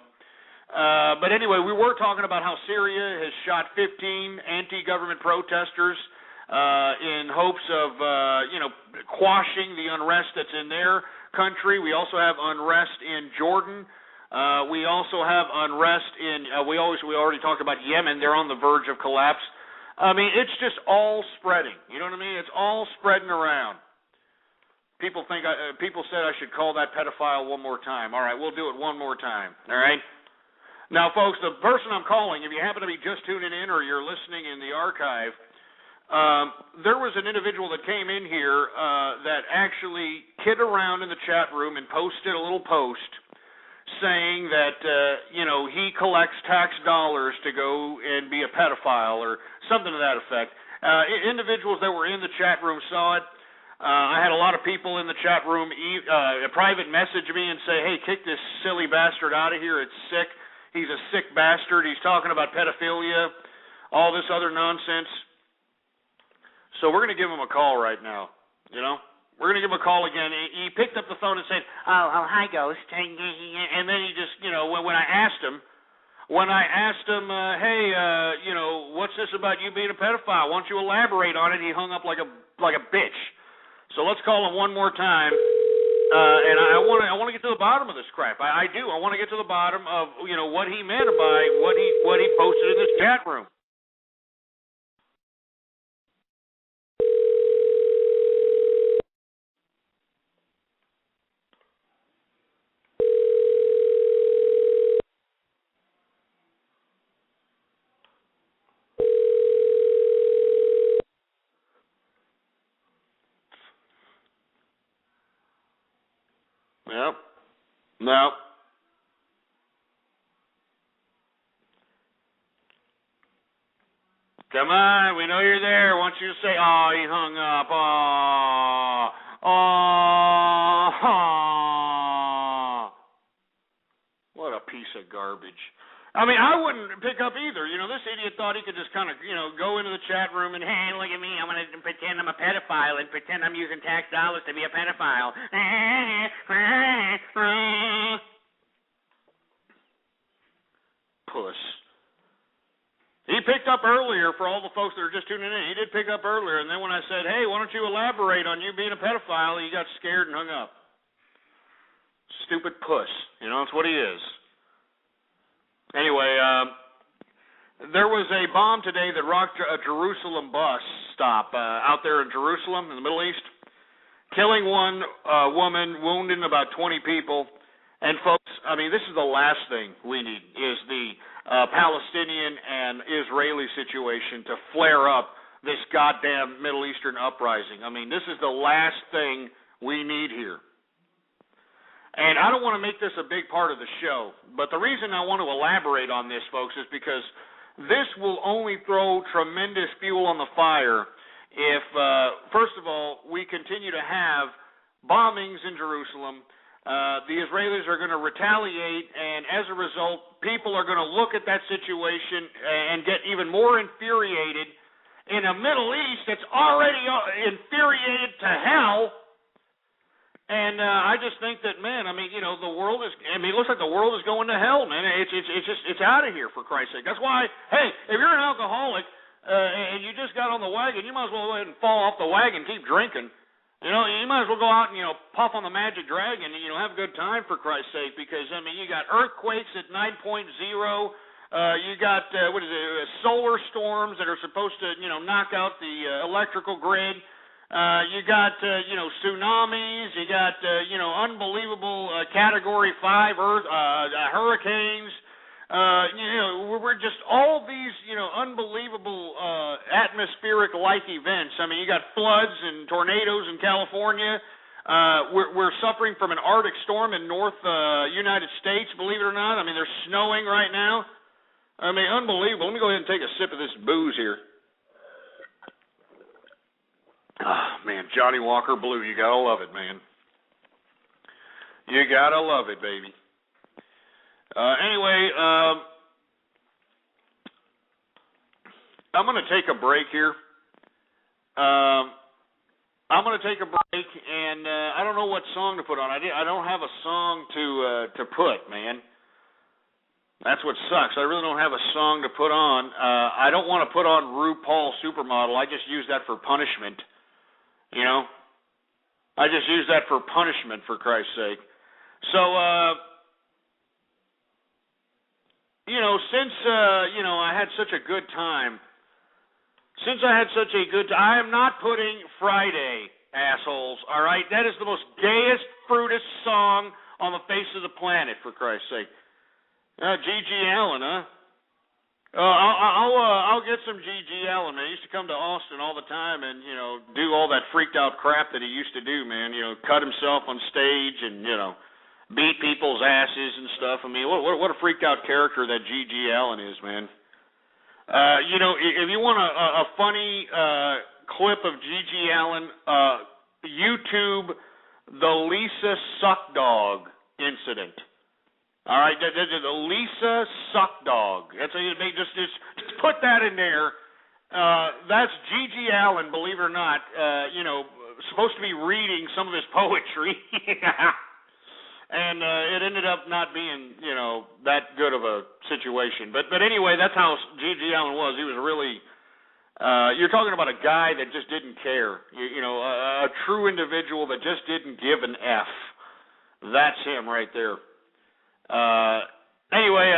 [SPEAKER 5] But anyway, we were talking about how Syria has shot 15 anti-government protesters in hopes of, quashing the unrest that's in their country. We also have unrest in Jordan. We also have unrest in, we already talked about Yemen. They're on the verge of collapse. I mean, it's just all spreading. You know what I mean? It's all spreading around. People said I should call that pedophile one more time. All right, we'll do it one more time. All right. Now, folks, the person I'm calling, if you happen to be just tuning in or you're listening in the archive, there was an individual that came in here that actually kidded around in the chat room and posted a little post saying that, he collects tax dollars to go and be a pedophile or something to that effect. Individuals that were in the chat room saw it. I had a lot of people in the chat room private message me and say, hey, kick this silly bastard out of here. It's sick. He's a sick bastard. He's talking about pedophilia, all this other nonsense. So we're going to give him a call right now, We're going to give him a call again. He picked up the phone and said, oh, hi, Ghost. And then he just, when I asked him, hey, what's this about you being a pedophile? Why don't you elaborate on it? He hung up like a bitch. So let's call him one more time. And I want to get to the bottom of this crap. I do. I want to get to the bottom of what he meant by what he posted in this chat room. Yep. No. Come on, we know you're there. Why don't you say, oh, he hung up. Oh. What a piece of garbage. I mean, I wouldn't pick up either. This idiot thought he could just kind of, go into the chat room and, hey, look at me. I'm going to pretend I'm a pedophile and pretend I'm using tax dollars to be a pedophile. Puss. He picked up earlier, for all the folks that are just tuning in, he did pick up earlier, and then when I said, hey, why don't you elaborate on you being a pedophile, he got scared and hung up. Stupid puss. That's what he is. Anyway, there was a bomb today that rocked a Jerusalem bus stop out there in Jerusalem in the Middle East, killing one woman, wounding about 20 people. And, folks, I mean, this is the last thing we need is the Palestinian and Israeli situation to flare up this goddamn Middle Eastern uprising. I mean, this is the last thing we need here. And I don't want to make this a big part of the show, but the reason I want to elaborate on this, folks, is because this will only throw tremendous fuel on the fire if, first of all, we continue to have bombings in Jerusalem. The Israelis are going to retaliate, and as a result, people are going to look at that situation and get even more infuriated in a Middle East that's already infuriated to hell. And I just think that, man, I mean, the world is, it looks like the world is going to hell, man. It's out of here, for Christ's sake. That's why, hey, if you're an alcoholic and you just got on the wagon, you might as well go ahead and fall off the wagon, keep drinking. You might as well go out and, puff on the Magic Dragon and, have a good time, for Christ's sake, because, I mean, you got earthquakes at 9.0. You got, solar storms that are supposed to, knock out the electrical grid. You got, tsunamis. You got, unbelievable Category 5 hurricanes. We're just all these, unbelievable atmospheric-like events. I mean, you got floods and tornadoes in California. We're suffering from an Arctic storm in North United States, believe it or not. I mean, they're snowing right now. I mean, unbelievable. Let me go ahead and take a sip of this booze here. Oh, man, Johnny Walker Blue, you gotta love it, man. You gotta love it, baby. Anyway, I'm going to take a break here. I'm going to take a break, and I don't know what song to put on. I don't have a song to put, man. That's what sucks. I really don't have a song to put on. I don't want to put on RuPaul Supermodel. I just use that for punishment. I just use that for punishment, for Christ's sake. So, since, I had such a good time, I am not putting Friday assholes, all right? That is the most gayest, fruitest song on the face of the planet, for Christ's sake. G.G. Allin, huh? I'll get some G.G. Allin, man. He used to come to Austin all the time and, do all that freaked out crap that he used to do, man. Cut himself on stage and, beat people's asses and stuff. I mean, what a freaked out character that G.G. Allin is, man. If you want a funny clip of G.G. Allin, YouTube the Lisa Suck Dog incident. All right, the Lisa Suck Dog. That's just put that in there. That's G.G. Allin, believe it or not. Supposed to be reading some of his poetry, and it ended up not being that good of a situation. But anyway, that's how G.G. Allin was. He was really. You're talking about a guy that just didn't care. A true individual that just didn't give an F. That's him right there. Anyway,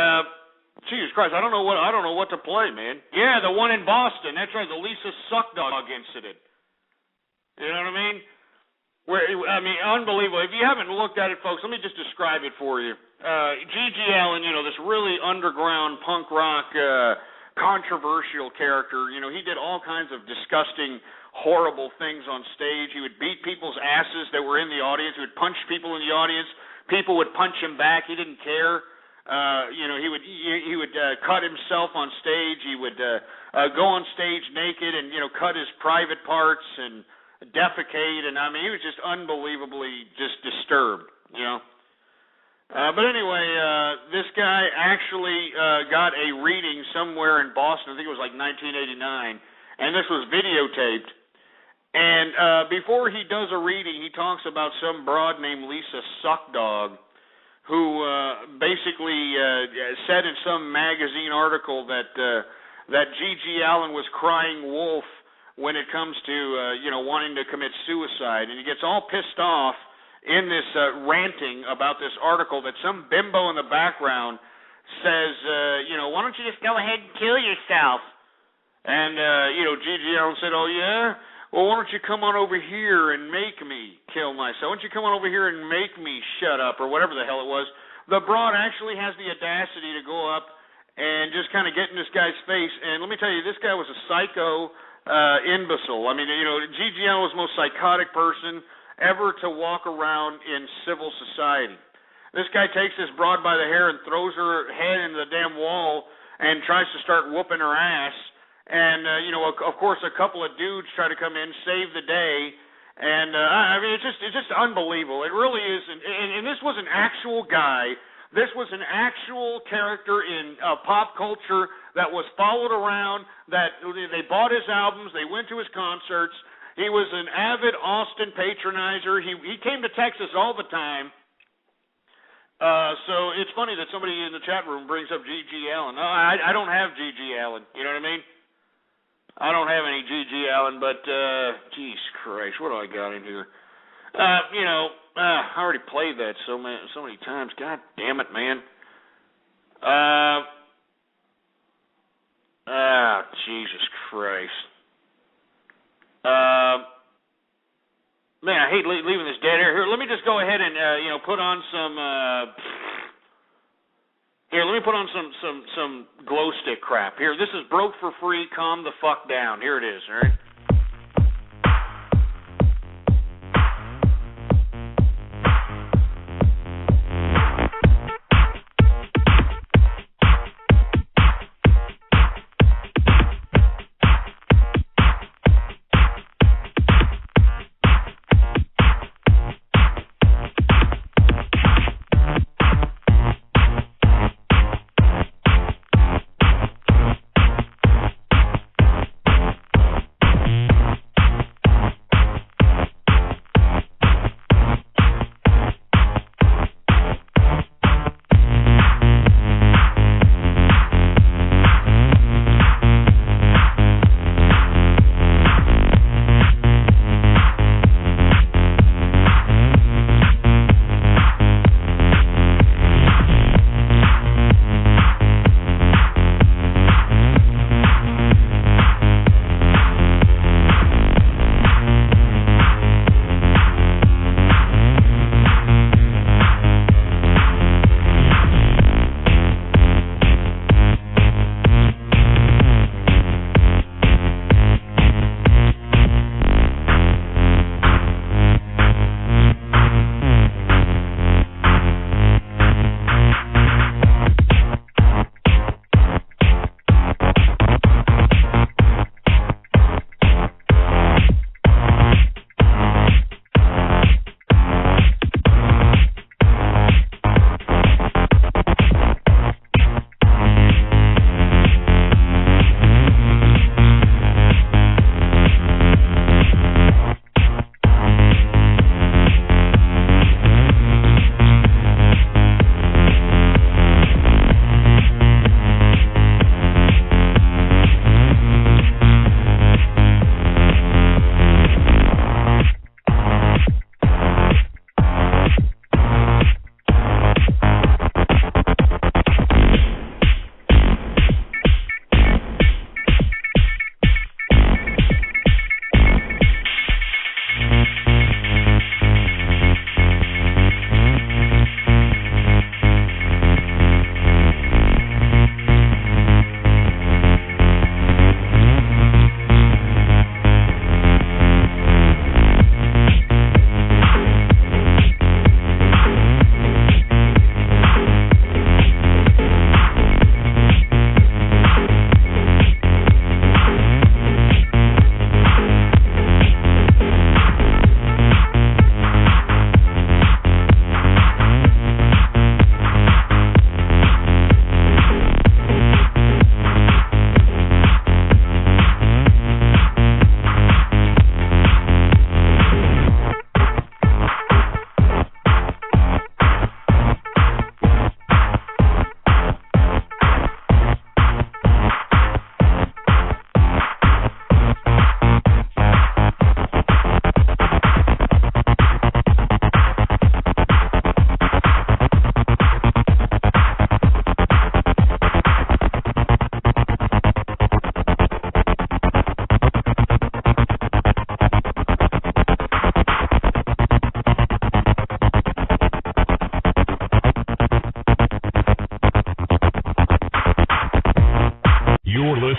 [SPEAKER 5] Jesus Christ, I don't know what to play, man. Yeah, the one in Boston. That's right, the Lisa Suck Dog incident. You know what I mean? Unbelievable. If you haven't looked at it, folks, let me just describe it for you. G.G. Allin, this really underground punk rock, controversial character. He did all kinds of disgusting, horrible things on stage. He would beat people's asses that were in the audience. He would punch people in the audience. People would punch him back. He didn't care. He would cut himself on stage. He would go on stage naked and cut his private parts and defecate. And he was just unbelievably just disturbed. But anyway, this guy actually got a reading somewhere in Boston. I think it was like 1989, and this was videotaped. And before he does a reading, he talks about some broad named Lisa Suck Dog, who basically said in some magazine article that G.G. Allin was crying wolf when it comes to wanting to commit suicide, and he gets all pissed off in this ranting about this article that some bimbo in the background says, why don't you just go ahead and kill yourself? And G.G. Allin said, oh yeah. Well, why don't you come on over here and make me kill myself? Why don't you come on over here and make me shut up, or whatever the hell it was. The broad actually has the audacity to go up and just kind of get in this guy's face. And let me tell you, this guy was a psycho imbecile. G.G. Allin was the most psychotic person ever to walk around in civil society. This guy takes this broad by the hair and throws her head into the damn wall and tries to start whooping her ass. And, of course, a couple of dudes try to come in, save the day. And, it's just unbelievable. It really is. And this was an actual guy. This was an actual character in pop culture that was followed around, that they bought his albums, they went to his concerts. He was an avid Austin patronizer. He came to Texas all the time. So it's funny that somebody in the chat room brings up G.G. Allin. No, I don't have G.G. Allin. You know what I mean? I don't have any G.G. Allin, but, geez Christ, what do I got in here? I already played that so many times. God damn it, man. Jesus Christ. Man, I hate leaving this dead air. Here, let me just go ahead and, put on some, Here, let me put on some glow stick crap. Here, this is Broke for Free, Calm the Fuck Down. Here it is, all right?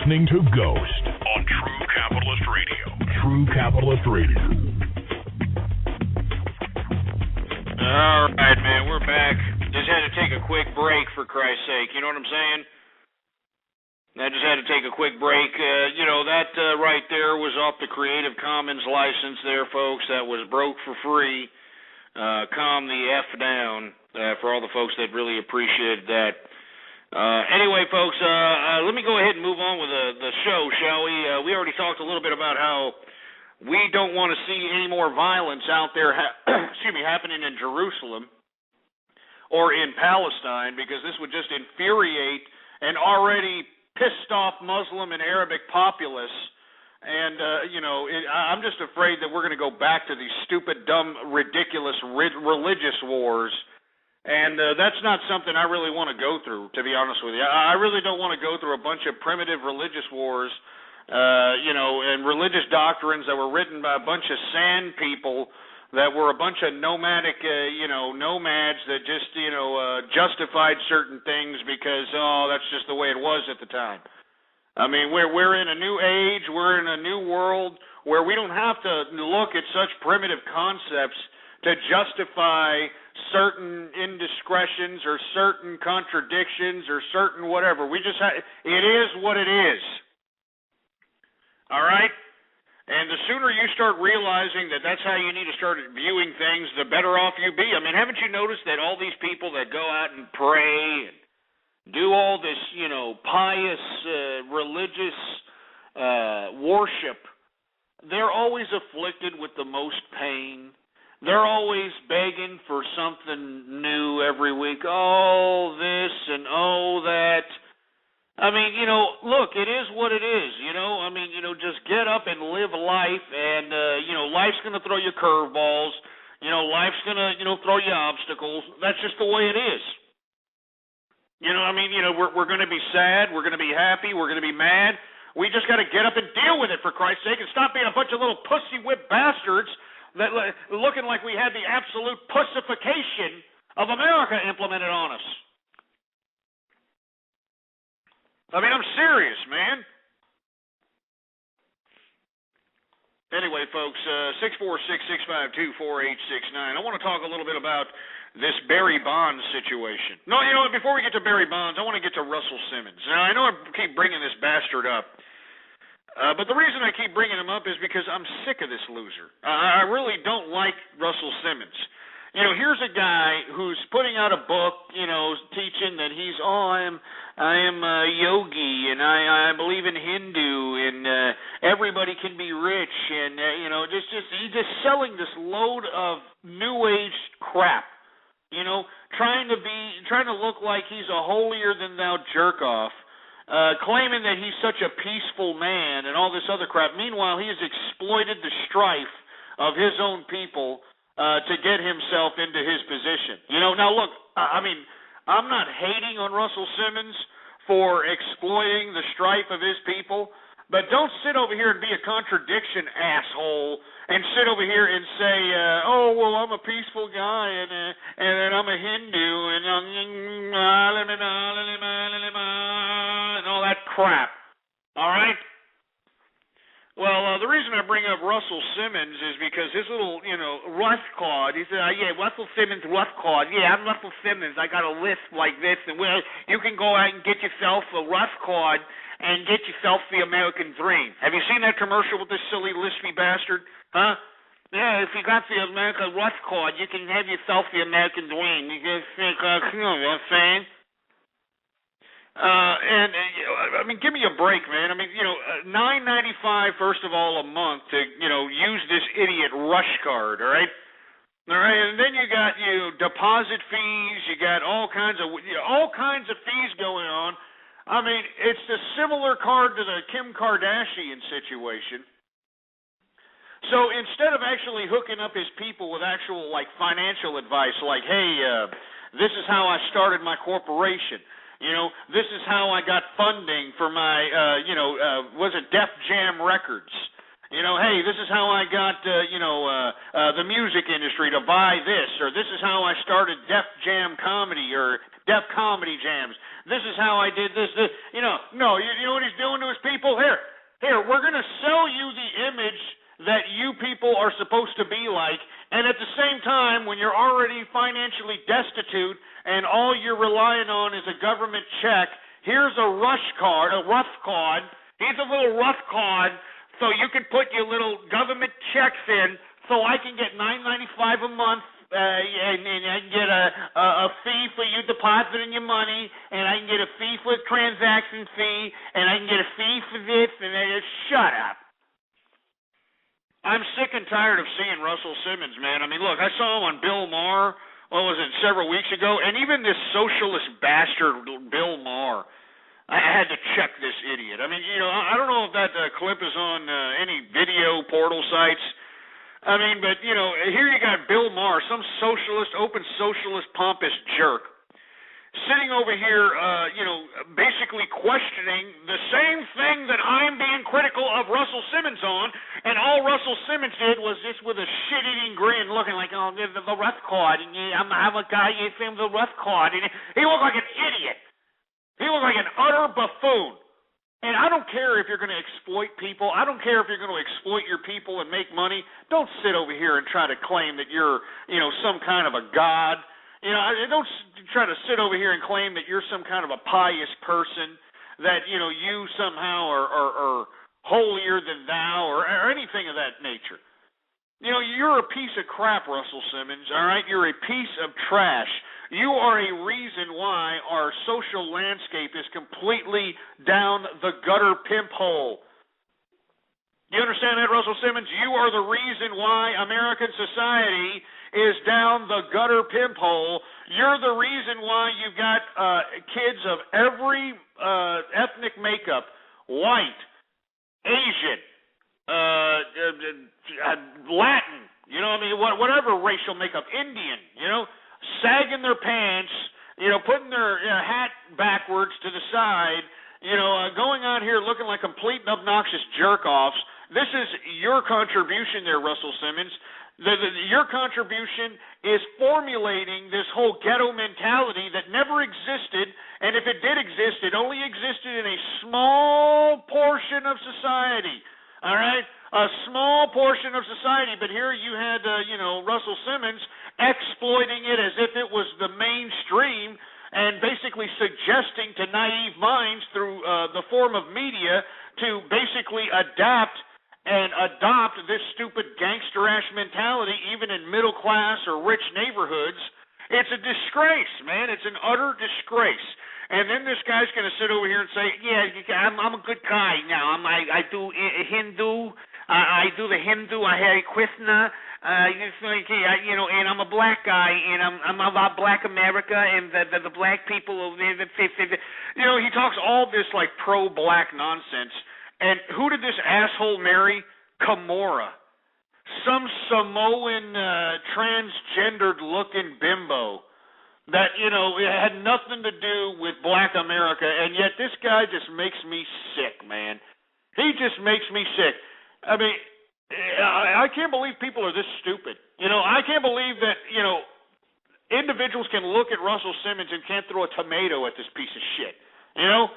[SPEAKER 6] listening to Ghost on True Capitalist Radio. True Capitalist Radio.
[SPEAKER 5] All right, man, we're back. Just had to take a quick break, for Christ's sake. You know what I'm saying? I just had to take a quick break. That right there was off the Creative Commons license there, folks. That was broke for free. Calm the F down for all the folks that really appreciated that. Anyway, folks, let me go ahead and move on with the show, shall we? We already talked a little bit about how we don't want to see any more violence out there happening in Jerusalem or in Palestine, because this would just infuriate an already pissed-off Muslim and Arabic populace. And, I'm just afraid that we're going to go back to these stupid, dumb, ridiculous religious wars. And that's not something I really want to go through, to be honest with you. I really don't want to go through a bunch of primitive religious wars, and religious doctrines that were written by a bunch of sand people that were a bunch of nomadic, nomads that just, justified certain things because, that's just the way it was at the time. I mean, we're in a new age, we're in a new world where we don't have to look at such primitive concepts to justify certain indiscretions or certain contradictions or certain whatever. It is what it is. All right? And the sooner you start realizing that that's how you need to start viewing things, the better off you be. I mean, haven't you noticed that all these people that go out and pray and do all this, pious, religious worship, they're always afflicted with the most pain. They're always begging for something new every week. Oh, this and oh, that. I mean, look, it is what it is, just get up and live life, and, life's going to throw you curveballs. Life's going to, throw you obstacles. That's just the way it is. We're going to be sad. We're going to be happy. We're going to be mad. We just got to get up and deal with it, for Christ's sake, and stop being a bunch of little pussy-whipped bastards that looking like we had the absolute pussification of America implemented on us. I mean, I'm serious, man. Anyway, folks, 646-652-4869. I want to talk a little bit about this Barry Bonds situation. No, before we get to Barry Bonds, I want to get to Russell Simmons. Now, I know I keep bringing this bastard up, but the reason I keep bringing him up is because I'm sick of this loser. I really don't like Russell Simmons. Here's a guy who's putting out a book, teaching that I am a yogi, and I believe in Hindu, and everybody can be rich, and he's just selling this load of new age crap, trying to look like he's a holier than thou jerk off, claiming that he's such a peaceful man and all this other crap. Meanwhile, he has exploited the strife of his own people to get himself into his position. Now look, I mean, I'm not hating on Russell Simmons for exploiting the strife of his people, but don't sit over here and be a contradiction asshole and sit over here and say, I'm a peaceful guy and I'm a Hindu and all that crap. All right? Well, the reason I bring up Russell Simmons is because his little, Russ card, he said, Russell Simmons Russ card. Yeah, I'm Russell Simmons. I got a list like this, and you can go out and get yourself a Russ card and get yourself the American dream. Have you seen that commercial with this silly lispy bastard? Huh? Yeah, if you got the American Russ card, you can have yourself the American dream. You just think, you know what I'm saying? Give me a break, man. $9.95 first of all a month to use this idiot Rush card, all right, and then you got deposit fees, you got all kinds of fees going on. I mean, it's a similar card to the Kim Kardashian situation. So instead of actually hooking up his people with actual financial advice, like, hey, this is how I started my corporation. This is how I got funding for my, Def Jam Records. Hey, this is how I got, the music industry to buy this, or this is how I started Def Jam Comedy or Def Comedy Jams. This is how I did this. You know, no, you know what he's doing to his people? Here, we're going to sell you the image that you people are supposed to be like, and at the same time, when you're already financially destitute and all you're relying on is a government check, here's a rough card. Here's a little rough card so you can put your little government checks in so I can get $9.95 a month. And I can get a fee for you depositing your money, and I can get a fee for the transaction fee, and I can get a fee for this, and then shut up. I'm sick and tired of seeing Russell Simmons, man. I mean, look, I saw him on Bill Maher, several weeks ago, and even this socialist bastard, Bill Maher, I had to check this idiot. I mean, you know, I don't know if that clip is on any video portal sites. I mean, but, you know, here you got Bill Maher, some socialist, open socialist, pompous jerk, sitting over here, you know, basically questioning the same thing that I'm being critical of Russell Simmons on, and all Russell Simmons did was just with a shit-eating grin looking like, oh, the rough card, and I'm a guy, you see the rough card, and he looked like an idiot. He looked like an utter buffoon. And I don't care if you're going to exploit people. I don't care if you're going to exploit your people and make money. Don't sit over here and try to claim that you're, you know, some kind of a god. You know, don't try to sit over here and claim that you're some kind of a pious person, that, you know, you somehow are holier than thou or anything of that nature. You know, you're a piece of crap, Russell Simmons, all right? You're a piece of trash. You are a reason why our social landscape is completely down the gutter pimp hole. You understand that, Russell Simmons? You are the reason why American society is down the gutter pimp hole. You're the reason why you've got kids of every ethnic makeup, white, Asian, Latin, you know what I mean, whatever racial makeup, Indian, you know, sagging their pants, you know, putting their hat backwards to the side, you know, going out here looking like complete and obnoxious jerk-offs. This is your contribution there, Russell Simmons. Your contribution is formulating this whole ghetto mentality that never existed, and if it did exist, it only existed in a small portion of society, all right? A small portion of society, but here you had, you know, Russell Simmons exploiting it as if it was the mainstream and basically suggesting to naive minds through the form of media to basically adapt and adopt this stupid gangster-ass mentality even in middle-class or rich neighborhoods. It's a disgrace, man. It's an utter disgrace. And then this guy's going to sit over here and say, yeah, I'm a good guy now. I do Hindu. I do the Hindu. I Hare Krishna. You know, and I'm a black guy, and I'm about Black America, and the black people over there. You know, he talks all this like pro-black nonsense. And who did this asshole marry? Kimora. Some Samoan transgendered-looking bimbo that, you know, it had nothing to do with Black America, and yet this guy just makes me sick, man. He just makes me sick. I mean, I can't believe people are this stupid. You know, I can't believe that, you know, individuals can look at Russell Simmons and can't throw a tomato at this piece of shit. You know?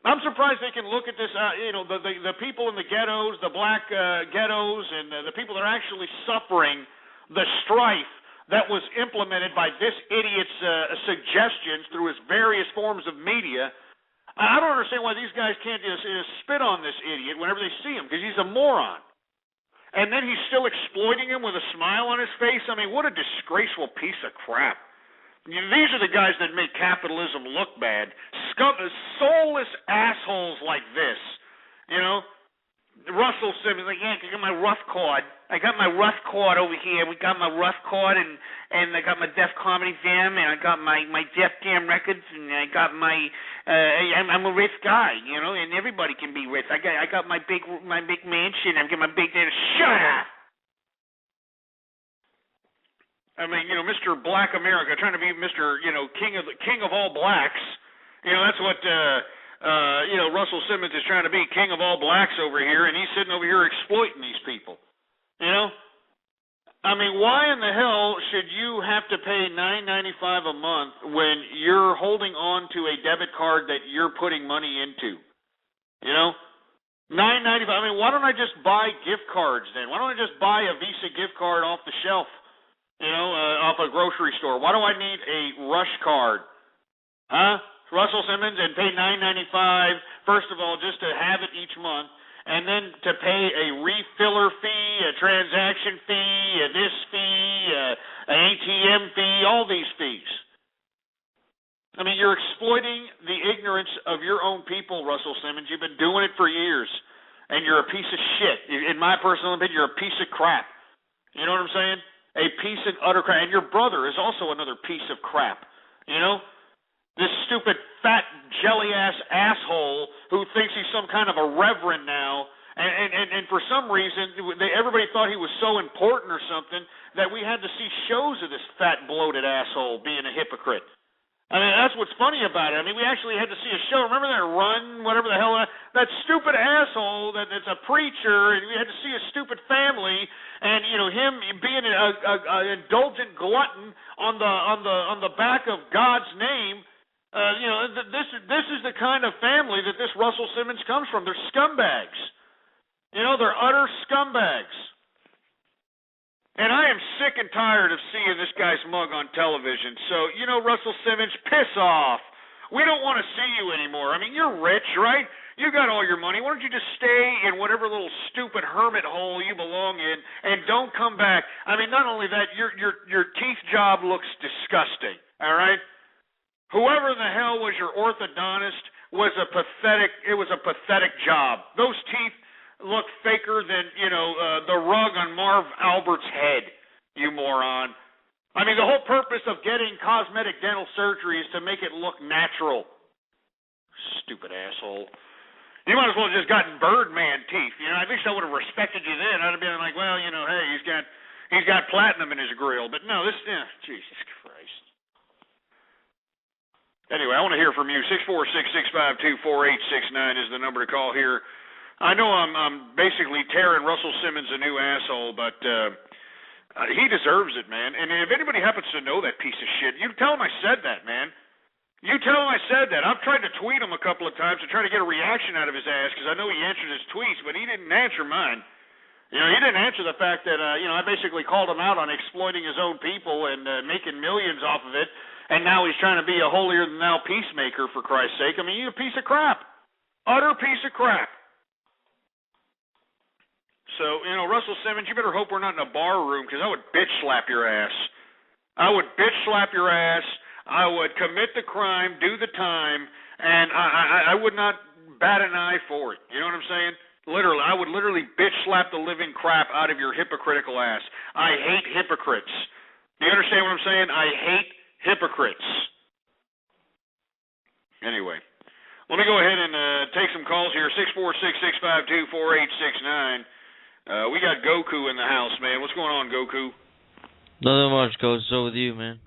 [SPEAKER 5] I'm surprised they can look at this, you know, the people in the ghettos, the black ghettos, and the people that are actually suffering the strife that was implemented by this idiot's suggestions through his various forms of media. I don't understand why these guys can't just spit on this idiot whenever they see him, because he's a moron. And then he's still exploiting him with a smile on his face. I mean, what a disgraceful piece of crap. These are the guys that make capitalism look bad. Soulless assholes like this, you know. Russell Simmons, like, yeah, I got my rough card. I got my rough card over here. We got my rough card, and I got my Def Comedy Jam, and I got my Def Jam Records, and I got my I'm a rich guy, you know, and everybody can be rich. I got my big mansion. I got my big data. Shut up. I mean, you know, Mr. Black America, trying to be Mr. You know, king of all blacks. You know, that's what you know, Russell Simmons is trying to be, king of all blacks over here, and he's sitting over here exploiting these people. You know, I mean, why in the hell should you have to pay $9.95 a month when you're holding on to a debit card that you're putting money into? You know, $9.95. I mean, why don't I just buy gift cards then? Why don't I just buy a Visa gift card off the shelf? You know, off a grocery store. Why do I need a Rush card? Huh? Russell Simmons, and pay $9.95 first of all just to have it each month. And then to pay a refiller fee, a transaction fee, a this fee, an ATM fee, all these fees. I mean, you're exploiting the ignorance of your own people, Russell Simmons. You've been doing it for years, and you're a piece of shit. In my personal opinion, you're a piece of crap. You know what I'm saying? A piece of utter crap. And your brother is also another piece of crap. You know? This stupid, fat, jelly-ass asshole who thinks he's some kind of a reverend now, and for some reason, everybody thought he was so important or something that we had to see shows of this fat, bloated asshole being a hypocrite. I mean, that's what's funny about it. I mean, we actually had to see a show. Remember that Run, whatever the hell, that stupid asshole that's a preacher, and we had to see a stupid family, and you know him being an indulgent glutton on the back of God's name. You know, this is the kind of family that this Russell Simmons comes from. They're scumbags. You know, they're utter scumbags. And I am sick and tired of seeing this guy's mug on television. So, you know, Russell Simmons, piss off. We don't want to see you anymore. I mean, you're rich, right? You got all your money. Why don't you just stay in whatever little stupid hermit hole you belong in and don't come back? I mean, not only that, your teeth job looks disgusting, all right? Whoever the hell was your orthodontist was a pathetic job. Those teeth look faker than, you know, the rug on Marv Albert's head, you moron. I mean, the whole purpose of getting cosmetic dental surgery is to make it look natural. Stupid asshole. You might as well have just gotten Birdman teeth. You know, at least I would have respected you then. I'd have been like, well, you know, hey, he's got platinum in his grill. But no, Jesus Christ. Anyway, I want to hear from you. 646-652-4869 is the number to call here. I know I'm basically tearing Russell Simmons a new asshole, but he deserves it, man. And if anybody happens to know that piece of shit, you tell him I said that, man. You tell him I said that. I've tried to tweet him a couple of times to try to get a reaction out of his ass because I know he answered his tweets, but he didn't answer mine. You know, he didn't answer the fact that, you know, I basically called him out on exploiting his own people and making millions off of it. And now he's trying to be a holier-than-thou peacemaker, for Christ's sake. I mean, you're a piece of crap. Utter piece of crap. So, you know, Russell Simmons, you better hope we're not in a bar room because I would bitch slap your ass. I would bitch slap your ass. I would commit the crime, do the time, and I would not bat an eye for it. You know what I'm saying? Literally, I would literally bitch slap the living crap out of your hypocritical ass. I hate hypocrites. Do you understand what I'm saying? I hate hypocrites. Anyway, let me go ahead and take some calls here. 646-652-4869. We got Goku in the house, man. What's going on, Goku?
[SPEAKER 11] Nothing much, Ghost. So with you, man?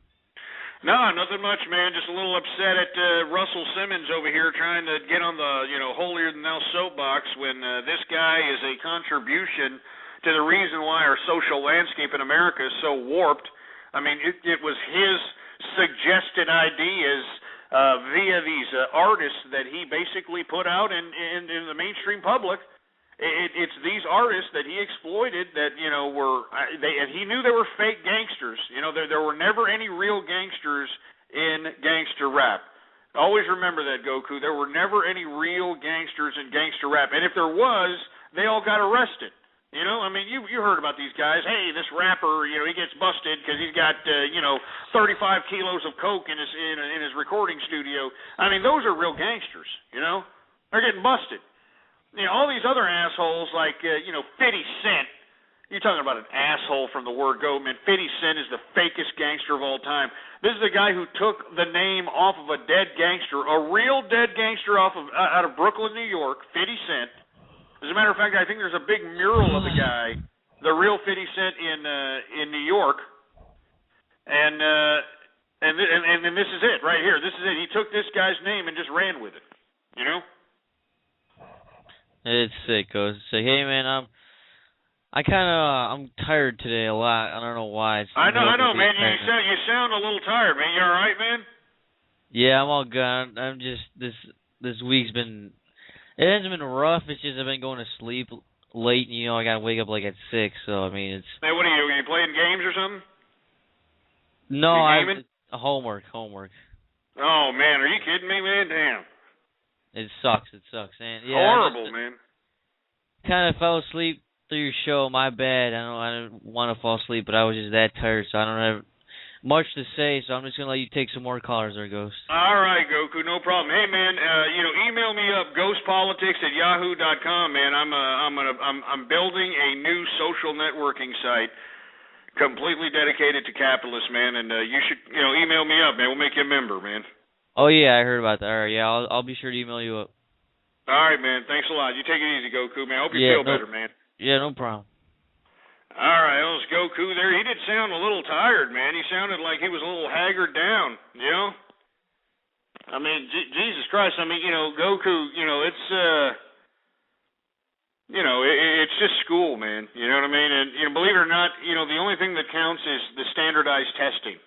[SPEAKER 5] No, nothing much, man. Just a little upset at Russell Simmons over here trying to get on the, you know, holier-than-thou soapbox when this guy is a contribution to the reason why our social landscape in America is so warped. I mean, it was his suggested ideas via these artists that he basically put out in the mainstream public. It's these artists that he exploited that, you know, and he knew they were fake gangsters. You know, there were never any real gangsters in gangster rap. Always remember that, Goku. There were never any real gangsters in gangster rap. And if there was, they all got arrested. You know, I mean, you heard about these guys. Hey, this rapper, you know, he gets busted because he's got, 35 kilos of coke in his recording studio. I mean, those are real gangsters, you know. They're getting busted. You know, all these other assholes like, 50 Cent. You're talking about an asshole from the word go, man. 50 Cent is the fakest gangster of all time. This is the guy who took the name off of a dead gangster, a real dead gangster out of Brooklyn, New York, 50 Cent. As a matter of fact, I think there's a big mural of the guy, the real 50 Cent in New York. And this is it right here. This is it. He took this guy's name and just ran with it, you know?
[SPEAKER 11] It's sick, Ghost. It's like, hey, man, I'm tired today a lot. I don't know why.
[SPEAKER 5] I know, man. You sound a little tired, man. You all right, man?
[SPEAKER 11] Yeah, I'm all good. I'm just this week's been. It hasn't been rough. It's just I've been going to sleep late. And, I gotta wake up like at 6. So I mean, it's.
[SPEAKER 5] Hey, what are you playing games or something?
[SPEAKER 11] No, I'm homework.
[SPEAKER 5] Oh man, are you kidding me, man? Damn.
[SPEAKER 11] It sucks. And yeah,
[SPEAKER 5] horrible, man.
[SPEAKER 11] Kind of fell asleep through your show. My bad. I didn't want to fall asleep, but I was just that tired, so I don't have much to say. So I'm just gonna let you take some more callers, there, Ghost.
[SPEAKER 5] All right, Goku, no problem. Hey, man, email me up ghostpolitics@yahoo.com, man. I'm building a new social networking site completely dedicated to capitalists, man, and you should email me up, man. We'll make you a member, man.
[SPEAKER 11] Oh yeah, I heard about that. All right, yeah, I'll be sure to email you up.
[SPEAKER 5] All right, man. Thanks a lot. You take it easy, Goku, man. I hope you feel better, man.
[SPEAKER 11] Yeah, no problem.
[SPEAKER 5] All right, that was Goku there. He did sound a little tired, man. He sounded like he was a little haggard down, I mean, Jesus Christ. I mean, Goku, it's, it's just school, man. You know what I mean? And, believe it or not, the only thing that counts is the standardized testing,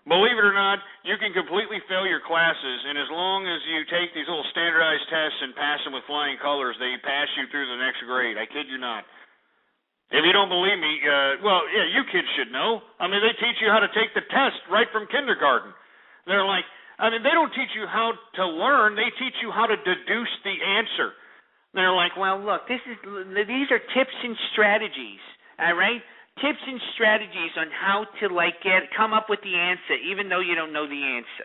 [SPEAKER 5] Believe it or not, you can completely fail your classes, and as long as you take these little standardized tests and pass them with flying colors, they pass you through the next grade. I kid you not. If you don't believe me, you kids should know. I mean, they teach you how to take the test right from kindergarten. They're like, they don't teach you how to learn. They teach you how to deduce the answer. They're like, well, look, these are tips and strategies, all right? Tips and strategies on how to come up with the answer, even though you don't know the answer.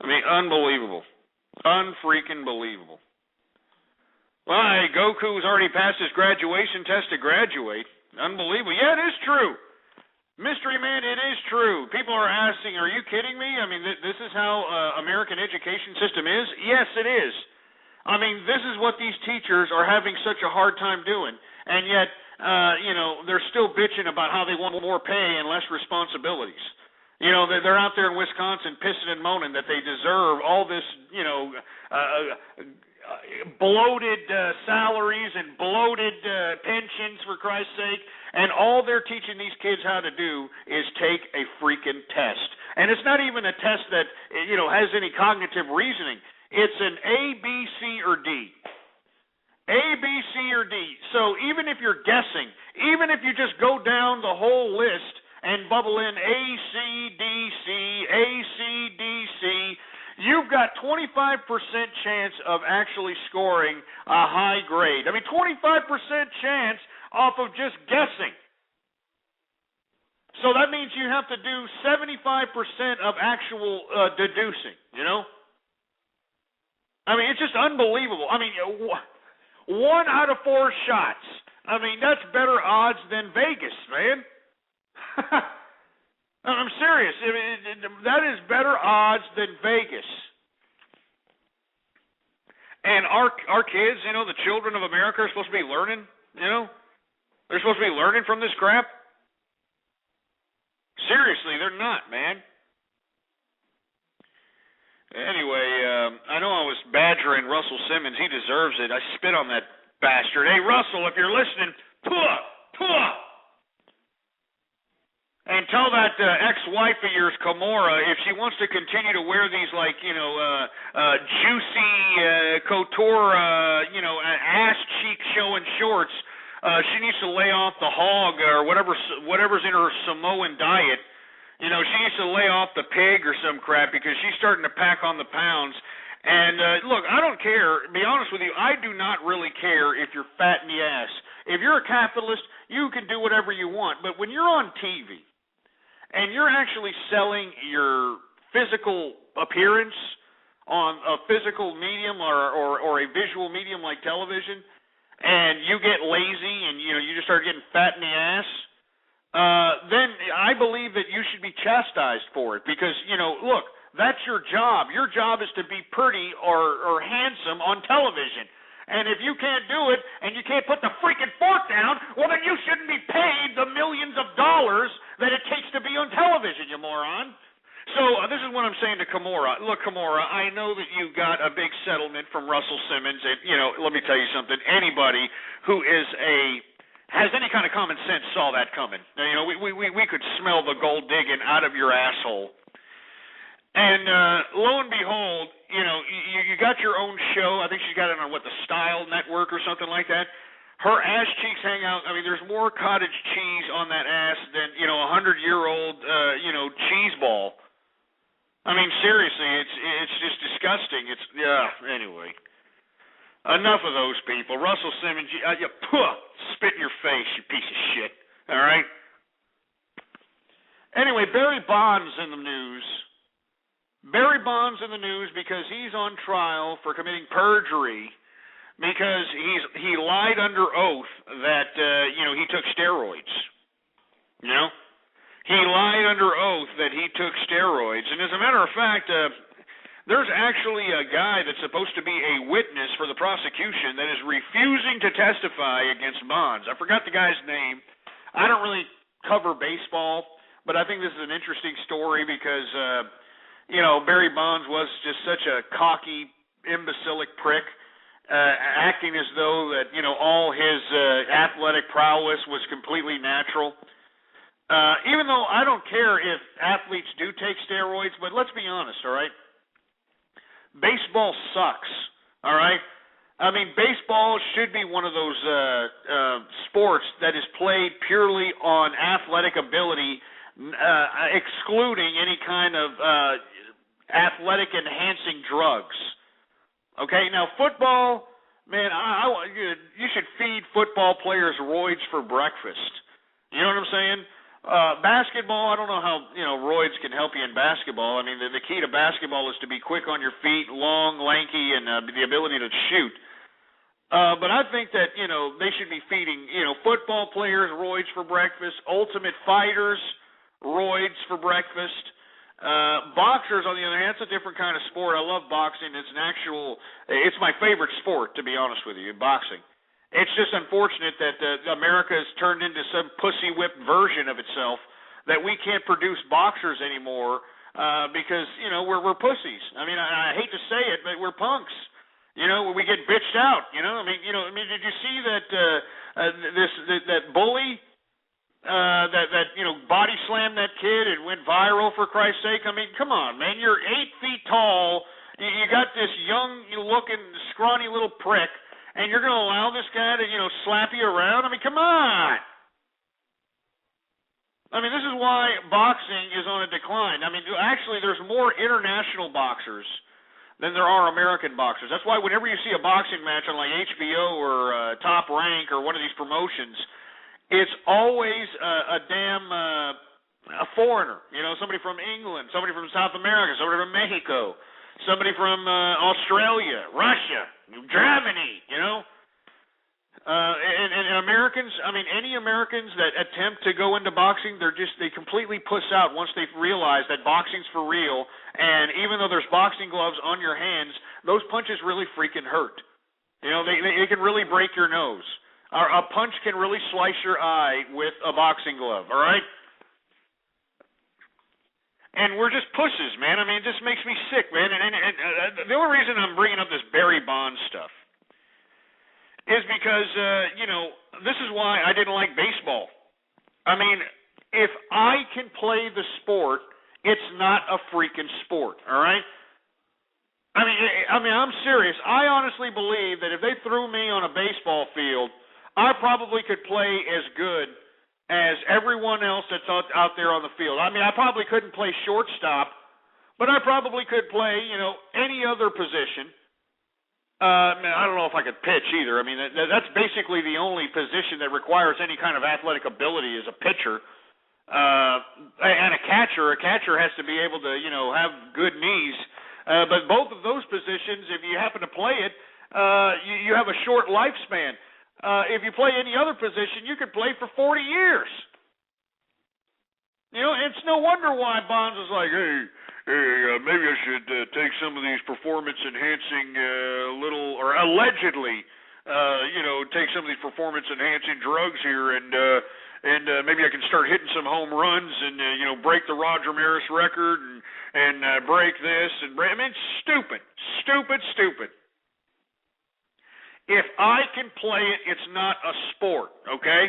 [SPEAKER 5] I mean, unbelievable, unfreaking believable. Well, hey, Goku's already passed his graduation test to graduate. Unbelievable. Yeah, it is true. Mystery Man, it is true. People are asking, are you kidding me? I mean, this is how American education system is? Yes, it is. I mean, this is what these teachers are having such a hard time doing, and yet, they're still bitching about how they want more pay and less responsibilities. They're out there in Wisconsin pissing and moaning that they deserve all this, bloated salaries and bloated pensions, for Christ's sake, and all they're teaching these kids how to do is take a freaking test. And it's not even a test that, has any cognitive reasoning. It's an A, B, C, or D. A, B, C, or D. So even if you're guessing, even if you just go down the whole list and bubble in A, C, D, C, A, C, D, C, you've got 25% chance of actually scoring a high grade. I mean, 25% chance off of just guessing. So that means you have to do 75% of actual deducing, I mean, it's just unbelievable. I mean, 1 out of 4 shots. I mean, that's better odds than Vegas, man. I'm serious. I mean, that is better odds than Vegas. And our kids, the children of America are supposed to be learning, They're supposed to be learning from this crap. Seriously, they're not, man. Anyway, I know I was badgering Russell Simmons. He deserves it. I spit on that bastard. Hey, Russell, if you're listening, puh. And tell that ex-wife of yours, Kimura, if she wants to continue to wear these, juicy couture, ass cheek showing shorts, she needs to lay off the hog or whatever's in her Samoan diet. She needs to lay off the pig or some crap because she's starting to pack on the pounds. And, look, I don't care. Be honest with you, I do not really care if you're fat in the ass. If you're a capitalist, you can do whatever you want. But when you're on TV and you're actually selling your physical appearance on a physical medium or a visual medium like television, and you get lazy and, you just start getting fat in the ass, then I believe that you should be chastised for it because, look, that's your job. Your job is to be pretty or handsome on television. And if you can't do it and you can't put the freaking fork down, well, then you shouldn't be paid the millions of dollars that it takes to be on television, you moron. So this is what I'm saying to Kimura. Look, Kimura, I know that you got a big settlement from Russell Simmons, and let me tell you something. Anybody who has any kind of common sense saw that coming. Now, we could smell the gold digging out of your asshole. And lo and behold, you got your own show. I think she's got it on the Style Network or something like that. Her ass cheeks hang out. I mean, there's more cottage cheese on that ass than 100-year-old cheese ball. I mean, seriously, it's just disgusting. Anyway. Enough of those people. Russell Simmons, spit in your face, you piece of shit. All right? Anyway, Barry Bonds in the news. Barry Bonds in the news because he's on trial for committing perjury because he lied under oath that, he took steroids. He lied under oath that he took steroids. And as a matter of fact, there's actually a guy that's supposed to be a witness for the prosecution that is refusing to testify against Bonds. I forgot the guy's name. I don't really cover baseball, but I think this is an interesting story because, Barry Bonds was just such a cocky, imbecilic prick, acting as though that, all his athletic prowess was completely natural. Even though I don't care if athletes do take steroids, but let's be honest, all right? Baseball sucks, all right? I mean, baseball should be one of those sports that is played purely on athletic ability, excluding any kind of athletic-enhancing drugs. Okay, now football, man, you should feed football players roids for breakfast. You know what I'm saying? Basketball, I don't know how, roids can help you in basketball. I mean, the key to basketball is to be quick on your feet, long, lanky, and the ability to shoot. But I think that, they should be feeding, football players roids for breakfast, ultimate fighters roids for breakfast. Boxers, on the other hand, it's a different kind of sport. I love boxing. It's my favorite sport, to be honest with you, boxing. It's just unfortunate that America has turned into some pussy-whipped version of itself, that we can't produce boxers anymore because, we're pussies. I mean, I hate to say it, but we're punks. We get bitched out, I mean, did you see that that bully that body slammed that kid and went viral, for Christ's sake? I mean, come on, man. You're 8 feet tall. You got this young-looking, scrawny little prick, and you're going to allow this guy to, slap you around? I mean, come on. I mean, this is why boxing is on a decline. I mean, actually, there's more international boxers than there are American boxers. That's why whenever you see a boxing match on, like, HBO or Top Rank or one of these promotions, it's always a foreigner, somebody from England, somebody from South America, somebody from Mexico, somebody from Australia, Russia, Germany, and Americans, I mean, any Americans that attempt to go into boxing, they completely puss out once they realize that boxing's for real, and even though there's boxing gloves on your hands, those punches really freaking hurt. They can really break your nose. A punch can really slice your eye with a boxing glove, all right? And we're just pusses, man. I mean, it just makes me sick, man. And the only reason I'm bringing up this Barry Bonds stuff is because, this is why I didn't like baseball. I mean, if I can play the sport, it's not a freaking sport, all right? I mean, I'm serious. I honestly believe that if they threw me on a baseball field, I probably could play as good as everyone else that's out there on the field. I mean, I probably couldn't play shortstop, but I probably could play, any other position. I don't know if I could pitch either. I mean, that's basically the only position that requires any kind of athletic ability is a pitcher. And a catcher. A catcher has to be able to, have good knees. But both of those positions, if you happen to play it, you have a short lifespan. If you play any other position, you could play for 40 years. It's no wonder why Bonds is like, hey, maybe I should take some of these performance-enhancing allegedly take some of these performance-enhancing drugs here, and maybe I can start hitting some home runs and break the Roger Maris record and break this and break. I mean, stupid. If I can play it, it's not a sport, okay?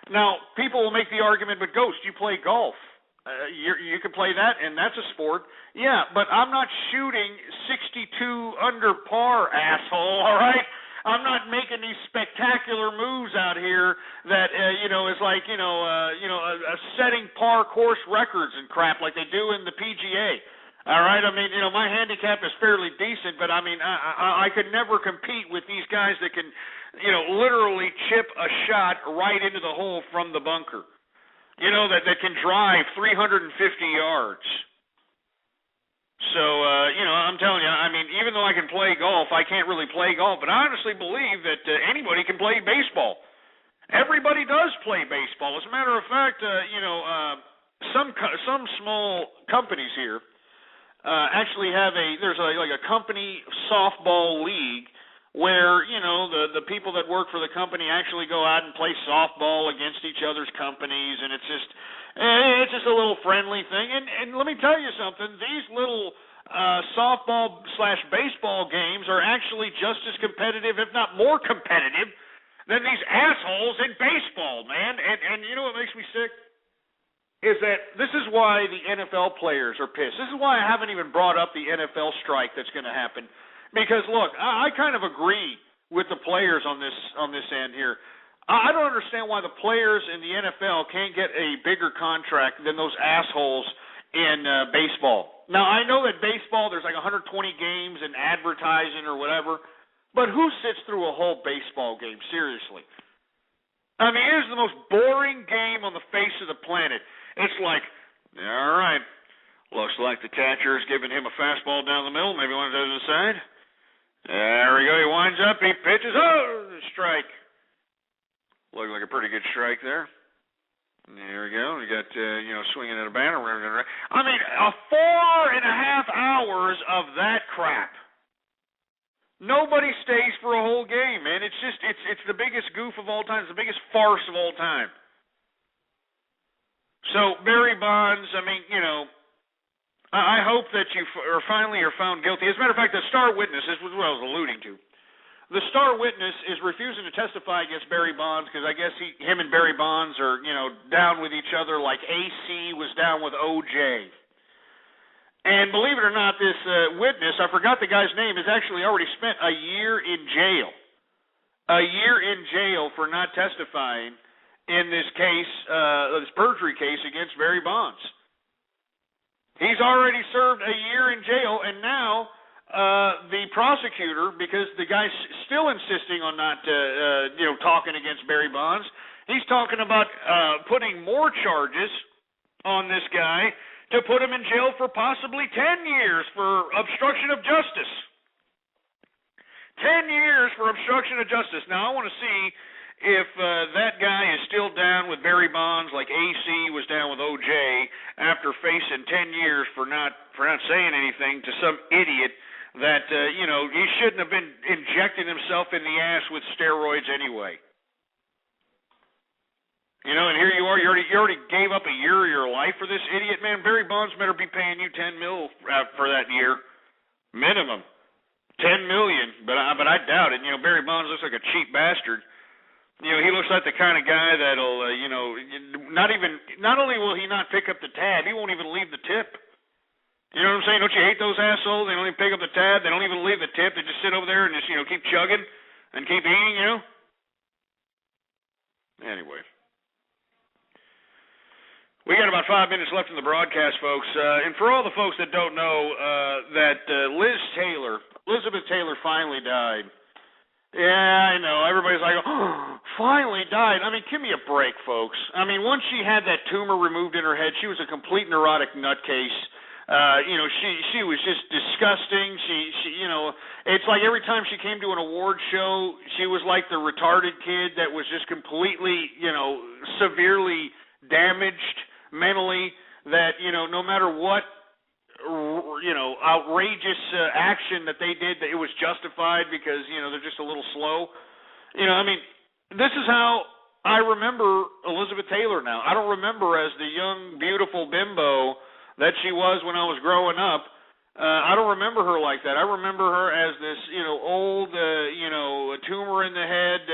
[SPEAKER 5] Now, people will make the argument, but Ghost, you play golf. You can play that, and that's a sport. Yeah, but I'm not shooting 62 under par, asshole, all right? I'm not making these spectacular moves out here that, is like, setting par course records and crap like they do in the PGA. All right, I mean, my handicap is fairly decent, but I mean, I could never compete with these guys that can, literally chip a shot right into the hole from the bunker. That can drive 350 yards. So, I'm telling you, I mean, even though I can play golf, I can't really play golf, but I honestly believe that anybody can play baseball. Everybody does play baseball. As a matter of fact, some small companies here actually have there's a company softball league where, the people that work for the company actually go out and play softball against each other's companies, and it's just a little friendly thing. And let me tell you something, these little softball/baseball games are actually just as competitive, if not more competitive, than these assholes in baseball, man. And you know what makes me sick? Is that this is why the NFL players are pissed. This is why I haven't even brought up the NFL strike that's going to happen. Because, look, I kind of agree with the players on this end here. I don't understand why the players in the NFL can't get a bigger contract than those assholes in baseball. Now, I know that baseball, there's like 120 games and advertising or whatever, but who sits through a whole baseball game, seriously? I mean, it is the most boring game on the face of the planet. It's like, all right, looks like the catcher is giving him a fastball down the middle, maybe one to the side. There we go, he winds up, he pitches, strike. Looked like a pretty good strike there. There we go, we got, swinging at a batter. I mean, 4.5 hours of that crap. Nobody stays for a whole game, man. It's the biggest goof of all time. It's the biggest farce of all time. So, Barry Bonds, I mean, I hope that you finally are found guilty. As a matter of fact, the star witness, this was what I was alluding to. The star witness is refusing to testify against Barry Bonds because I guess him and Barry Bonds are, down with each other like AC was down with OJ. And believe it or not, this witness, I forgot the guy's name, has actually already spent a year in jail. A year in jail for not testifying in this case, this perjury case against Barry Bonds. He's already served a year in jail, and now the prosecutor, because the guy's still insisting on not, talking against Barry Bonds, he's talking about putting more charges on this guy to put him in jail for possibly 10 years for obstruction of justice. 10 years for obstruction of justice. Now, I want to see if that guy is still down with Barry Bonds like AC was down with OJ after facing 10 years for not saying anything to some idiot that, he shouldn't have been injecting himself in the ass with steroids anyway. And here you are, you already gave up a year of your life for this idiot, man. Barry Bonds better be paying you $10 million for that year. Minimum. $10 million, but I doubt it. Barry Bonds looks like a cheap bastard. He looks like the kind of guy that'll, not only will he not pick up the tab, he won't even leave the tip. You know what I'm saying? Don't you hate those assholes? They don't even pick up the tab. They don't even leave the tip. They just sit over there and just, keep chugging and keep eating, Anyway. We got about 5 minutes left in the broadcast, folks. And for all the folks that don't know, that Elizabeth Taylor finally died. Yeah, I know. Everybody's like, oh, finally died. I mean, give me a break, folks. I mean, once she had that tumor removed in her head, she was a complete neurotic nutcase. She was just disgusting. She it's like every time she came to an award show, she was like the retarded kid that was just completely, severely damaged mentally, that, no matter what, outrageous action that they did, that it was justified because, they're just a little slow. This is how I remember Elizabeth Taylor now. I don't remember as the young, beautiful bimbo that she was when I was growing up. I don't remember her like that. I remember her as this, old, tumor in the head,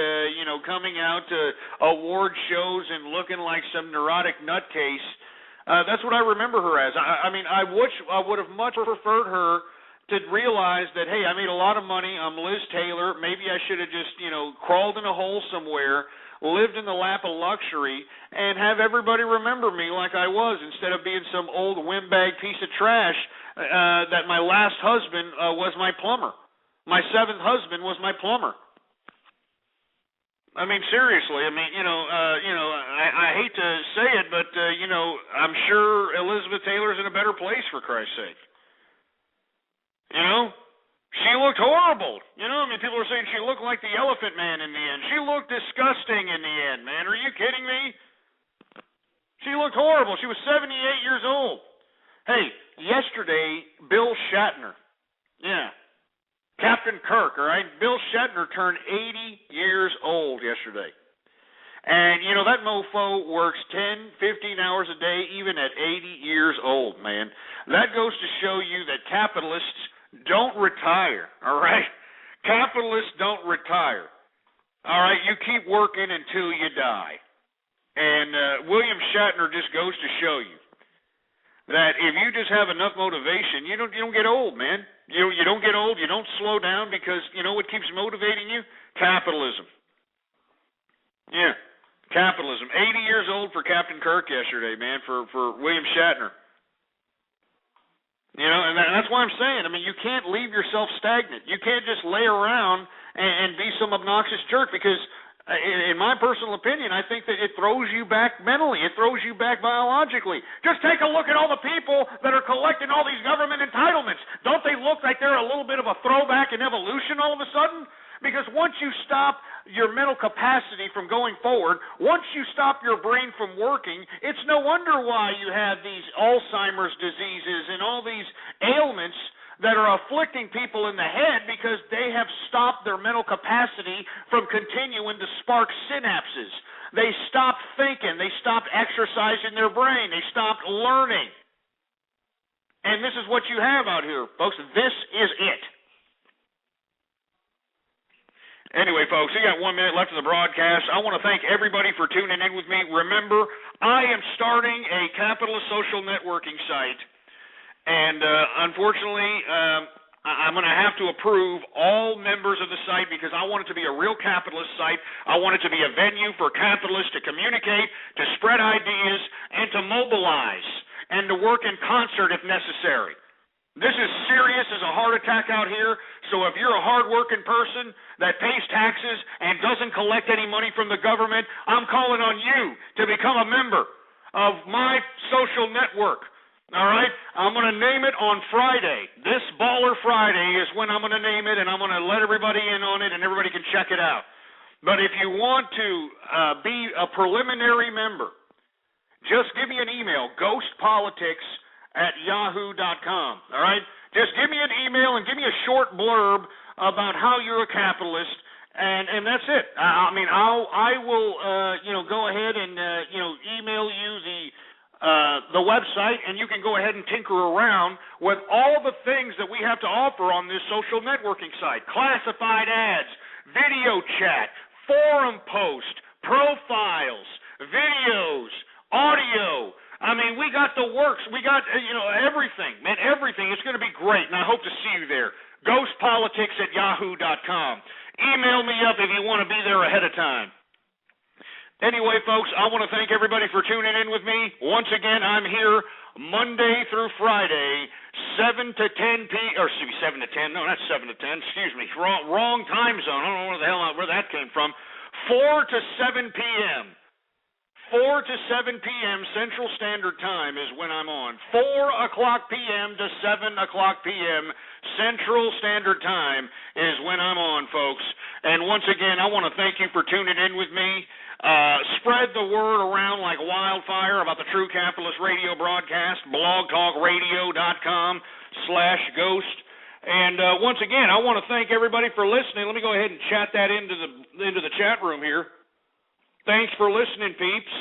[SPEAKER 5] coming out to award shows and looking like some neurotic nutcase. That's what I remember her as. I would have much preferred her to realize that, hey, I made a lot of money. I'm Liz Taylor. Maybe I should have just, crawled in a hole somewhere, lived in the lap of luxury, and have everybody remember me like I was, instead of being some old windbag piece of trash that my last husband was my plumber. My seventh husband was my plumber. Seriously. I hate to say it, but I'm sure Elizabeth Taylor's in a better place, for Christ's sake. She looked horrible. People are saying she looked like the Elephant Man in the end. She looked disgusting in the end, man. Are you kidding me? She looked horrible. She was 78 years old. Hey, yesterday, Bill Shatner. Yeah. Captain Kirk, all right? Bill Shatner turned 80 years old yesterday. And, that mofo works 10, 15 hours a day, even at 80 years old, man. That goes to show you that capitalists don't retire, all right? Capitalists don't retire. All right, you keep working until you die. And William Shatner just goes to show you that if you just have enough motivation, you don't get old, man. You don't get old, you don't slow down, because you know what keeps motivating you? Capitalism. Yeah, capitalism. 80 years old for Captain Kirk yesterday, man, for William Shatner. And that's why I'm saying, you can't leave yourself stagnant. You can't just lay around and be some obnoxious jerk, because in my personal opinion, I think that it throws you back mentally. It throws you back biologically. Just take a look at all the people that are collecting all these government entitlements. Don't they look like they're a little bit of a throwback in evolution all of a sudden? Because once you stop your mental capacity from going forward, once you stop your brain from working, it's no wonder why you have these Alzheimer's diseases and all these ailments that are afflicting people in the head, because they have stopped their mental capacity from continuing to spark synapses. They stopped thinking. They stopped exercising their brain. They stopped learning. And this is what you have out here, folks. This is it. Anyway, folks, we got 1 minute left of the broadcast. I want to thank everybody for tuning in with me. Remember, I am starting a capitalist social networking site. And unfortunately, I'm going to have to approve all members of the site, because I want it to be a real capitalist site. I want it to be a venue for capitalists to communicate, to spread ideas, and to mobilize, and to work in concert if necessary. This is serious as a heart attack out here, so if you're a hard-working person that pays taxes and doesn't collect any money from the government, I'm calling on you to become a member of my social network. All right? I'm going to name it on Friday. This Baller Friday is when I'm going to name it, and I'm going to let everybody in on it, and everybody can check it out. But if you want to be a preliminary member, just give me an email, ghostpolitics@yahoo.com. All right? Just give me an email and give me a short blurb about how you're a capitalist, and that's it. I will go ahead and email you the website, and you can go ahead and tinker around with all the things that we have to offer on this social networking site: classified ads, video chat, forum post, profiles, videos, audio. We got the works. We got, everything. Man, everything. It's going to be great, and I hope to see you there. ghostpolitics@yahoo.com. Email me up if you want to be there ahead of time. Anyway, folks, I want to thank everybody for tuning in with me. Once again, I'm here Monday through Friday, 7 to 10 p.m. Or, 7 to 10. No, not 7 to 10. Excuse me. Wrong time zone. I don't know where that came from. 4 to 7 p.m. 4 to 7 p.m. Central Standard Time is when I'm on. 4 o'clock p.m. to 7 o'clock p.m. Central Standard Time is when I'm on, folks. And once again, I want to thank you for tuning in with me. Spread the word around like wildfire about the True Capitalist Radio broadcast, blogtalkradio.com. /ghost. And once again, I want to thank everybody for listening. Let me go ahead and chat that into the chat room here. Thanks for listening, peeps.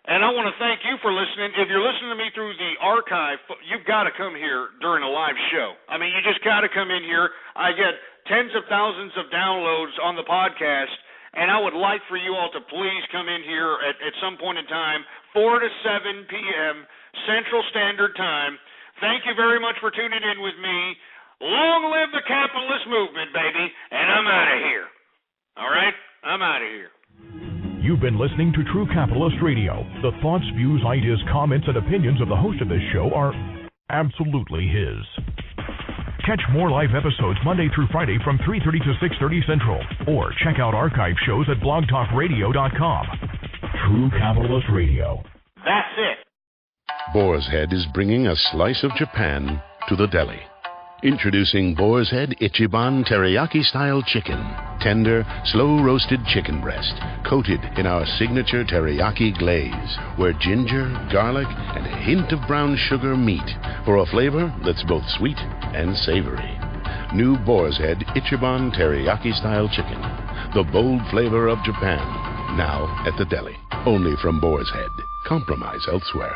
[SPEAKER 5] And I want to thank you for listening. If you're listening to me through the archive, you've got to come here during a live show. I mean, you just got to come in here. I get tens of thousands of downloads on the podcast, and I would like for you all to please come in here at some point in time, 4 to 7 p.m. Central Standard Time. Thank you very much for tuning in with me. Long live the capitalist movement, baby, and I'm out of here. All right? I'm out of here.
[SPEAKER 4] You've been listening to True Capitalist Radio. The thoughts, views, ideas, comments, and opinions of the host of this show are absolutely his. Catch more live episodes Monday through Friday from 3:30 to 6:30 Central, or check out archive shows at blogtalkradio.com. True Capitalist Radio.
[SPEAKER 5] That's it.
[SPEAKER 1] Boar's Head is bringing a slice of Japan to the deli. Introducing Boar's Head Ichiban Teriyaki-style chicken. Tender, slow-roasted chicken breast, coated in our signature teriyaki glaze, where ginger, garlic, and a hint of brown sugar meet for a flavor that's both sweet and savory. New Boar's Head Ichiban Teriyaki-style chicken. The bold flavor of Japan. Now at the deli. Only from Boar's Head. Compromise elsewhere.